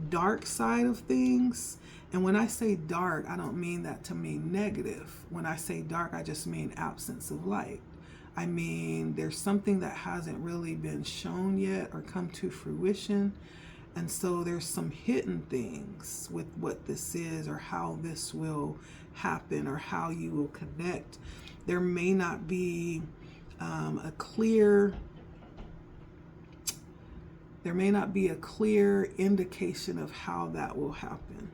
dark side of things. And when I say dark, I don't mean that to mean negative. When I say dark, I just mean absence of light. I mean, there's something that hasn't really been shown yet or come to fruition. And so there's some hidden things with what this is, or how this will happen, or how you will connect. There may not be a clear indication of how that will happen.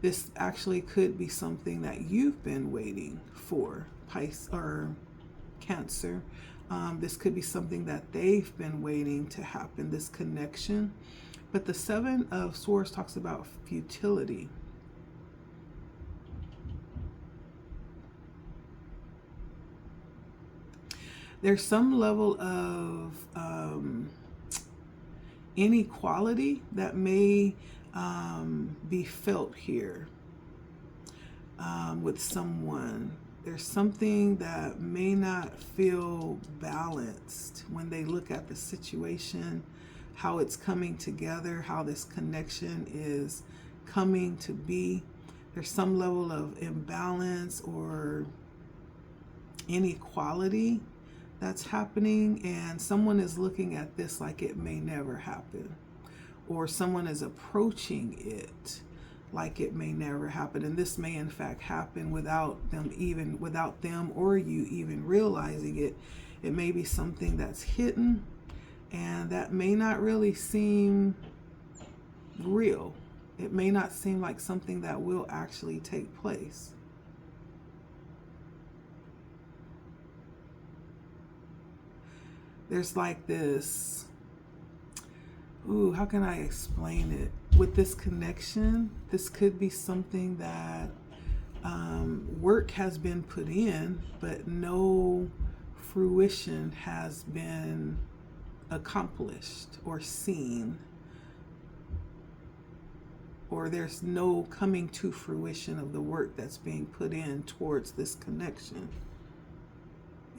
This actually could be something that you've been waiting for, Pisces or Cancer. This could be something that they've been waiting to happen, this connection. But the Seven of Swords talks about futility. There's some level of inequality that may be felt here with someone. There's something that may not feel balanced when they look at the situation, how it's coming together, how this connection is coming to be. There's some level of imbalance or inequality that's happening, and someone is looking at this like it may never happen, or someone is approaching it like it may never happen, and this may in fact happen without them or you even realizing it. It may be something that's hidden and that may not really seem real. It may not seem like something that will actually take place. There's like this, ooh, how can I explain it? With this connection, this could be something that work has been put in, but no fruition has been accomplished or seen, or there's no coming to fruition of the work that's being put in towards this connection.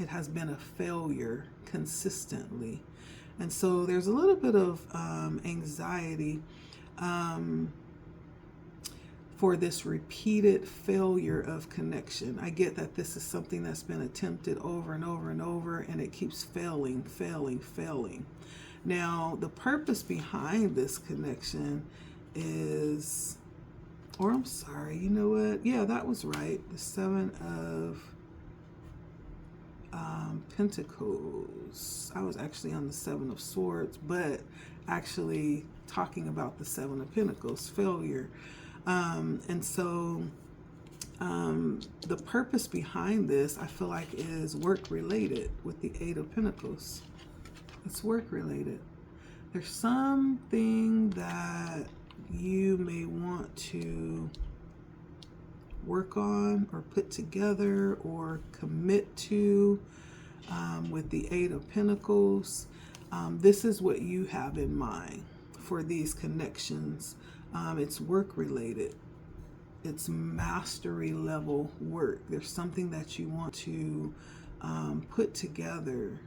It has been a failure consistently. And so there's a little bit of anxiety for this repeated failure of connection. I get that this is something that's been attempted over and over and over, and it keeps failing. Now, the purpose behind this connection is, or I'm sorry, you know what? Yeah, that was right. The Seven of Pentacles. I was actually on the Seven of Swords, but actually talking about the Seven of Pentacles, failure. And so the purpose behind this, I feel like, is work related with the Eight of Pentacles. It's work related. There's something that you may want to work on or put together or commit to with the Eight of Pentacles. This is what you have in mind for these connections. It's work related. It's mastery level work. There's something that you want to put together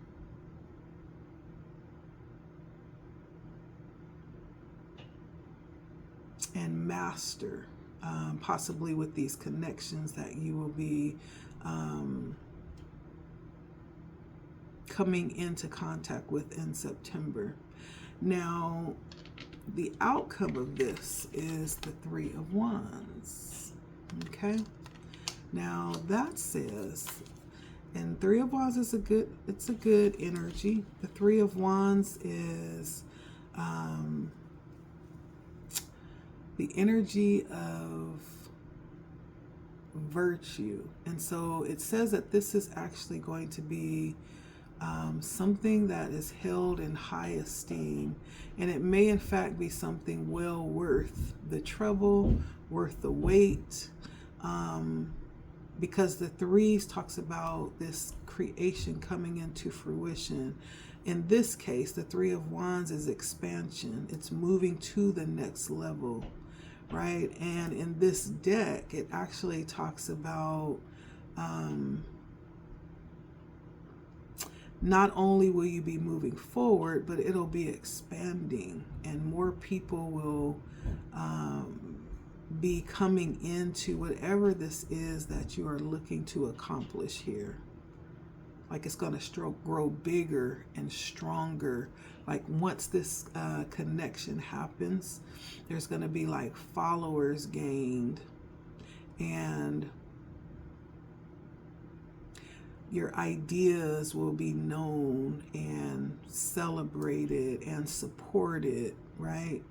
and master, possibly with these connections that you will be coming into contact with in September. Now, the outcome of this is the Three of Wands. Okay. Now that says, and Three of Wands is it's a good energy. The Three of Wands is the energy of virtue. And so it says that this is actually going to be something that is held in high esteem, and it may in fact be something well worth the trouble, worth the wait, because the threes talks about this creation coming into fruition. In this case, the Three of Wands is expansion. It's moving to the next level, right? And in this deck, it actually talks about not only will you be moving forward, but it'll be expanding, and more people will be coming into whatever this is that you are looking to accomplish here. Like it's going to grow bigger and stronger. Like once this connection happens, there's going to be like followers gained, and your ideas will be known and celebrated and supported, right?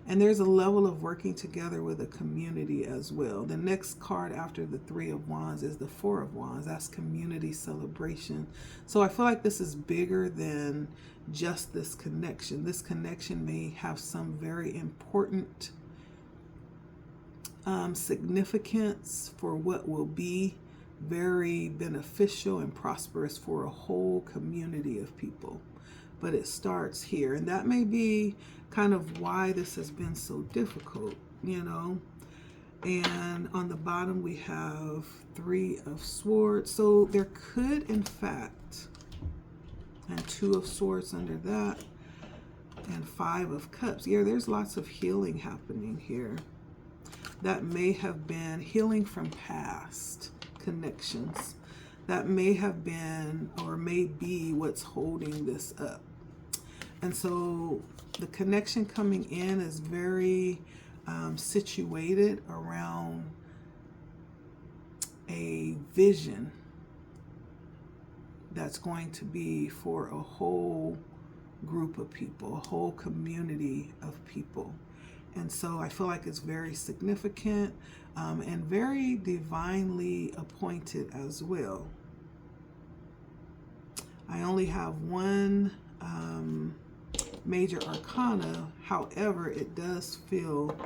And there's a level of working together with a community as well. The next card after the Three of Wands is the Four of Wands. That's community celebration. So I feel like this is bigger than just this connection. This connection may have some very important significance for what will be very beneficial and prosperous for a whole community of people. But it starts here, and that may be kind of why this has been so difficult, you know. And on the bottom we have Three of Swords. So there could in fact, and Two of Swords under that, and Five of Cups. Yeah, there's lots of healing happening here. That may have been healing from past connections. That may have been or may be what's holding this up. And so the connection coming in is very situated around a vision that's going to be for a whole group of people, a whole community of people. And so I feel like it's very significant and very divinely appointed as well. I only have one major arcana. However, it does feel,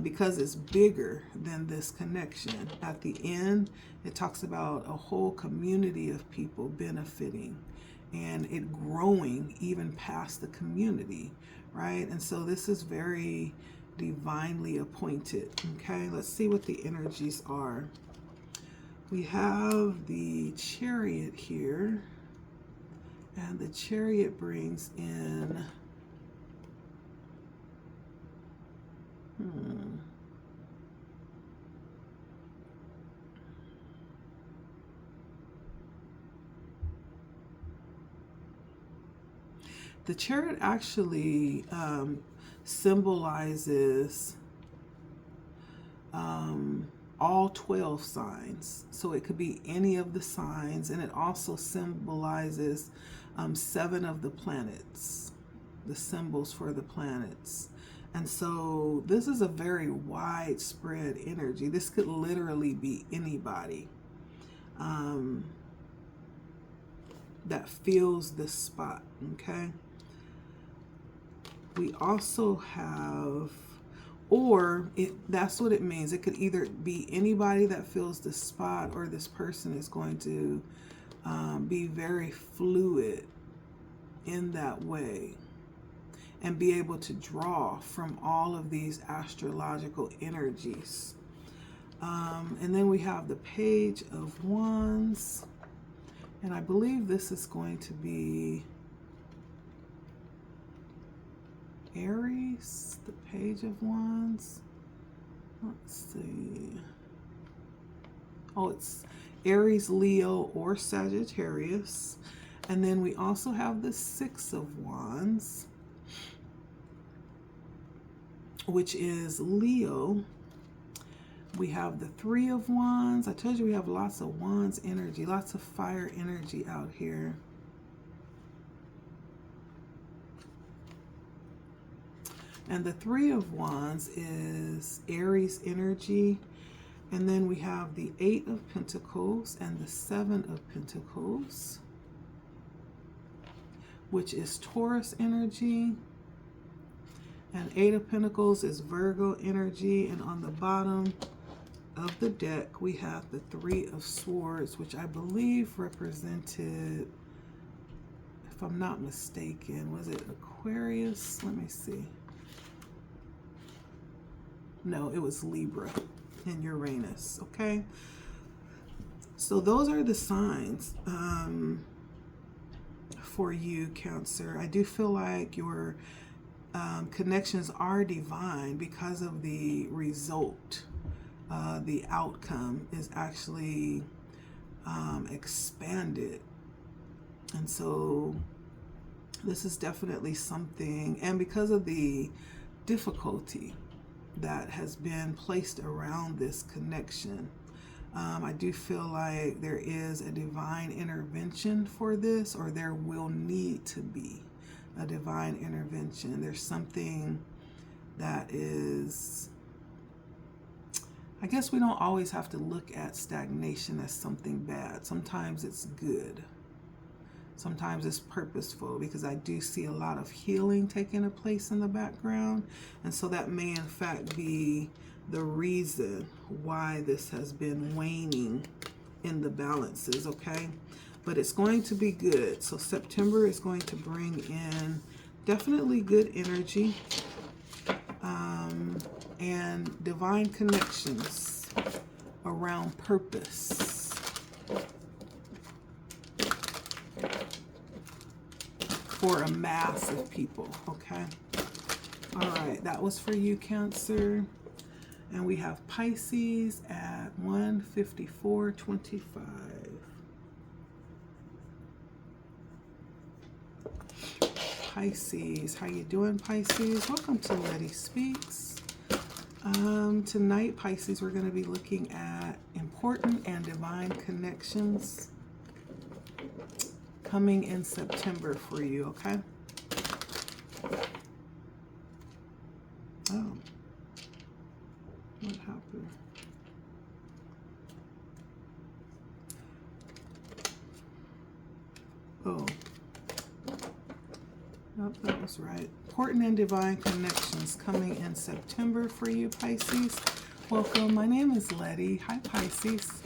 because it's bigger than this connection, at the end, it talks about a whole community of people benefiting and it growing even past the community, right? And so this is very divinely appointed. Okay, let's see what the energies are. We have the Chariot here, and the Chariot brings in the Chariot actually symbolizes all 12 signs. So it could be any of the signs, and it also symbolizes 7 of the planets, the symbols for the planets. And so this is a very widespread energy. This could literally be anybody that feels this spot, okay? We also have, that's what it means. It could either be anybody that feels the spot, or this person is going to be very fluid in that way and be able to draw from all of these astrological energies. And then we have the Page of Wands, and I believe this is going to be Aries, the Page of Wands. Let's see. Oh, it's Aries, Leo, or Sagittarius. And then we also have the Six of Wands, which is Leo. We have the Three of Wands. I told you we have lots of Wands energy, lots of fire energy out here. And the Three of Wands is Aries energy. And then we have the Eight of Pentacles and the Seven of Pentacles, which is Taurus energy. And Eight of Pentacles is Virgo energy. And on the bottom of the deck, we have the Three of Swords, which I believe represented, if I'm not mistaken, was it Aquarius? Let me see. No, it was Libra and Uranus, okay? So those are the signs for you, Cancer. I do feel like your connections are divine because of the result. The outcome is actually expanded. And so this is definitely something, and because of the difficulty that has been placed around this connection, I do feel like there is a divine intervention for this, or there will need to be a divine intervention. There's something that is, I guess we don't always have to look at stagnation as something bad. Sometimes it's good. Sometimes it's purposeful, because I do see a lot of healing taking place in the background. And so that may in fact be the reason why this has been waning in the balances, okay? But it's going to be good. So September is going to bring in definitely good energy and divine connections around purpose. For a mass of people, okay? All right, that was for you, Cancer. And we have Pisces at 154.25. Pisces, how you doing, Pisces? Welcome to LettiSpeaks. Tonight, Pisces, we're going to be looking at important and divine connections coming in September for you, okay? Oh. What happened? Oh. Nope, that was right. Important and divine connections coming in September for you, Pisces. Welcome. My name is Letty. Hi, Pisces.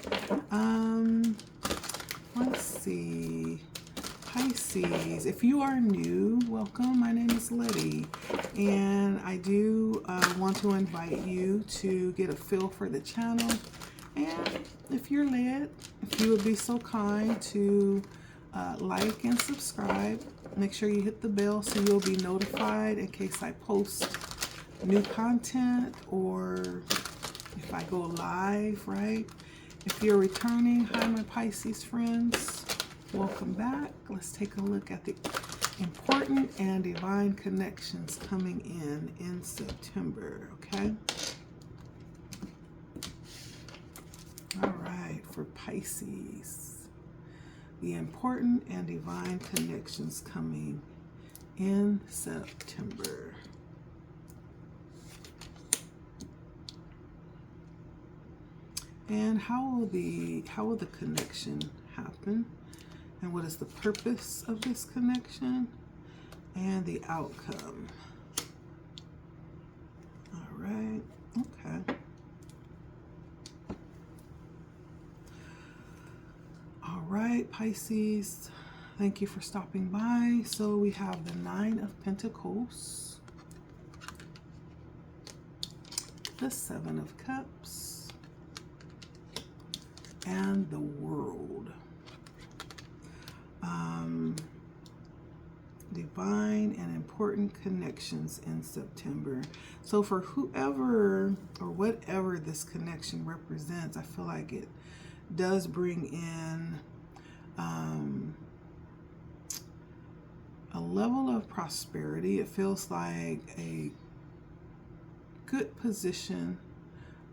Let's see. Pisces, if you are new, welcome. My name is Letty, and I do want to invite you to get a feel for the channel. And if you're led, if you would be so kind to like and subscribe. Make sure you hit the bell so you'll be notified in case I post new content or if I go live, right? If you're returning, hi my Pisces friends, welcome back. Let's take a look at the important and divine connections coming in September, okay? All right, for Pisces. The important and divine connections coming in September. And how will the connection happen? And what is the purpose of this connection? And the outcome. All right. Okay. All right, Pisces, thank you for stopping by. So we have the Nine of Pentacles, the Seven of Cups, and the World. Divine and important connections in September. So for whoever or whatever this connection represents, I feel like it does bring in a level of prosperity. It feels like a good position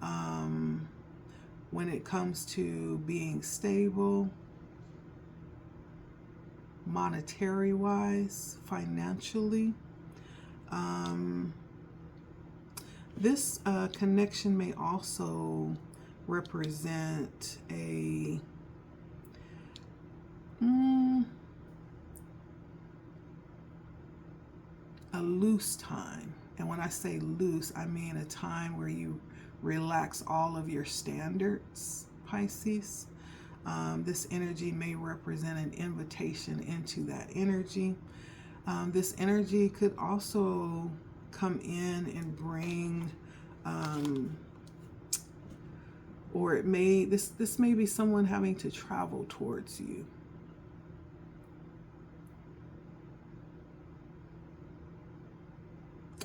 when it comes to being stable, monetary wise, financially. This connection may also represent a loose time. And when I say loose, I mean a time where you relax all of your standards, Pisces. This energy may represent an invitation into that energy. This energy could also come in and bring or it may, this may be someone having to travel towards you.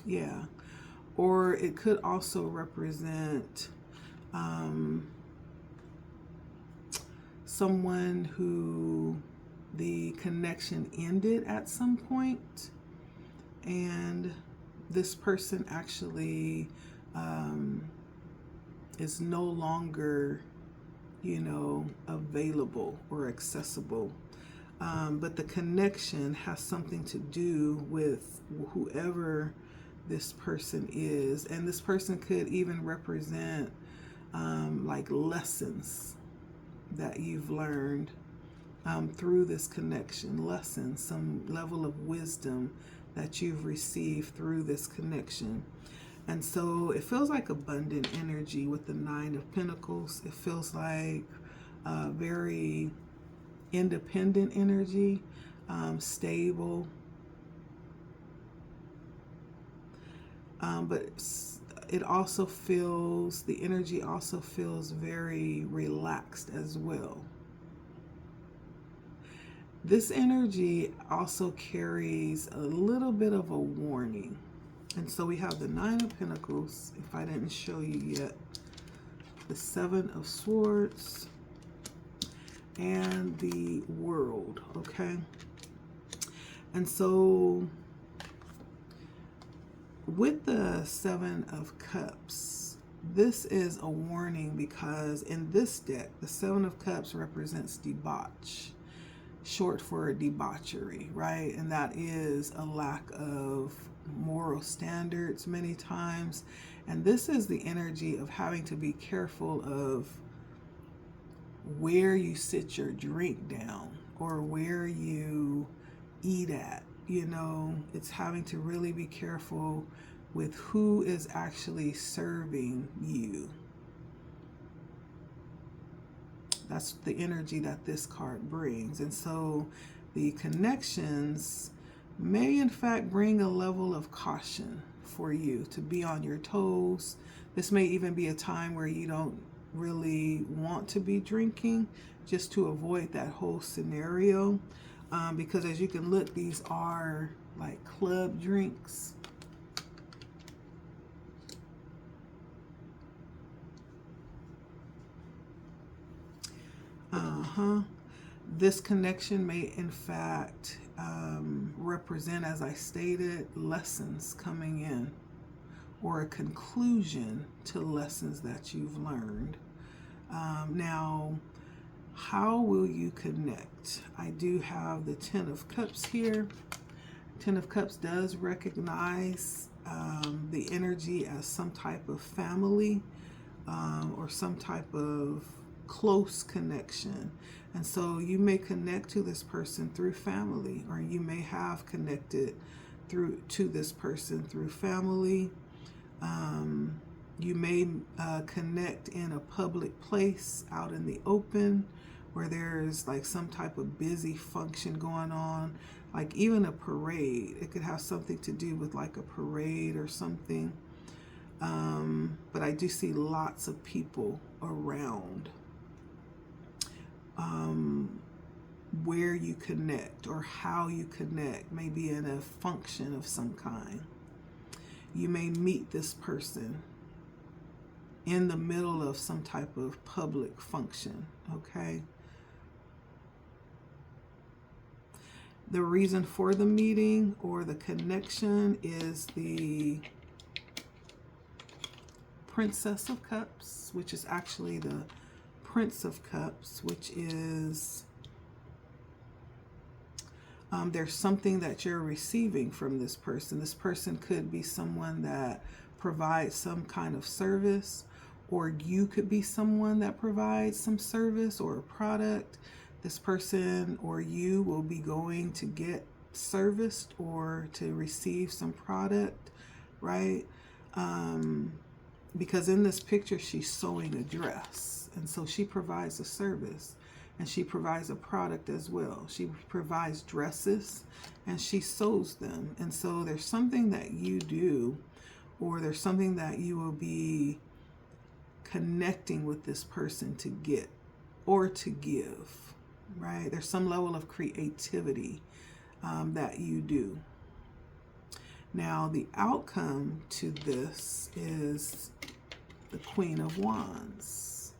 Yeah. Or it could also represent someone who the connection ended at some point, and this person actually is no longer, you know, available or accessible. But the connection has something to do with whoever this person is. And this person could even represent like lessons that you've learned through this connection. Lessons, some level of wisdom that you've received through this connection. And so it feels like abundant energy with the Nine of Pentacles. It feels like very independent energy, stable. But it also feels, the energy also feels very relaxed as well. This energy also carries a little bit of a warning. And so we have the Nine of Pentacles, if I didn't show you yet, the Seven of Swords, and the World, okay? And so with the Seven of Cups, this is a warning because in this deck, the Seven of Cups represents debauch. short for debauchery, right? And that is a lack of moral standards many times. And this is the energy of having to be careful of where you sit your drink down or where you eat at. You know, it's having to really be careful with who is actually serving you. That's the energy that this card brings. And so the connections may in fact bring a level of caution for you to be on your toes. This may even be a time where you don't really want to be drinking, just to avoid that whole scenario. Because as you can look, these are like club drinks. This connection may in fact represent, as I stated, lessons coming in or a conclusion to lessons that you've learned. Now, how will you connect? I do have the Ten of Cups here. Ten of Cups does recognize the energy as some type of family or some type of close connection. And so you may connect to this person through family, or you may have connected to this person through family. You may connect in a public place out in the open where there's like some type of busy function going on, like even a parade. It could have something to do with like a parade or something. But I do see lots of people around where you connect or how you connect, maybe in a function of some kind. You may meet this person in the middle of some type of public function, okay? The reason for the meeting or the connection is the Princess of Cups, which is actually the Prince of Cups, which is there's something that you're receiving from this person. This person could be someone that provides some kind of service, or you could be someone that provides some service or a product. This person or you will be going to get serviced or to receive some product, right? Because in this picture, she's sewing a dress. And so she provides a service and she provides a product as well. She provides dresses and she sews them. And so there's something that you do, or there's something that you will be connecting with this person to get or to give, right? There's some level of creativity that you do. Now, the outcome to this is the Queen of Wands,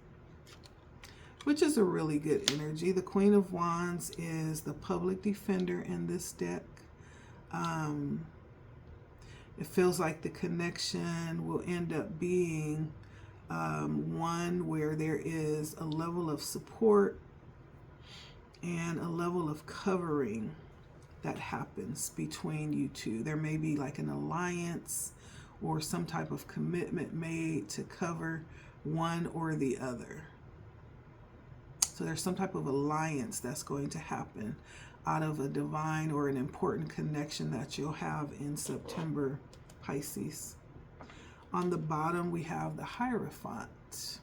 which is a really good energy. The Queen of Wands is the public defender in this deck. It feels like the connection will end up being one where there is a level of support and a level of covering that happens between you two. There may be like an alliance or some type of commitment made to cover one or the other. So there's some type of alliance that's going to happen out of a divine or an important connection that you'll have in September, Pisces. On the bottom, we have the Hierophant.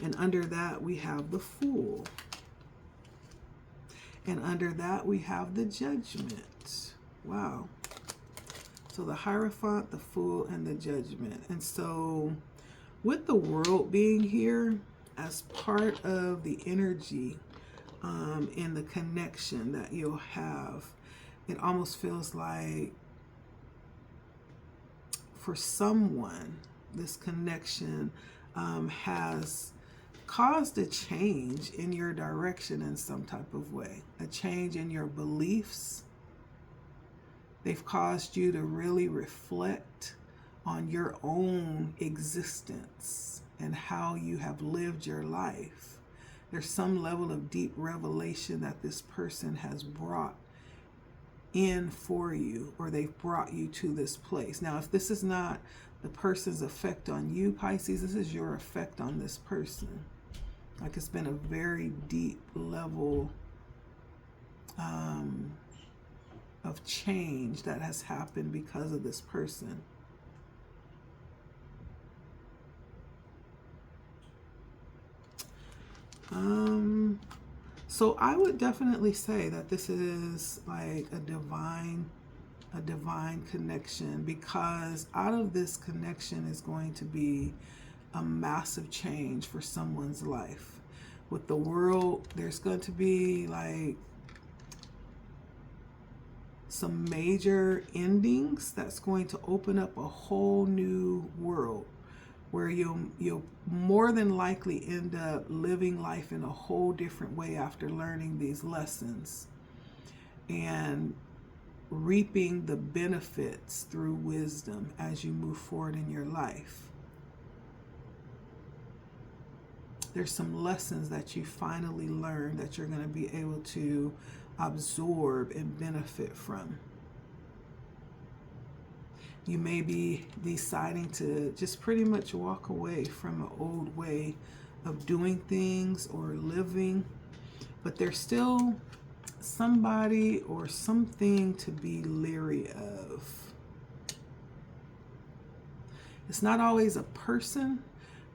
And under that, we have the Fool. And under that, we have the Judgment. Wow. So the Hierophant, the Fool, and the Judgment. And so with the World being here as part of the energy in the connection that you'll have, it almost feels like for someone, this connection has caused a change in your direction in some type of way, a change in your beliefs. They've caused you to really reflect on your own existence and how you have lived your life. There's some level of deep revelation that this person has brought in for you, or they've brought you to this place. Now, if this is not the person's effect on you, Pisces, this is your effect on this person. Like, it's been a very deep level of change that has happened because of this person. So I would definitely say that this is like a divine connection, because out of this connection is going to be a massive change for someone's life. With the world, there's going to be like some major endings that's going to open up a whole new world, where you'll more than likely end up living life in a whole different way after learning these lessons and reaping the benefits through wisdom as you move forward in your life. There's some lessons that you finally learned that you're going to be able to absorb and benefit from. You may be deciding to just pretty much walk away from an old way of doing things or living, but there's still somebody or something to be leery of. It's not always a person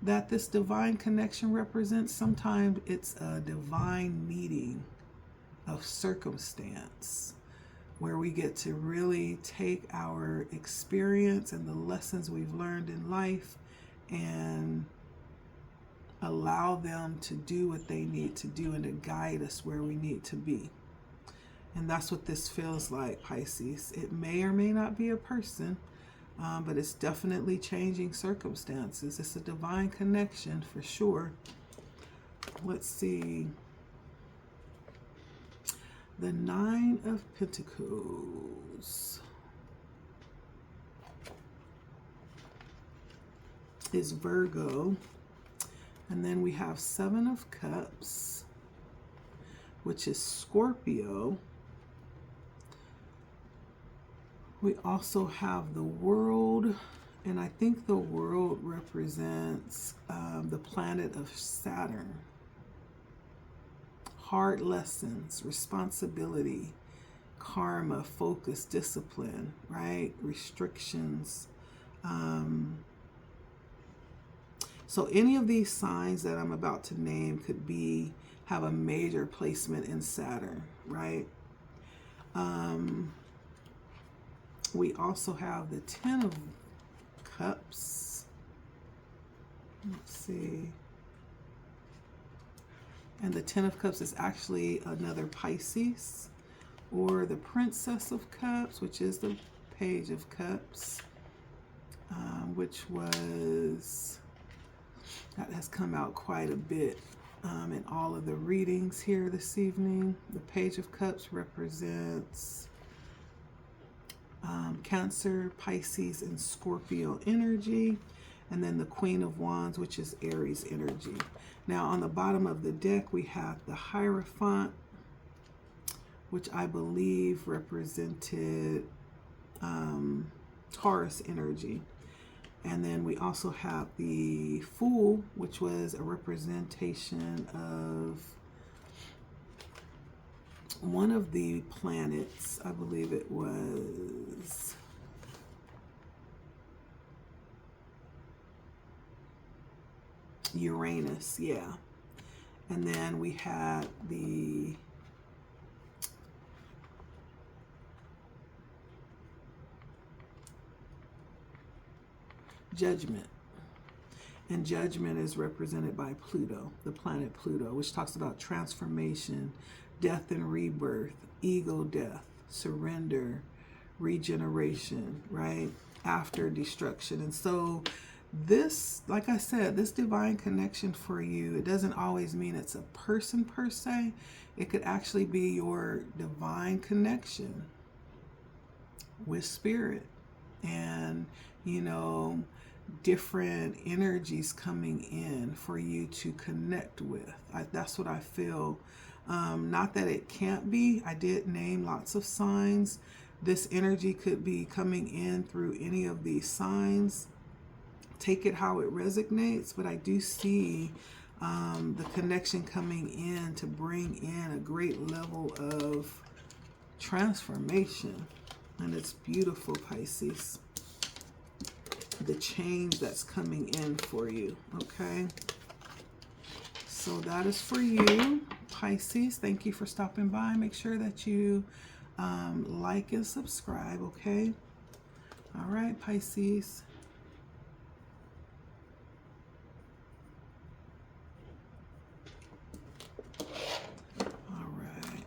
that this divine connection represents. Sometimes it's a divine meeting of circumstance, where we get to really take our experience and the lessons we've learned in life and allow them to do what they need to do and to guide us where we need to be. And that's what this feels like, Pisces. It may or may not be a person, but it's definitely changing circumstances. It's a divine connection for sure. Let's see. The Nine of Pentacles is Virgo. And then we have Seven of Cups, which is Scorpio. We also have the World, and I think the World represents the planet of Saturn. Hard lessons, responsibility, karma, focus, discipline, right? Restrictions. So any of these signs that I'm about to name could have a major placement in Saturn, right? We also have the Ten of Cups. Let's see. And the Ten of Cups is actually another Pisces, or the Princess of Cups, which is the Page of Cups, that has come out quite a bit in all of the readings here this evening. The Page of Cups represents Cancer, Pisces, and Scorpio energy. And then the Queen of Wands, which is Aries energy. Now, on the bottom of the deck, we have the Hierophant, which I believe represented Taurus energy. And then we also have the Fool, which was a representation of one of the planets. I believe it was Uranus, yeah. And then we had the Judgment. And Judgment is represented by Pluto, the planet Pluto, which talks about transformation, death and rebirth, ego death, surrender, regeneration, right? After destruction. And so this, like I said, this divine connection for you, it doesn't always mean it's a person per se. It could actually be your divine connection with spirit. And, you know, different energies coming in for you to connect with. That's what I feel. Not that it can't be. I did name lots of signs. This energy could be coming in through any of these signs. Take it how it resonates, but I do see the connection coming in to bring in a great level of transformation. And it's beautiful, Pisces. The change that's coming in for you, okay? So that is for you, Pisces. Thank you for stopping by. Make sure that you like and subscribe, okay? All right, Pisces. All right.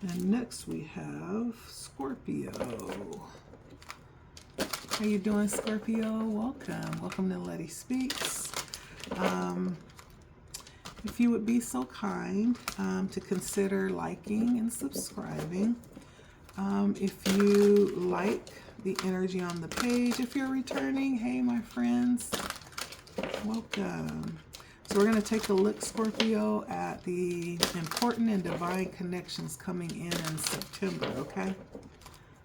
And next we have Scorpio. How you doing, Scorpio? Welcome. Welcome to LettiSpeaks. If you would be so kind to consider liking and subscribing. If you like the energy on the page, if you're returning, hey, my friends, welcome. So we're going to take a look, Scorpio, at the important and divine connections coming in September, okay?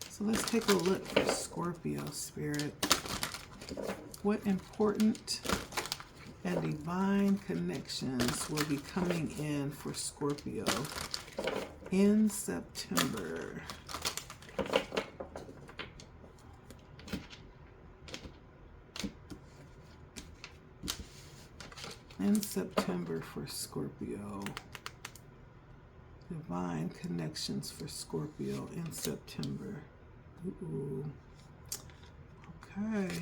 So let's take a look for Scorpio, Spirit. What important and divine connections will be coming in for Scorpio in September? In September for Scorpio. Divine connections for Scorpio in September. Ooh. Okay.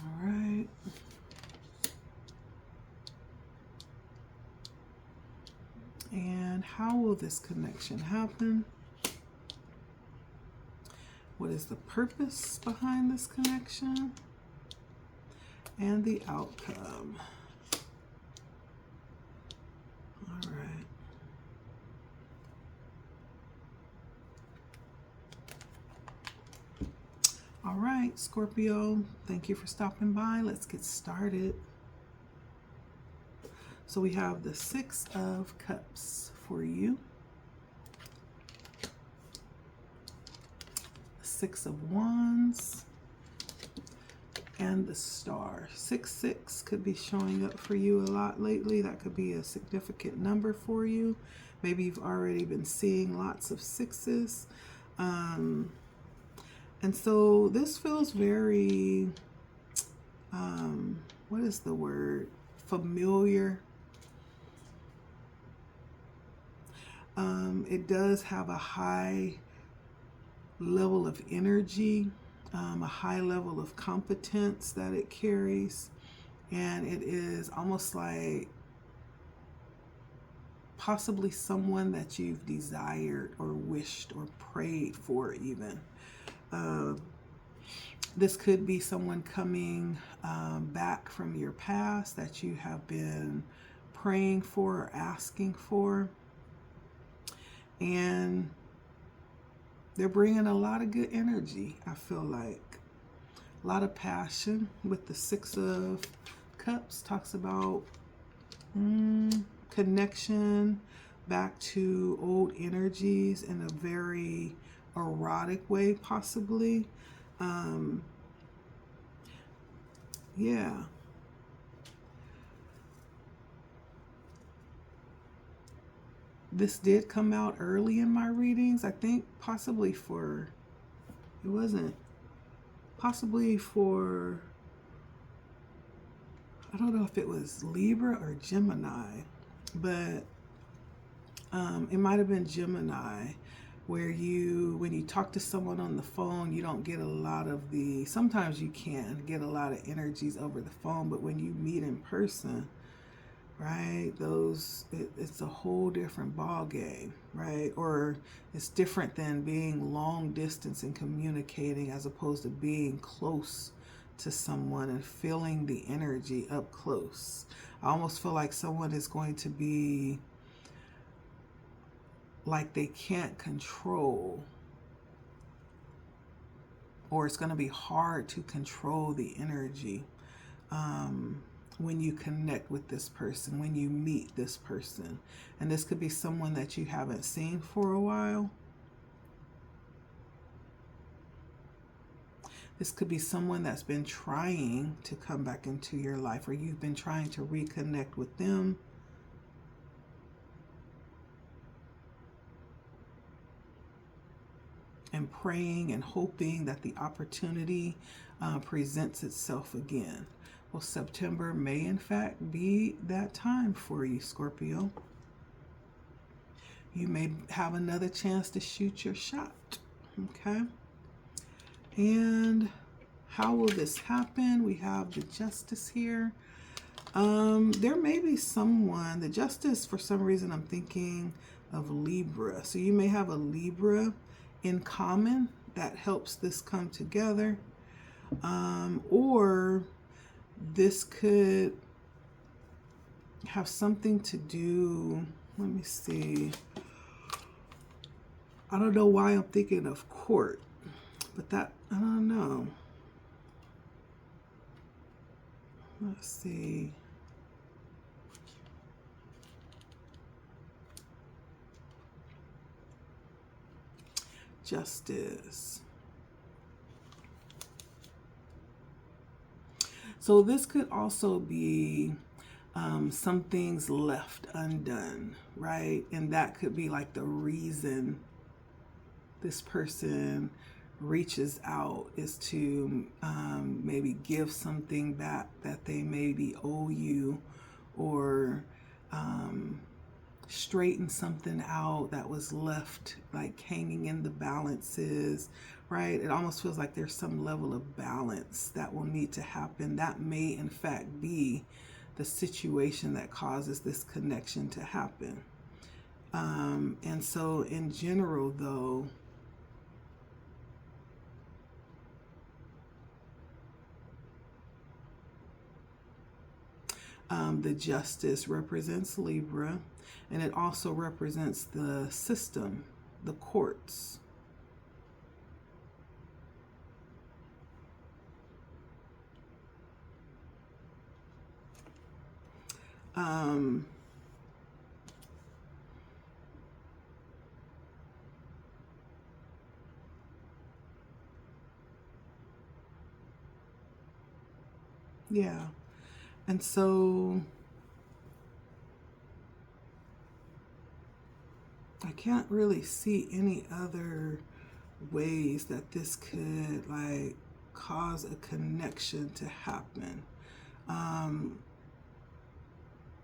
All right. And how will this connection happen? What is the purpose behind this connection? And the outcome. All right. All right, Scorpio, thank you for stopping by. Let's get started. So we have the Six of Cups for you. Six of Wands. And the Star. 6 could be showing up for you a lot lately. That could be a significant number for you. Maybe you've already been seeing lots of 6s. And so this feels very, what is the word? Familiar. It does have a high level of energy. A high level of competence that it carries, and it is almost like possibly someone that you've desired or wished or prayed for even. This could be someone coming back from your past that you have been praying for or asking for, and they're bringing a lot of good energy, I feel like. A lot of passion with the Six of Cups. Talks about connection back to old energies in a very erotic way, possibly. Yeah. This did come out early in my readings. I think possibly for, it wasn't, possibly for, I don't know if it was Libra or Gemini, but it might have been Gemini, where when you talk to someone on the phone, you don't get a lot of sometimes you can get a lot of energies over the phone, but when you meet in person, right, it's a whole different ball game, right? Or it's different than being long distance and communicating, as opposed to being close to someone and feeling the energy up close. I almost feel like someone is going to be like they can't control or it's going to be hard to control the energy when you connect with this person, when you meet this person. And this could be someone that you haven't seen for a while. This could be someone that's been trying to come back into your life, or you've been trying to reconnect with them. And praying and hoping that the opportunity presents itself again. Well, September may in fact be that time for you, Scorpio. You may have another chance to shoot your shot, okay? And how will this happen? We have the Justice here. There may be someone, the Justice, for some reason I'm thinking of Libra. So you may have a Libra in common that helps this come together. Or this could have something to do, let me see. I don't know why I'm thinking of court, but that, I don't know. Let's see. Justice. So this could also be some things left undone, right? And that could be like the reason this person reaches out, is to maybe give something back that they maybe owe you, or straighten something out that was left like hanging in the balances, right? It almost feels like there's some level of balance that will need to happen. That may in fact be the situation that causes this connection to happen. And so in general though, the Justice represents Libra, and it also represents the system, the courts. Yeah. And so I can't really see any other ways that this could like cause a connection to happen.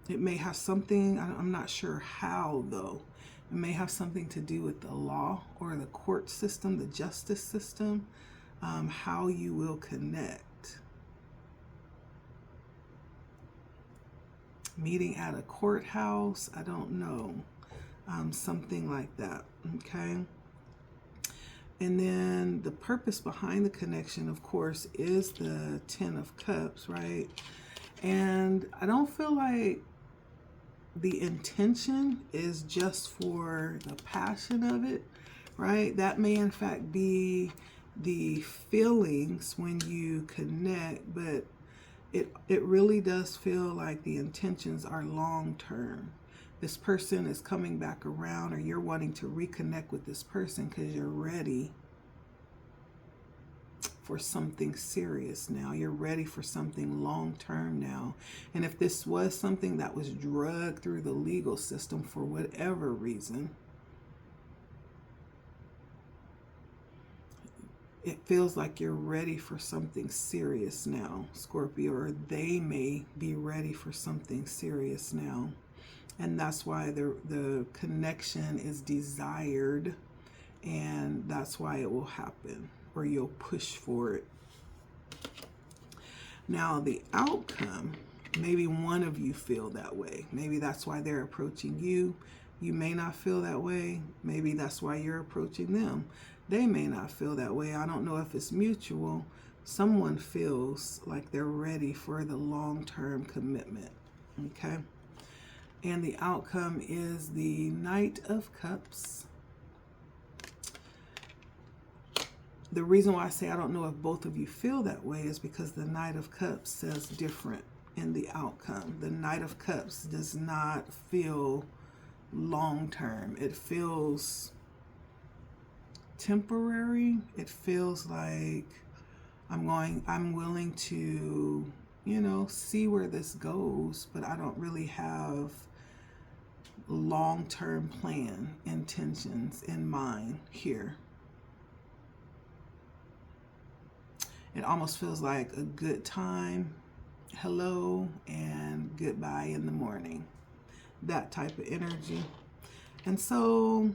It may have something, I'm not sure how though. It may have something to do with the law or the court system, the justice system, how you will connect. Meeting at a courthouse, I don't know, something like that, okay? And then the purpose behind the connection, of course, is the Ten of Cups, right? And I don't feel like the intention is just for the passion of it, right? That may in fact be the feelings when you connect, but it really does feel like the intentions are long term. This person is coming back around, or you're wanting to reconnect with this person because you're ready for something serious now. You're ready for something long term now. And if this was something that was drugged through the legal system for whatever reason, it feels like you're ready for something serious now, Scorpio, or they may be ready for something serious now. And that's why the connection is desired, and that's why it will happen, or you'll push for it. Now, the outcome, maybe one of you feel that way. Maybe that's why they're approaching you. You may not feel that way. Maybe that's why you're approaching them. They may not feel that way. I don't know if it's mutual. Someone feels like they're ready for the long-term commitment, okay? And the outcome is the Knight of Cups. the reason why I say I don't know if both of you feel that way is because the Knight of Cups says different in the outcome. The Knight of Cups does not feel long-term. It feels temporary. It feels like I'm willing to, you know, see where this goes, but I don't really have long-term plan intentions in mind here. It almost feels like a good time, hello, and goodbye in the morning. That type of energy. And so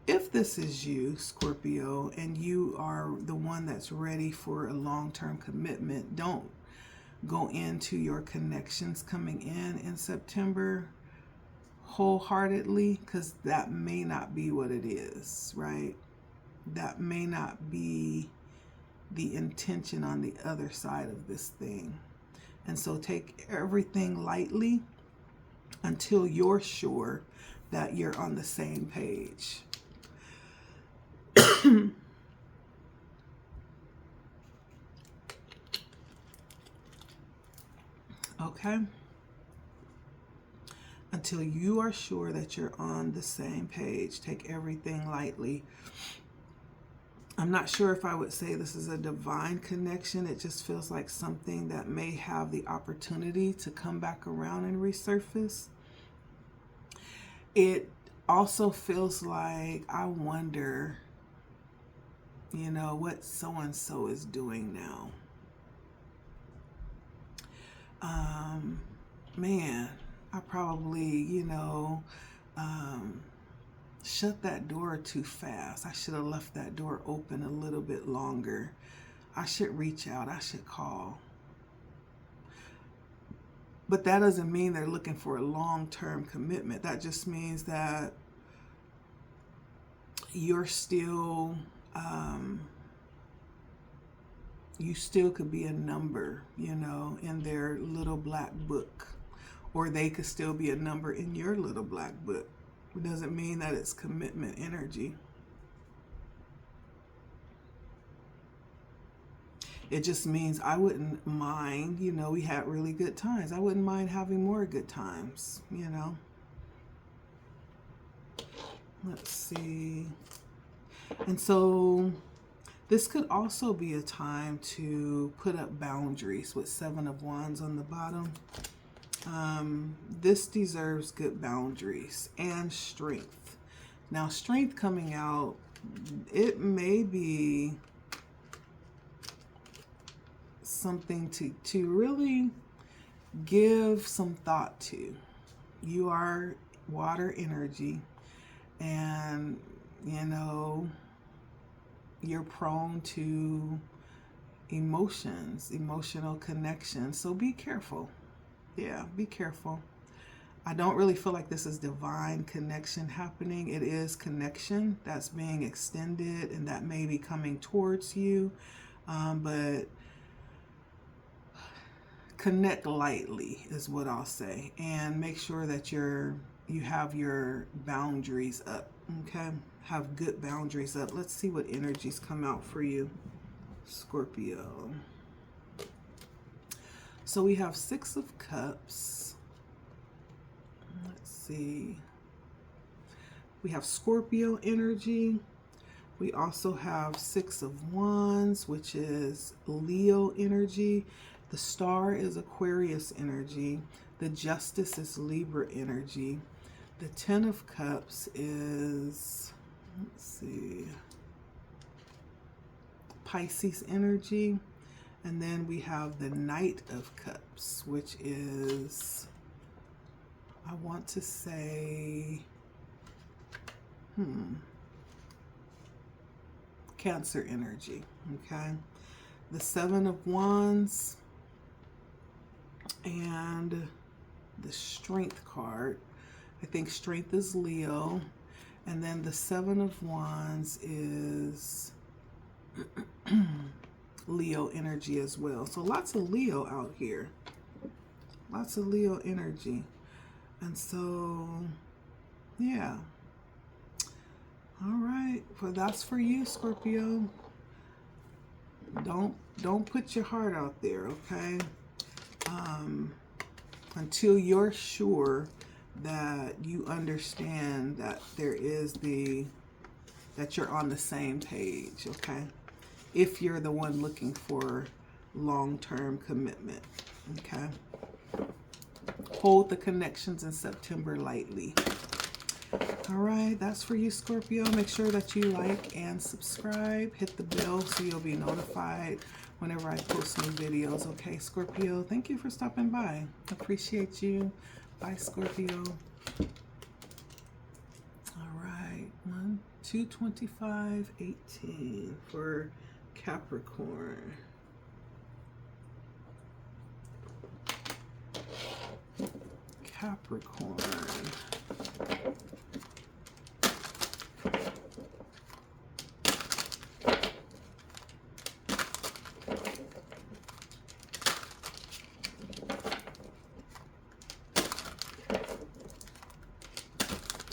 if this is you, Scorpio, and you are the one that's ready for a long-term commitment, don't go into your connections coming in September wholeheartedly, because that may not be what it is, right? That may not be the intention on the other side of this thing. And so take everything lightly until you're sure that you're on the same page. Okay? Until you are sure that you're on the same page, take everything lightly. I'm not sure if I would say this is a divine connection. It just feels like something that may have the opportunity to come back around and resurface. It also feels like, I wonder, you know, what so-and-so is doing now. Man, I probably, you know, shut that door too fast. I should have left that door open a little bit longer. I should reach out. I should call. But that doesn't mean they're looking for a long-term commitment. That just means that you're still, you still could be a number, you know, in their little black book. Or they could still be a number in your little black book. It doesn't mean that it's commitment energy. It just means I wouldn't mind, you know, we had really good times. I wouldn't mind having more good times, you know. Let's see. And so this could also be a time to put up boundaries with 7 of Wands on the bottom. This deserves good boundaries and strength. Now, strength coming out, it may be something to really give some thought to. You are water energy, and, you know, you're prone to emotions, emotional connection. So be careful. Yeah, be careful. I don't really feel like this is divine connection happening. It is connection that's being extended, and that may be coming towards you. But connect lightly is what I'll say, and make sure that you have your boundaries up. Okay, have good boundaries up. Let's see what energies come out for you, Scorpio. So we have 6 of Cups. Let's see. We have Scorpio energy. We also have 6 of Wands, which is Leo energy. The Star is Aquarius energy. The Justice is Libra energy. The 10 of Cups is, let's see, Pisces energy. And then we have the Knight of Cups, which is, I want to say, Cancer energy, okay? The 7 of Wands and the Strength card. I think Strength is Leo. And then the 7 of Wands is Leo energy as well. So lots of Leo out here. Lots of Leo energy. And so, yeah. All right. Well, that's for you, Scorpio. Don't put your heart out there, okay? Until you're sure that you understand that that you're on the same page, okay? If you're the one looking for long-term commitment, okay? Hold the connections in September lightly. All right, that's for you, Scorpio. Make sure that you like and subscribe. Hit the bell so you'll be notified whenever I post new videos. Okay, Scorpio, thank you for stopping by. Appreciate you. Bye, Scorpio. All right, 2/25/18 for Capricorn. Capricorn.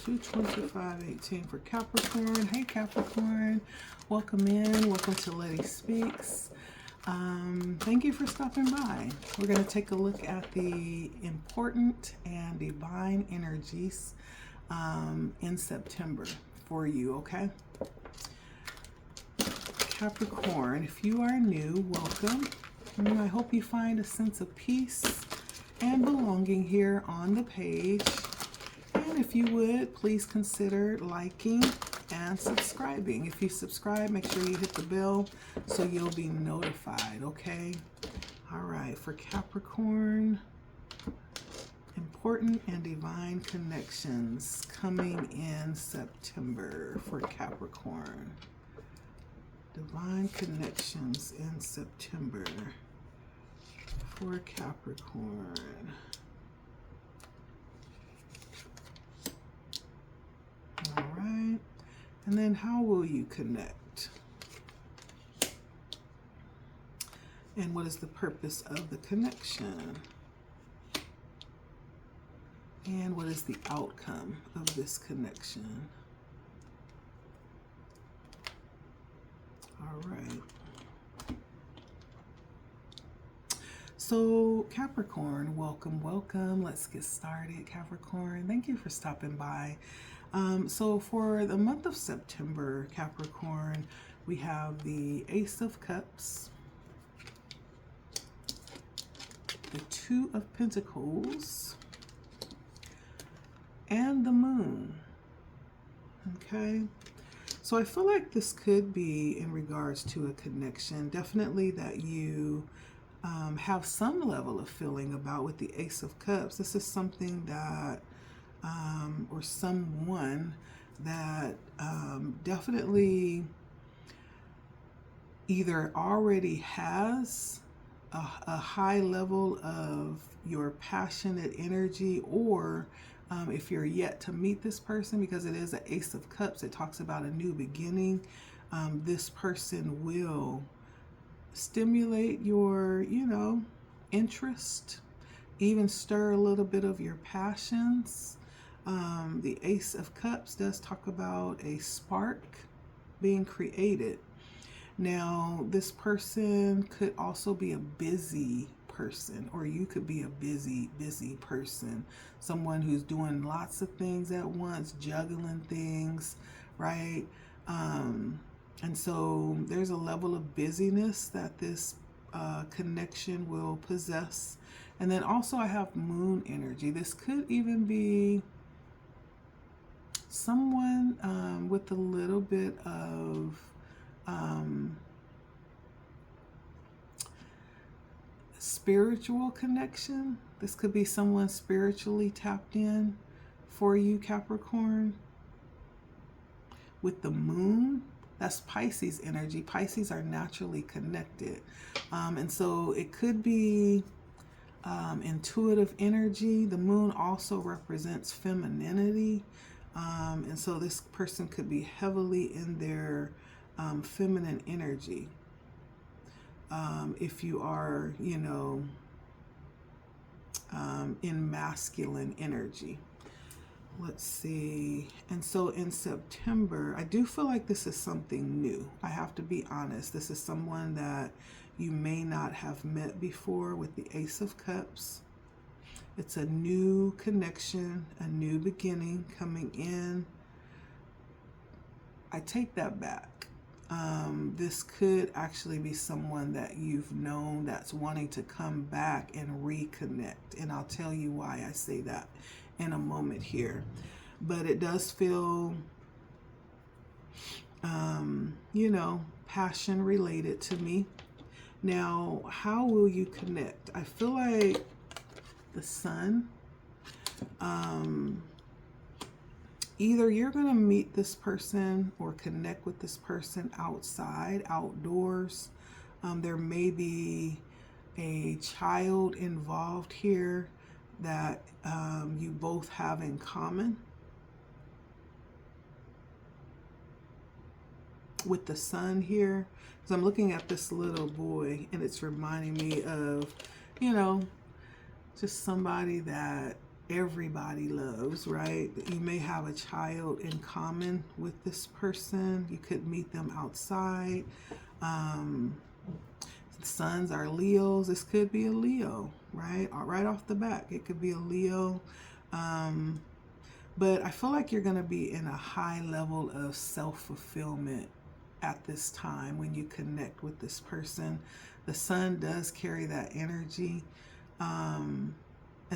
$225.18 for Capricorn. Hey Capricorn, welcome in. Welcome to LettiSpeaks. Thank you for stopping by. We're going to take a look at the important and divine energies in September for you, okay? Capricorn, if you are new, welcome. And I hope you find a sense of peace and belonging here on the page. And if you would, please consider liking and subscribing. If you subscribe, make sure you hit the bell so you'll be notified, okay? All right, for Capricorn, important and divine connections coming in September for Capricorn. Divine connections in September for Capricorn. All right. And then how will you connect? And what is the purpose of the connection? And what is the outcome of this connection? All right. So Capricorn, welcome, welcome. Let's get started, Capricorn. Thank you for stopping by. So for the month of September, Capricorn, we have the Ace of Cups, the Two of Pentacles, and the Moon. Okay. So I feel like this could be in regards to a connection, definitely that you have some level of feeling about with the Ace of Cups. This is something that, or someone that definitely either already has a high level of your passionate energy, or if you're yet to meet this person, because it is an Ace of Cups, it talks about a new beginning. This person will stimulate your, interest, even stir a little bit of your passions. The Ace of Cups does talk about a spark being created. Now, this person could also be a busy person, or you could be a busy person, someone who's doing lots of things at once, juggling things, right? And so there's a level of busyness that this connection will possess. And then also I have Moon energy. This could even be someone with a little bit of spiritual connection. This could be someone spiritually tapped in for you, Capricorn. With the Moon, that's Pisces energy. Pisces are naturally connected. And so it could be intuitive energy. The Moon also represents femininity. And so this person could be heavily in their feminine energy. If you are, in masculine energy. Let's see. And so in September, I do feel like this is something new. I have to be honest. This is someone that you may not have met before with the Ace of Cups. It's a new connection, a new beginning coming in. I take that back. This could actually be someone that you've known that's wanting to come back and reconnect. And I'll tell you why I say that in a moment here. But it does feel, you know, passion related to me. Now, how will you connect? I feel like the sun, either you're going to meet this person or connect with this person outside, outdoors. There may be a child involved here that you both have in common. With the sun here, because I'm looking at this little boy and it's reminding me of, you know, just somebody that everybody loves, right? You may have a child in common with this person. You could meet them outside. Suns are Leos. This could be a Leo, right? Right off the bat, it could be a Leo. But I feel like you're going to be in a high level of self-fulfillment at this time when you connect with this person. The sun does carry that energy. And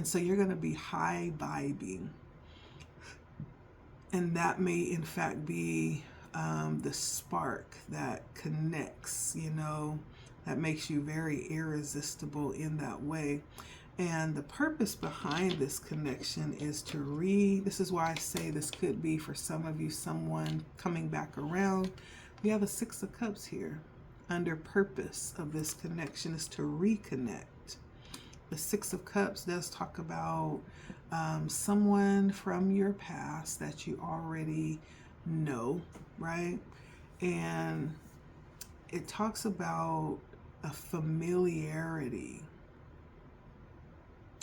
so you're going to be high vibing. And that may in fact be the spark that connects, you know, that makes you very irresistible in that way. And the purpose behind this connection is to this is why I say this could be for some of you, someone coming back around. We have a Six of Cups here. Under purpose of this connection is to reconnect. The Six of Cups does talk about someone from your past that you already know, right? And it talks about a familiarity.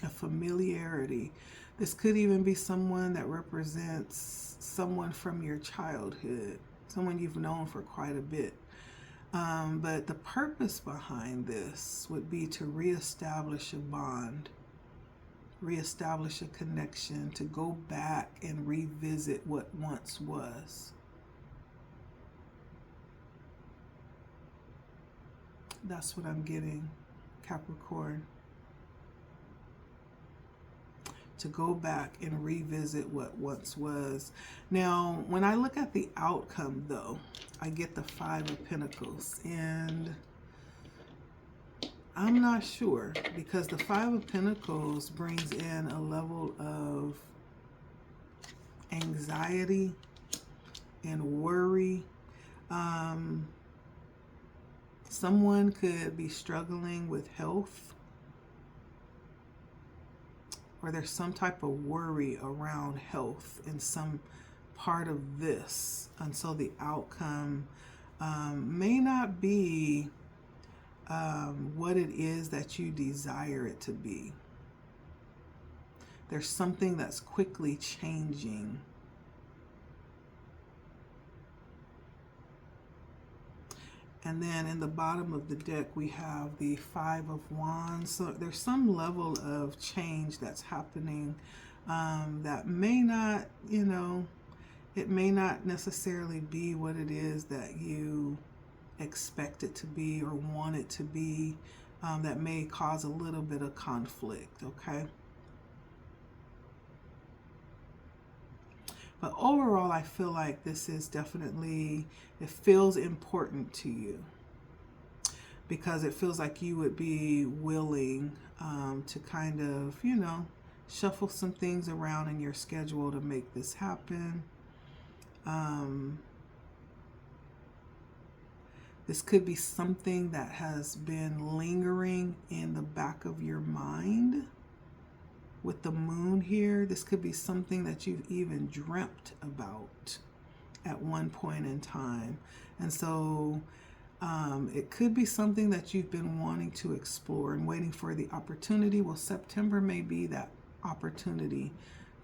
A familiarity. This could even be someone that represents someone from your childhood, someone you've known for quite a bit. But the purpose behind this would be to reestablish a bond, reestablish a connection, to go back and revisit what once was. That's what I'm getting, Capricorn. To go back and revisit what once was. Now, when I look at the outcome, though, I get the Five of Pentacles, and I'm not sure, because the Five of Pentacles brings in a level of anxiety and worry. Someone could be struggling with health, or there's some type of worry around health in some part of this. And so the outcome may not be what it is that you desire it to be. There's something that's quickly changing. And then in the bottom of the deck, we have the Five of Wands. So there's some level of change that's happening that may not, you know, it may not necessarily be what it is that you expect it to be or want it to be. That may cause a little bit of conflict, okay? But overall, I feel like this is definitely, it feels important to you, because it feels like you would be willing to kind of, you know, shuffle some things around in your schedule to make this happen. This could be something that has been lingering in the back of your mind. With the moon here, this could be something that you've even dreamt about at one point in time. And so it could be something that you've been wanting to explore and waiting for the opportunity. Well, September may be that opportunity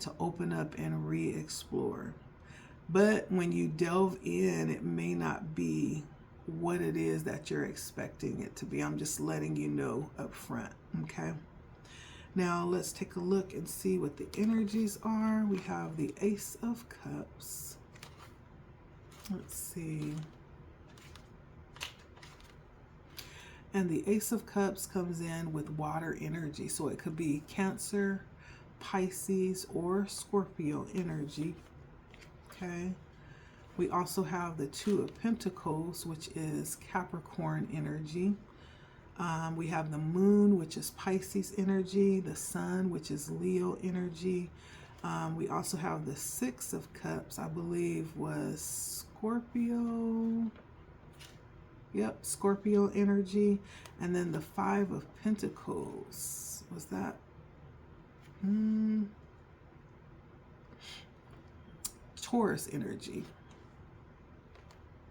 to open up and re-explore. But when you delve in, it may not be what it is that you're expecting it to be. I'm just letting you know up front, okay? Now let's take a look and see what the energies are. We have the Ace of Cups. Let's see. And the Ace of Cups comes in with water energy. So it could be Cancer, Pisces, or Scorpio energy. Okay. We also have the Two of Pentacles, which is Capricorn energy. We have the Moon, which is Pisces energy. The Sun, which is Leo energy. We also have the Six of Cups, I believe was Scorpio. Yep, Scorpio energy. And then the Five of Pentacles. Was that? Taurus energy.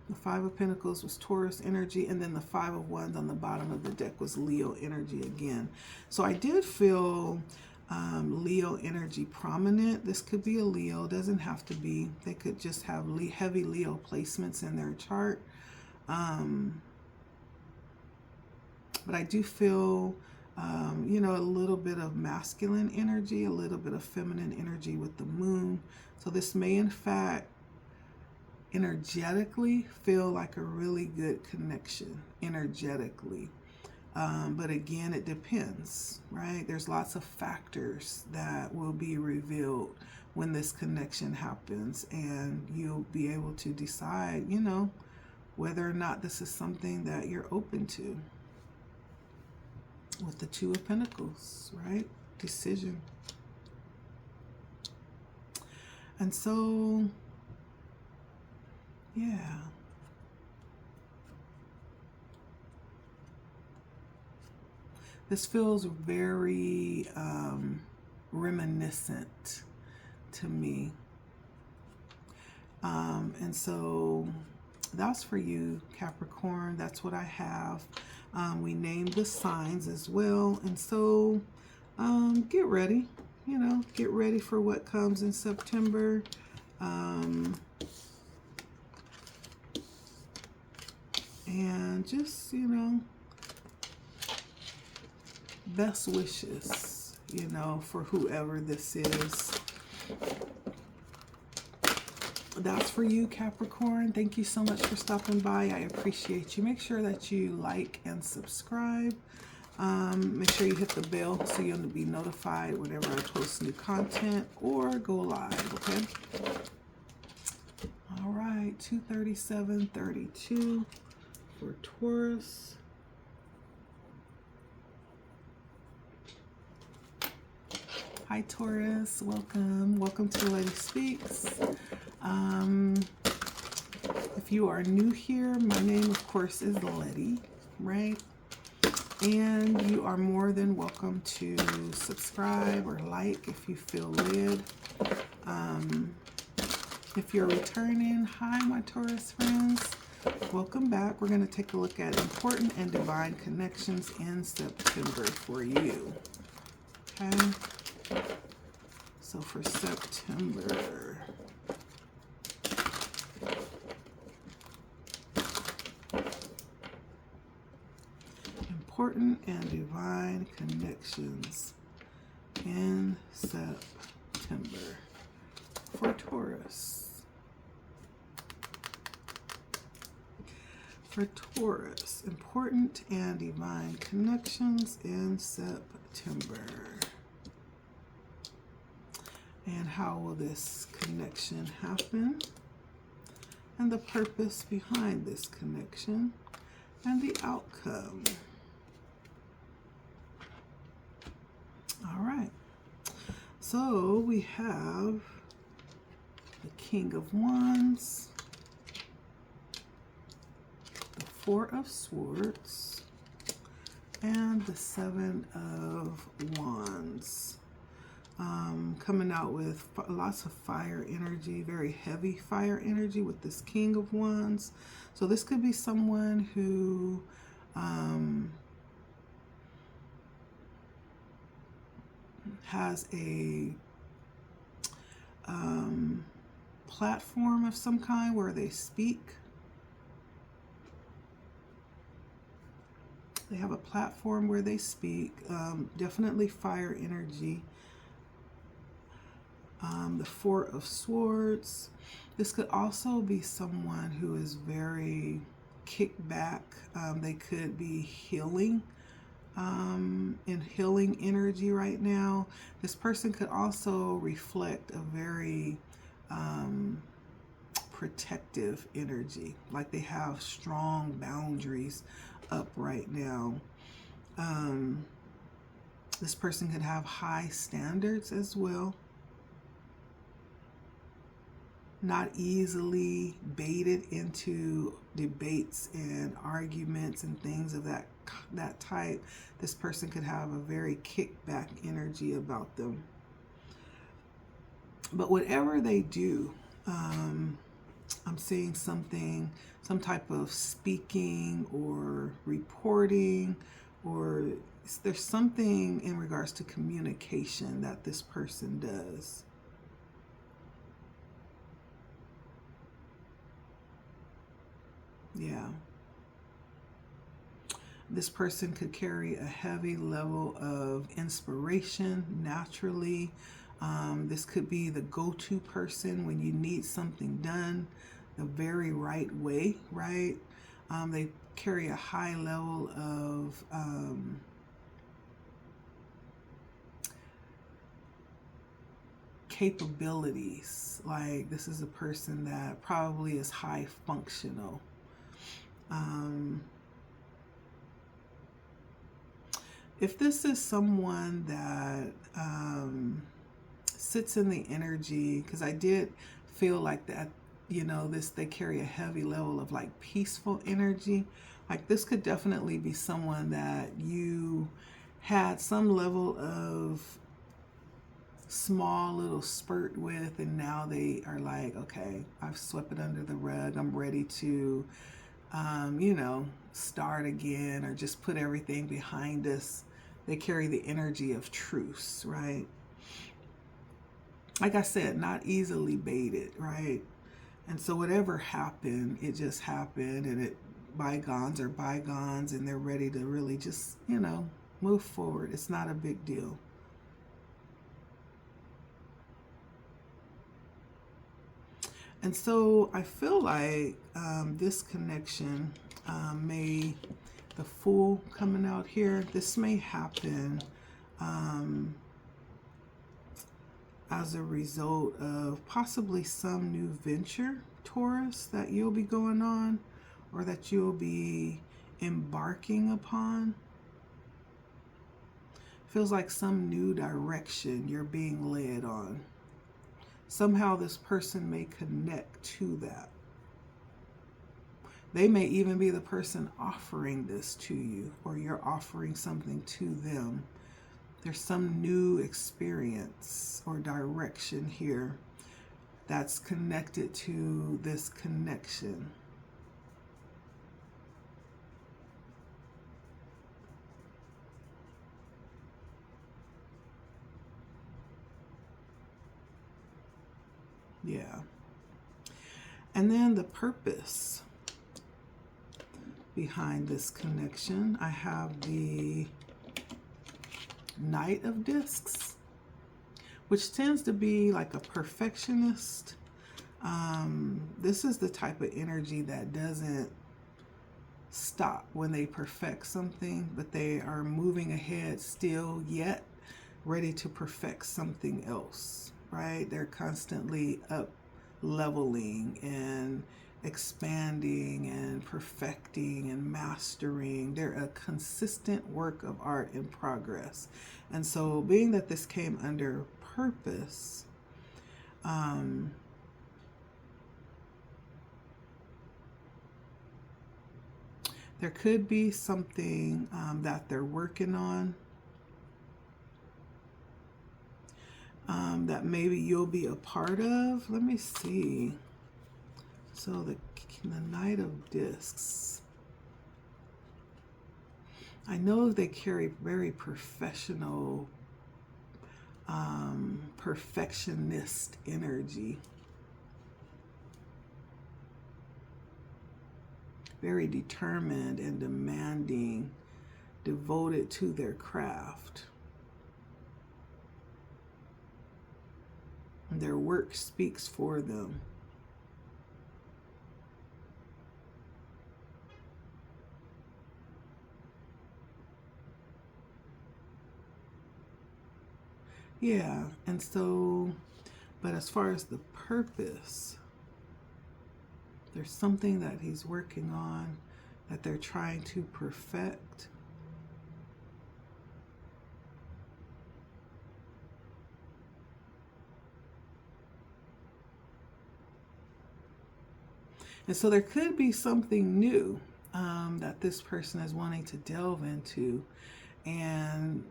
The Five of Pentacles was Taurus energy, and then the Five of Wands on the bottom of the deck was Leo energy again. So I did feel Leo energy prominent. This could be a Leo, doesn't have to be. They could just have heavy Leo placements in their chart. But I do feel, you know, a little bit of masculine energy, a little bit of feminine energy with the Moon. So this may, in fact, energetically feel like a really good connection, energetically. But again, it depends, right? There's lots of factors that will be revealed when this connection happens, and you'll be able to decide, you know, whether or not this is something that you're open to. With the Two of Pentacles, right? Decision. And so, yeah. This feels very reminiscent to me. And so that's for you, Capricorn. That's what I have. We named the signs as well. And so get ready, you know, get ready for what comes in September. And just, you know, best wishes, you know, for whoever this is. That's for you, Capricorn. Thank you so much for stopping by. I appreciate you. Make sure that you like and subscribe. Make sure you hit the bell so you'll be notified whenever I post new content or go live, okay? All right, 237.32 for Taurus. Hi, Taurus. Welcome. Welcome to LettiSpeaks. If you are new here, my name, of course, is Letty, right? And you are more than welcome to subscribe or like if you feel led. If you're returning, hi, my Taurus friends. Welcome back. We're going to take a look at important and divine connections in September for you. Okay? So for September, important and divine connections in September for Taurus. For Taurus, important and divine connections in September. And how will this connection happen? And the purpose behind this connection and the outcome. All right. So we have the King of Wands, the Four of Swords, and the Seven of Wands. Coming out with lots of fire energy, very heavy fire energy with this King of Wands. So this could be someone who has a platform of some kind where they speak. They have a platform where they speak. Definitely fire energy. The Four of Swords. This could also be someone who is very kicked back. They could be healing, in healing energy right now. This person could also reflect a very protective energy, like they have strong boundaries up right now. This person could have high standards as well. Not easily baited into debates and arguments and things of that type. This person could have a very kickback energy about them. But whatever they do, I'm seeing something, some type of speaking or reporting, or there's something in regards to communication that this person does. Yeah. This person could carry a heavy level of inspiration naturally. This could be the go-to person when you need something done the very right way, right? They carry a high level of capabilities. Like, this is a person that probably is high functional. If this is someone that sits in the energy, because I did feel like that, you know, they carry a heavy level of like peaceful energy. Like, this could definitely be someone that you had some level of small little spurt with, and now they are like, okay, I've swept it under the rug. I'm ready to, you know, start again, or just put everything behind us. They carry the energy of truce, right? Like I said, not easily baited, right? And so whatever happened, it just happened, and bygones are bygones, and they're ready to really just, you know, move forward. It's not a big deal. And so I feel like this connection the Fool coming out here, this may happen as a result of possibly some new venture, Taurus, that you'll be going on, or that you'll be embarking upon. Feels like some new direction you're being led on. Somehow this person may connect to that. They may even be the person offering this to you, or you're offering something to them. There's some new experience or direction here that's connected to this connection. Yeah. And then the purpose behind this connection, I have the Knight of Discs, which tends to be like a perfectionist. This is the type of energy that doesn't stop when they perfect something, but they are moving ahead still, yet ready to perfect something else, right? They're constantly up leveling and expanding and perfecting and mastering. They're a consistent work of art in progress. And so being that this came under purpose, there could be something that they're working on, that maybe you'll be a part of. Let me see. So the Knight of Discs, I know they carry very professional perfectionist energy. Very determined and demanding, devoted to their craft. Their work speaks for them. Yeah, and so, but as far as the purpose, there's something that he's working on that they're trying to perfect. And so there could be something new that this person is wanting to delve into, and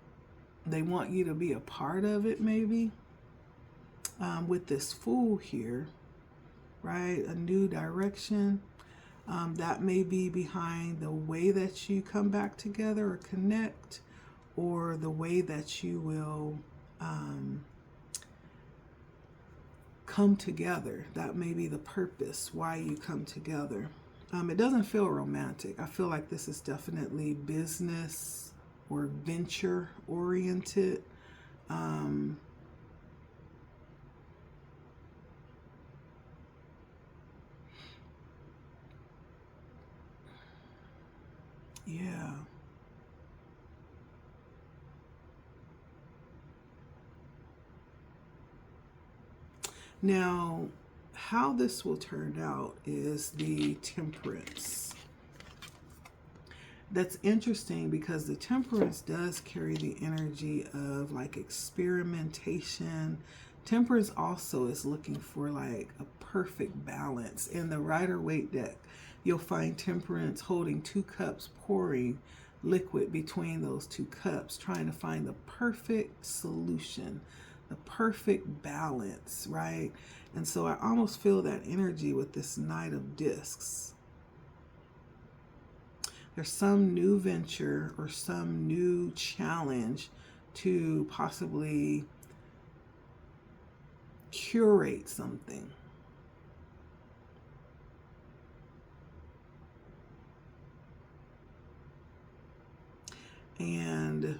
they want you to be a part of it, maybe. With this Fool here, right? A new direction. That may be behind the way that you come back together or connect, or the way that you will come together. That may be the purpose why you come together. It doesn't feel romantic. I feel like this is definitely business or venture oriented. Yeah. Now, how this will turn out is the Temperance. That's interesting because the Temperance does carry the energy of like experimentation. Temperance also is looking for like a perfect balance. In the Rider-Waite deck, you'll find Temperance holding 2 cups, pouring liquid between those 2 cups, trying to find the perfect solution, the perfect balance, right? And so I almost feel that energy with this Knight of Discs. There's some new venture or some new challenge to possibly curate something. And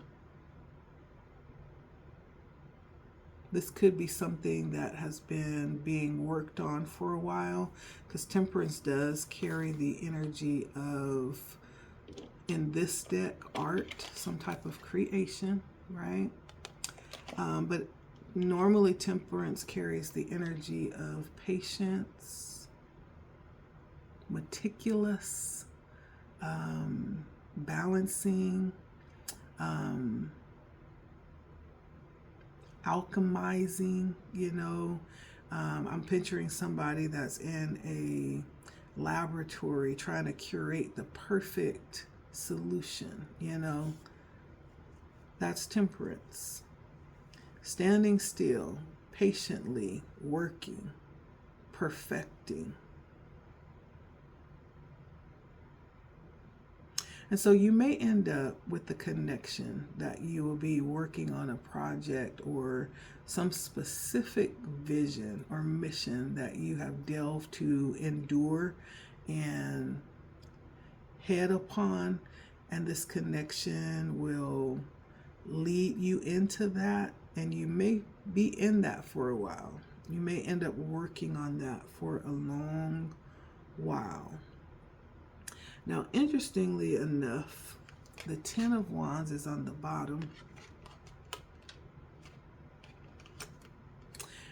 this could be something that has been being worked on for a while, because Temperance does carry the energy of, in this deck, art, some type of creation, right? But normally Temperance carries the energy of patience, meticulous, balancing, alchemizing, you know. I'm picturing somebody that's in a laboratory trying to curate the perfect solution, you know. That's Temperance. Standing still, patiently working, perfecting. And so you may end up with the connection that you will be working on a project or some specific vision or mission that you have delved to endure and head upon, and this connection will lead you into that, and you may be in that for a while. You may end up working on that for a long while. Now, interestingly enough, the 10 of Wands is on the bottom.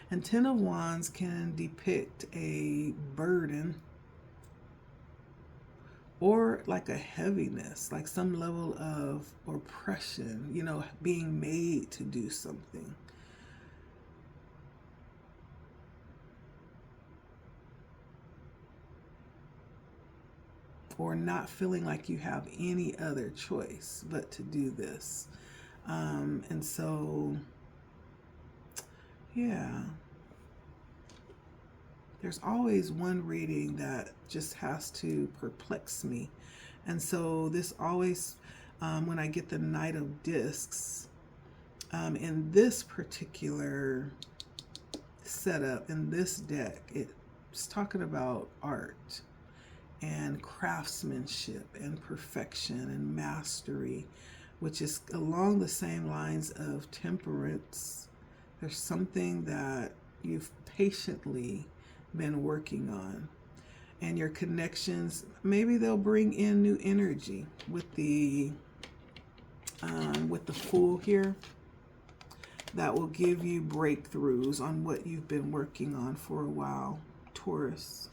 And 10 of Wands can depict a burden or like a heaviness, like some level of oppression, you know, being made to do something. Or not feeling like you have any other choice but to do this. And so, yeah. There's always one reading that just has to perplex me. And so this always, when I get the Knight of Discs, In this particular setup, in this deck, it's talking about art and craftsmanship and perfection and mastery, which is along the same lines of temperance. There's something that you've patiently been working on, and your connections, maybe they'll bring in new energy with the Fool here. That will give you breakthroughs on what you've been working on for a while, Taurus.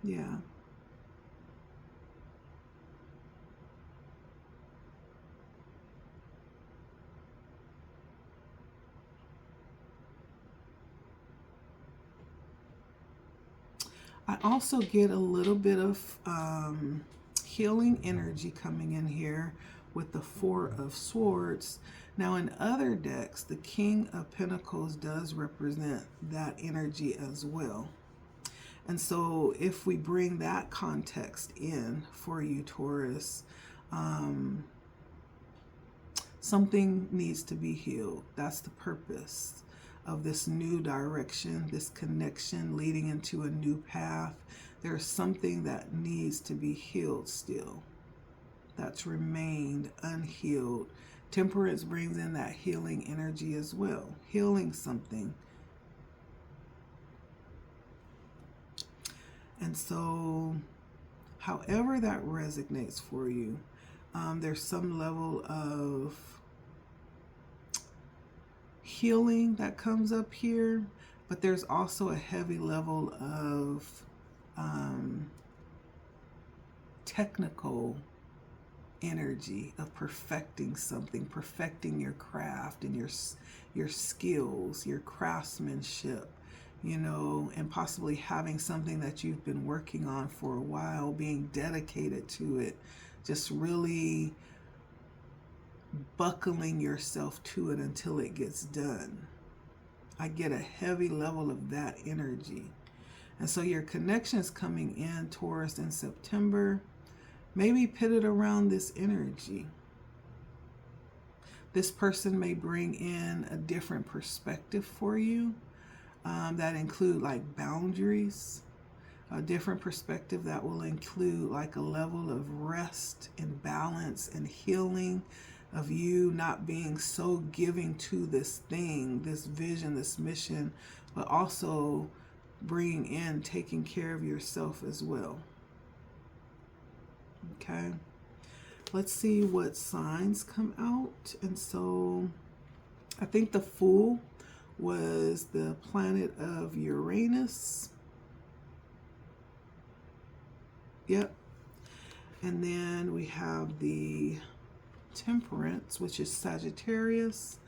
Yeah. I also get a little bit of healing energy coming in here with the Four of Swords. Now in other decks, the King of Pentacles does represent that energy as well. And so if we bring that context in for you, Taurus, something needs to be healed. That's the purpose of this new direction, this connection leading into a new path. There's something that needs to be healed still, that's remained unhealed. Temperance brings in that healing energy as well, healing something. And so, however that resonates for you, there's some level of healing that comes up here, but there's also a heavy level of technical energy of perfecting something, perfecting your craft and your skills, your craftsmanship, you know, and possibly having something that you've been working on for a while, being dedicated to it, just really buckling yourself to it until it gets done. I get a heavy level of that energy. And so your connection is coming in, Taurus, in September, maybe pitted around this energy. This person may bring in a different perspective for you that include like boundaries, a different perspective that will include like a level of rest and balance and healing, of you not being so giving to this thing, this vision, this mission, but also bringing in taking care of yourself as well. Okay, let's see what signs come out. And so I think the Fool was the planet of Uranus. Yep. And then we have the Temperance, which is Sagittarius.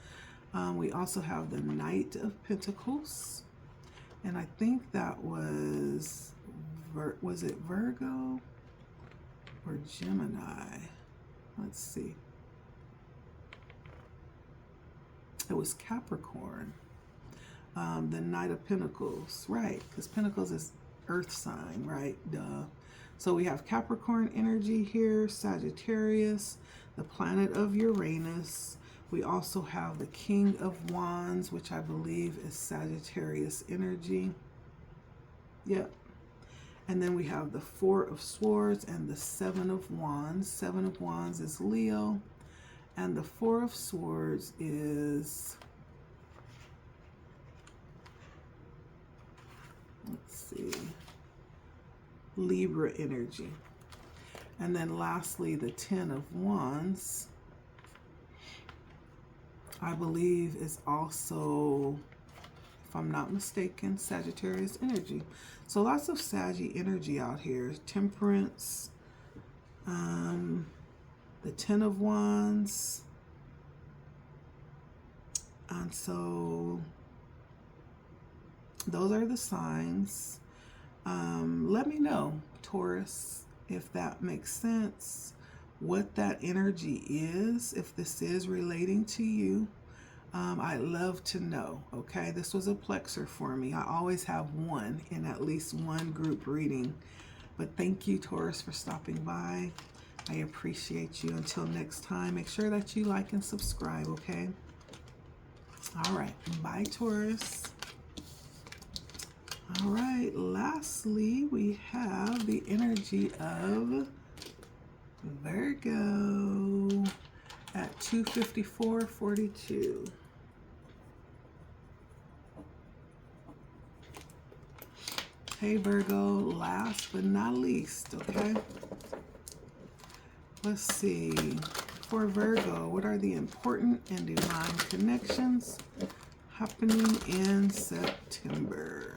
We also have the Knight of Pentacles, and I think that was it Virgo or Gemini? Let's see. It was Capricorn. The Knight of Pentacles, right? Because Pentacles is Earth sign, right? Duh. So we have Capricorn energy here, Sagittarius, the planet of Uranus. We also have the King of Wands, which I believe is Sagittarius energy. Yep. And then we have the Four of Swords and the Seven of Wands. Seven of Wands is Leo. And the Four of Swords is, let's see, Libra energy. And then lastly, the Ten of Wands, I believe is also, if I'm not mistaken, Sagittarius energy. So lots of Saggy energy out here. Temperance, the Ten of Wands. And so those are the signs. Let me know, Taurus, if that makes sense, what that energy is, if this is relating to you. I'd love to know, okay? This was a plexer for me. I always have one in at least one group reading. But thank you, Taurus, for stopping by. I appreciate you. Until next time, make sure that you like and subscribe, okay? All right. Bye, Taurus. All right. Lastly, we have the energy of Virgo at 254.42. Hey, Virgo, last but not least, okay? Let's see. For Virgo, what are the important and divine connections happening in September?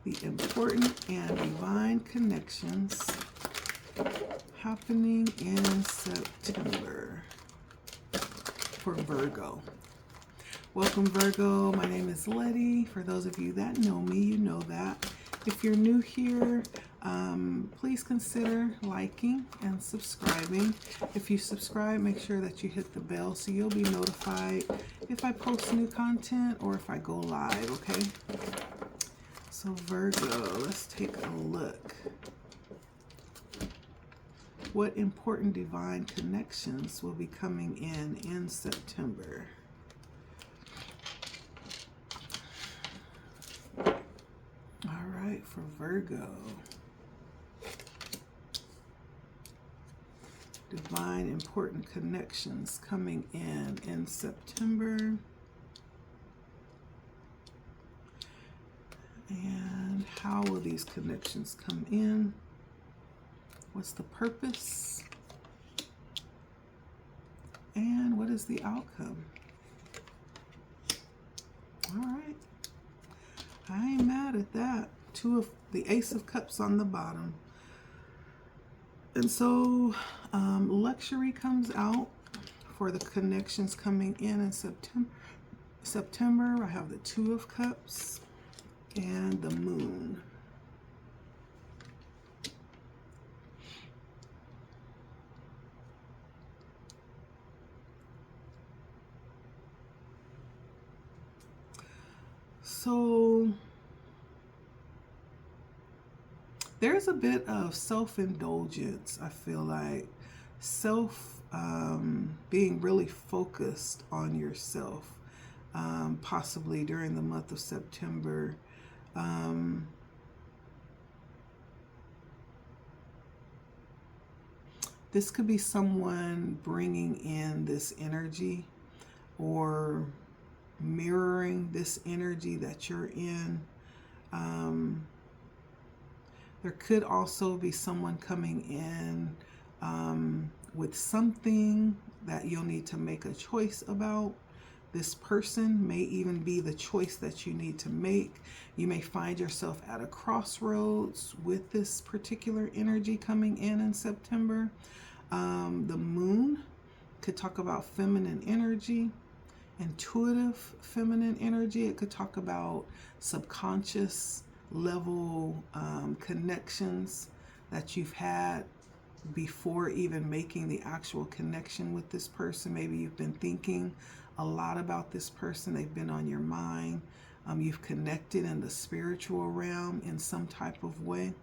The important and divine connections happening in September for Virgo. Welcome, Virgo. My name is Letty. For those of you that know me, you know that. If you're new here, please consider liking and subscribing. If you subscribe, make sure that you hit the bell so you'll be notified if I post new content or if I go live, okay? So Virgo, let's take a look. What important divine connections will be coming in September? All right, for Virgo. Divine important connections coming in September. And how will these connections come in? What's the purpose? And what is the outcome? All right. I ain't mad at that. The Ace of Cups on the bottom. And so luxury comes out for the connections coming in September. I have the Two of Cups and the Moon. So there's a bit of self-indulgence, I feel like. Being really focused on yourself, possibly during the month of September. This could be someone bringing in this energy or mirroring this energy that you're in. There could also be someone coming in with something that you'll need to make a choice about. This person may even be the choice that you need to make. You may find yourself at a crossroads with this particular energy coming in September. The Moon could talk about feminine energy, intuitive feminine energy. It could talk about subconscious level connections that you've had before even making the actual connection with this person. Maybe you've been thinking a lot about this person. They've been on your mind. You've connected in the spiritual realm in some type of way.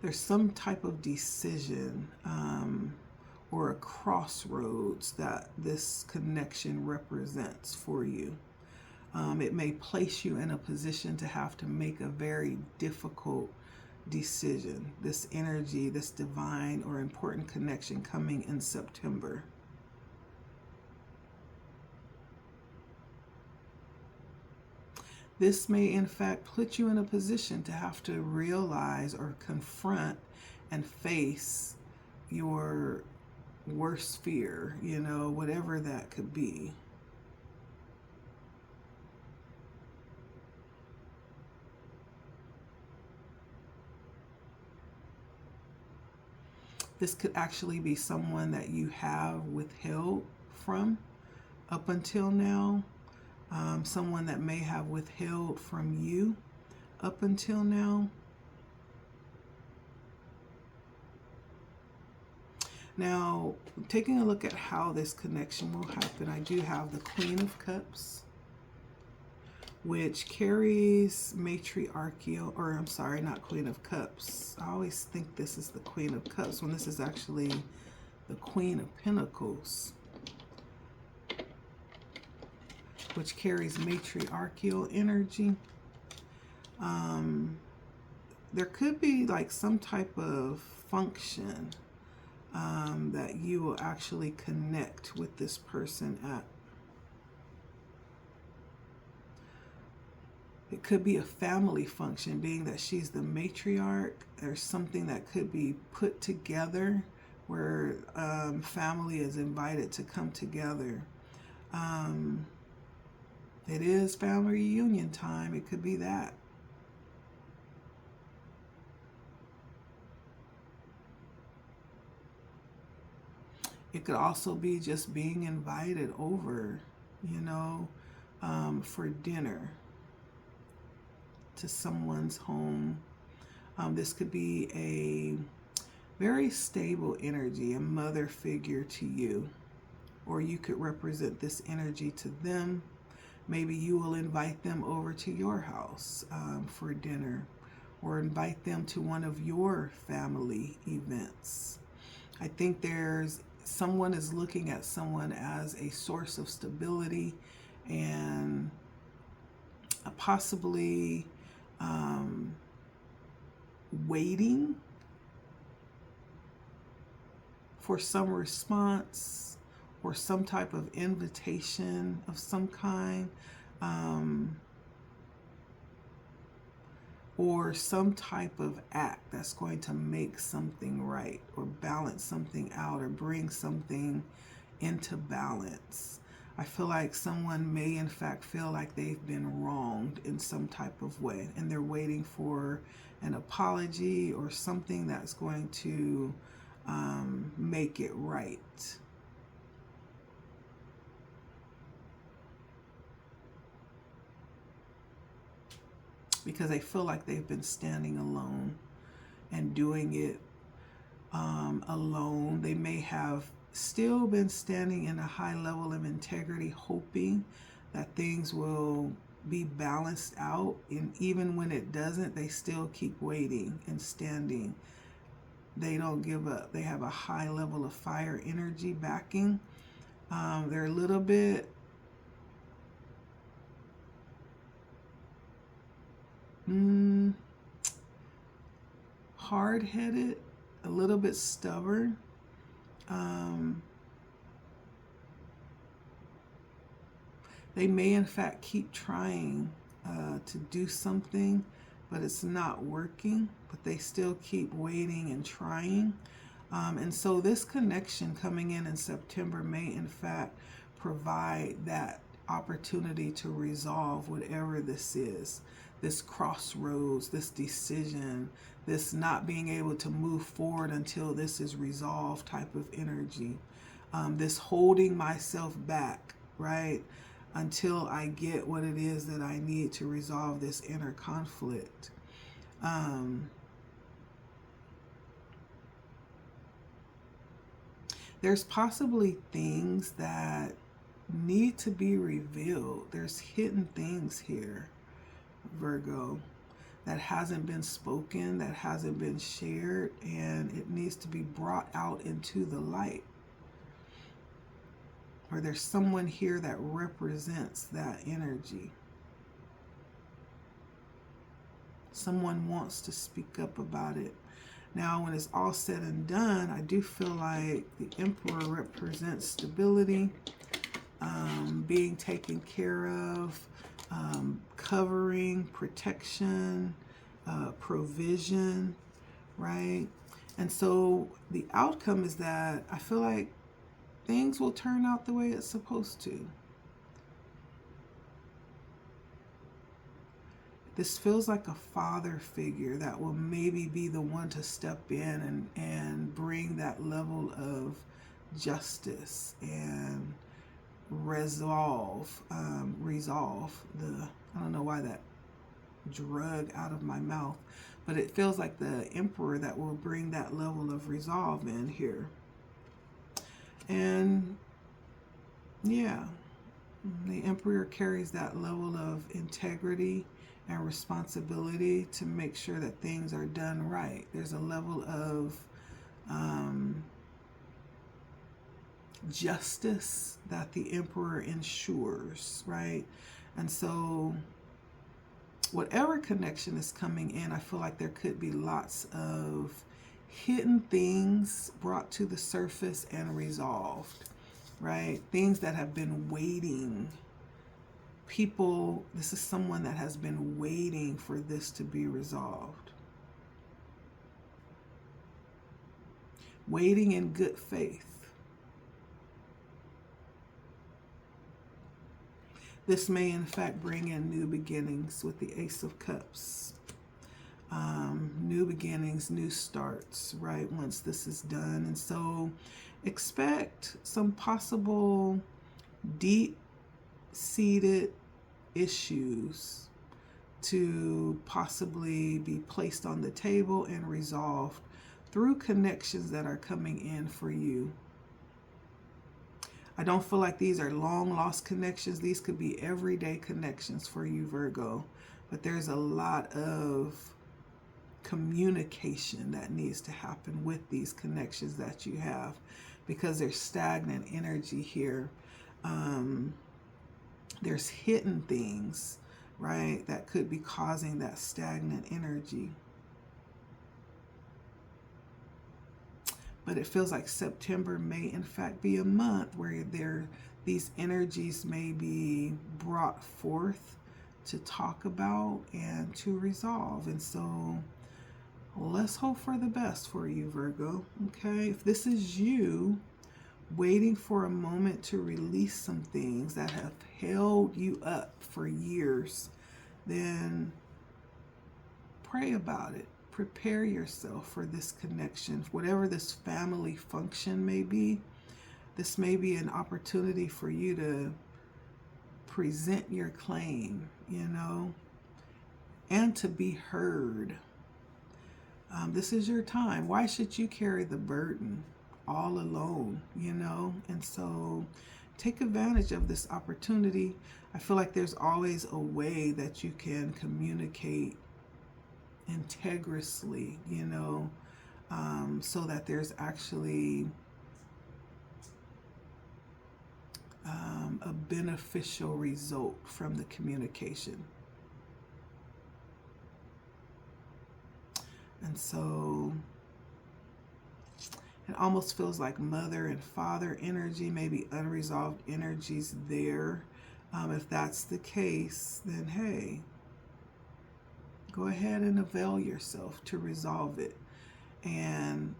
There's some type of decision or a crossroads that this connection represents for you. It may place you in a position to have to make a very difficult decision. This energy, this divine or important connection coming in September. This may in fact put you in a position to have to realize or confront and face your worst fear, you know, whatever that could be. This could actually be someone that you have withheld from up until now. Someone that may have withheld from you up until now. Now, taking a look at how this connection will happen, I do have the Queen of Cups, which carries matriarchal, or I'm sorry, not Queen of Cups. I always think this is the Queen of Cups when this is actually the Queen of Pentacles, which carries matriarchal energy. There could be like some type of function that you will actually connect with this person at. It could be a family function, being that she's the matriarch. There's something that could be put together where family is invited to come together. It is family reunion time. It could be that. It could also be just being invited over, you know, for dinner to someone's home. This could be a very stable energy, a mother figure to you, or you could represent this energy to them. Maybe you will invite them over to your house for dinner, or invite them to one of your family events. I think someone is looking at someone as a source of stability and possibly waiting for some response or some type of invitation of some kind, or some type of act that's going to make something right or balance something out or bring something into balance. I feel like someone may in fact feel like they've been wronged in some type of way, and they're waiting for an apology or something that's going to make it right. Because they feel like they've been standing alone and doing it alone. They may have still been standing in a high level of integrity, hoping that things will be balanced out. And even when it doesn't, they still keep waiting and standing. They don't give up. They have a high level of fire energy backing. They're a little bit hard-headed, a little bit stubborn. They may in fact keep trying to do something, but it's not working, but they still keep waiting and trying. And so this connection coming in September may in fact provide that opportunity to resolve whatever this is, this crossroads, this decision, this not being able to move forward until this is resolved type of energy, this holding myself back, right, until I get what it is that I need to resolve this inner conflict. There's possibly things that need to be revealed. There's hidden things here, Virgo, that hasn't been spoken, that hasn't been shared, and it needs to be brought out into the light. Or there's someone here that represents that energy. Someone wants to speak up about it. Now, when it's all said and done, I do feel like the Emperor represents stability, being taken care of, covering, protection, provision, right? And so the outcome is that I feel like things will turn out the way it's supposed to. This feels like a father figure that will maybe be the one to step in and bring that level of justice and resolve the, I don't know why that drug out of my mouth, but it feels like the Emperor that will bring that level of resolve in here. And yeah, the Emperor carries that level of integrity and responsibility to make sure that things are done right. There's a level of justice that the Emperor ensures, right? And so whatever connection is coming in, I feel like there could be lots of hidden things brought to the surface and resolved, right? Things that have been waiting. People, this is someone that has been waiting for this to be resolved. Waiting in good faith. This may in fact bring in new beginnings with the Ace of Cups. New beginnings, new starts, right, once this is done. And so expect some possible deep-seated issues to possibly be placed on the table and resolved through connections that are coming in for you. I don't feel like these are long-lost connections. These could be everyday connections for you, Virgo. But there's a lot of communication that needs to happen with these connections that you have, because there's stagnant energy here. There's hidden things, right, that could be causing that stagnant energy. But it feels like September may in fact be a month where these energies may be brought forth to talk about and to resolve. And so let's hope for the best for you, Virgo. Okay, if this is you waiting for a moment to release some things that have held you up for years, then pray about it. Prepare yourself for this connection. Whatever this family function may be, this may be an opportunity for you to present your claim, you know, and to be heard. This is your time. Why should you carry the burden all alone, you know? And so take advantage of this opportunity. I feel like there's always a way that you can communicate integriously, you know, so that there's actually a beneficial result from the communication. And so it almost feels like mother and father energy, maybe unresolved energies there. If that's the case, then hey, go ahead and avail yourself to resolve it and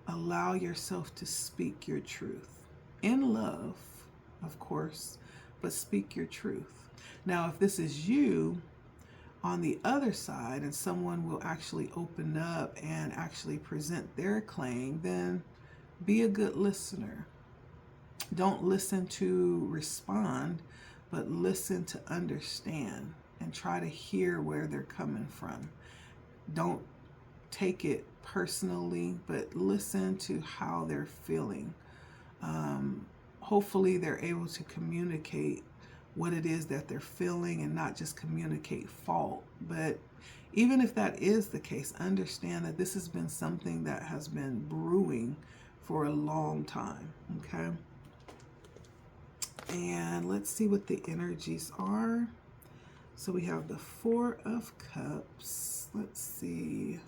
allow yourself to speak your truth. In love, of course, but speak your truth. Now, if this is you on the other side and someone will actually open up and actually present their claim, then be a good listener. Don't listen to respond, but listen to understand and try to hear where they're coming from. Don't take it personally, but listen to how they're feeling. Hopefully they're able to communicate what it is that they're feeling and not just communicate fault. But even if that is the case, understand that this has been something that has been brewing for a long time, okay? And let's see what the energies are. So we have the Four of Cups. Let's see.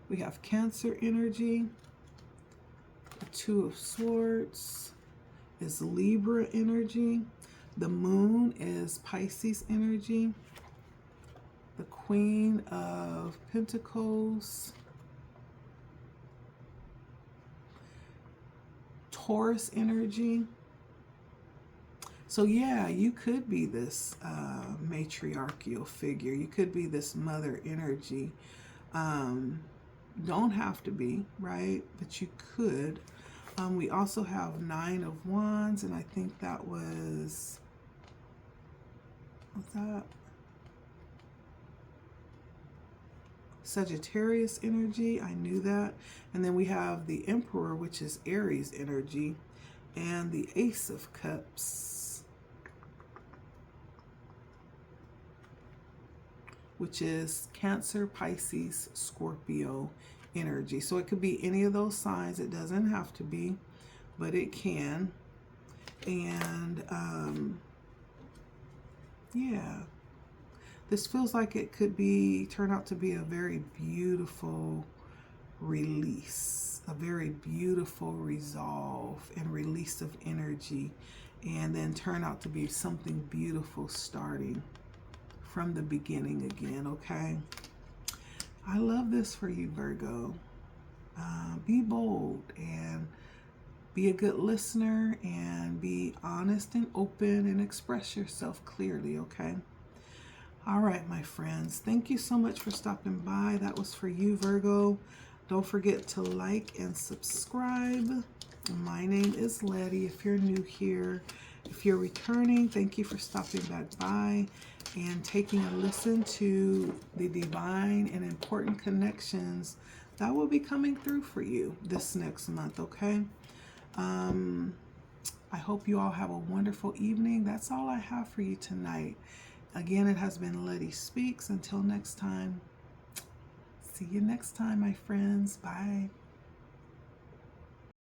We have Cancer energy. The Two of Swords is Libra energy. The Moon is Pisces energy. The Queen of Pentacles, Taurus energy. So yeah, you could be this matriarchal figure. You could be this mother energy. Don't have to be, right? But you could. We also have Nine of Wands, and I think that was, what's that? Sagittarius energy. I knew that. And then we have the Emperor, which is Aries energy, and the Ace of Cups, which is Cancer, Pisces, Scorpio energy. So it could be any of those signs. It doesn't have to be, but it can. And yeah, this feels like it could turn out to be a very beautiful release, a very beautiful resolve and release of energy, and then turn out to be something beautiful starting from the beginning again. Okay, I love this for you, Virgo. Be bold and be a good listener, and be honest and open and express yourself clearly, okay? All right, my friends, thank you so much for stopping by. That was for you, Virgo. Don't forget to like and subscribe. My name is Letty. If you're new here, if you're returning, thank you for stopping back by and taking a listen to the divine and important connections that will be coming through for you this next month, okay? I hope you all have a wonderful evening. That's all I have for you tonight. Again, it has been LettiSpeaks. Until next time, see you next time, my friends. Bye.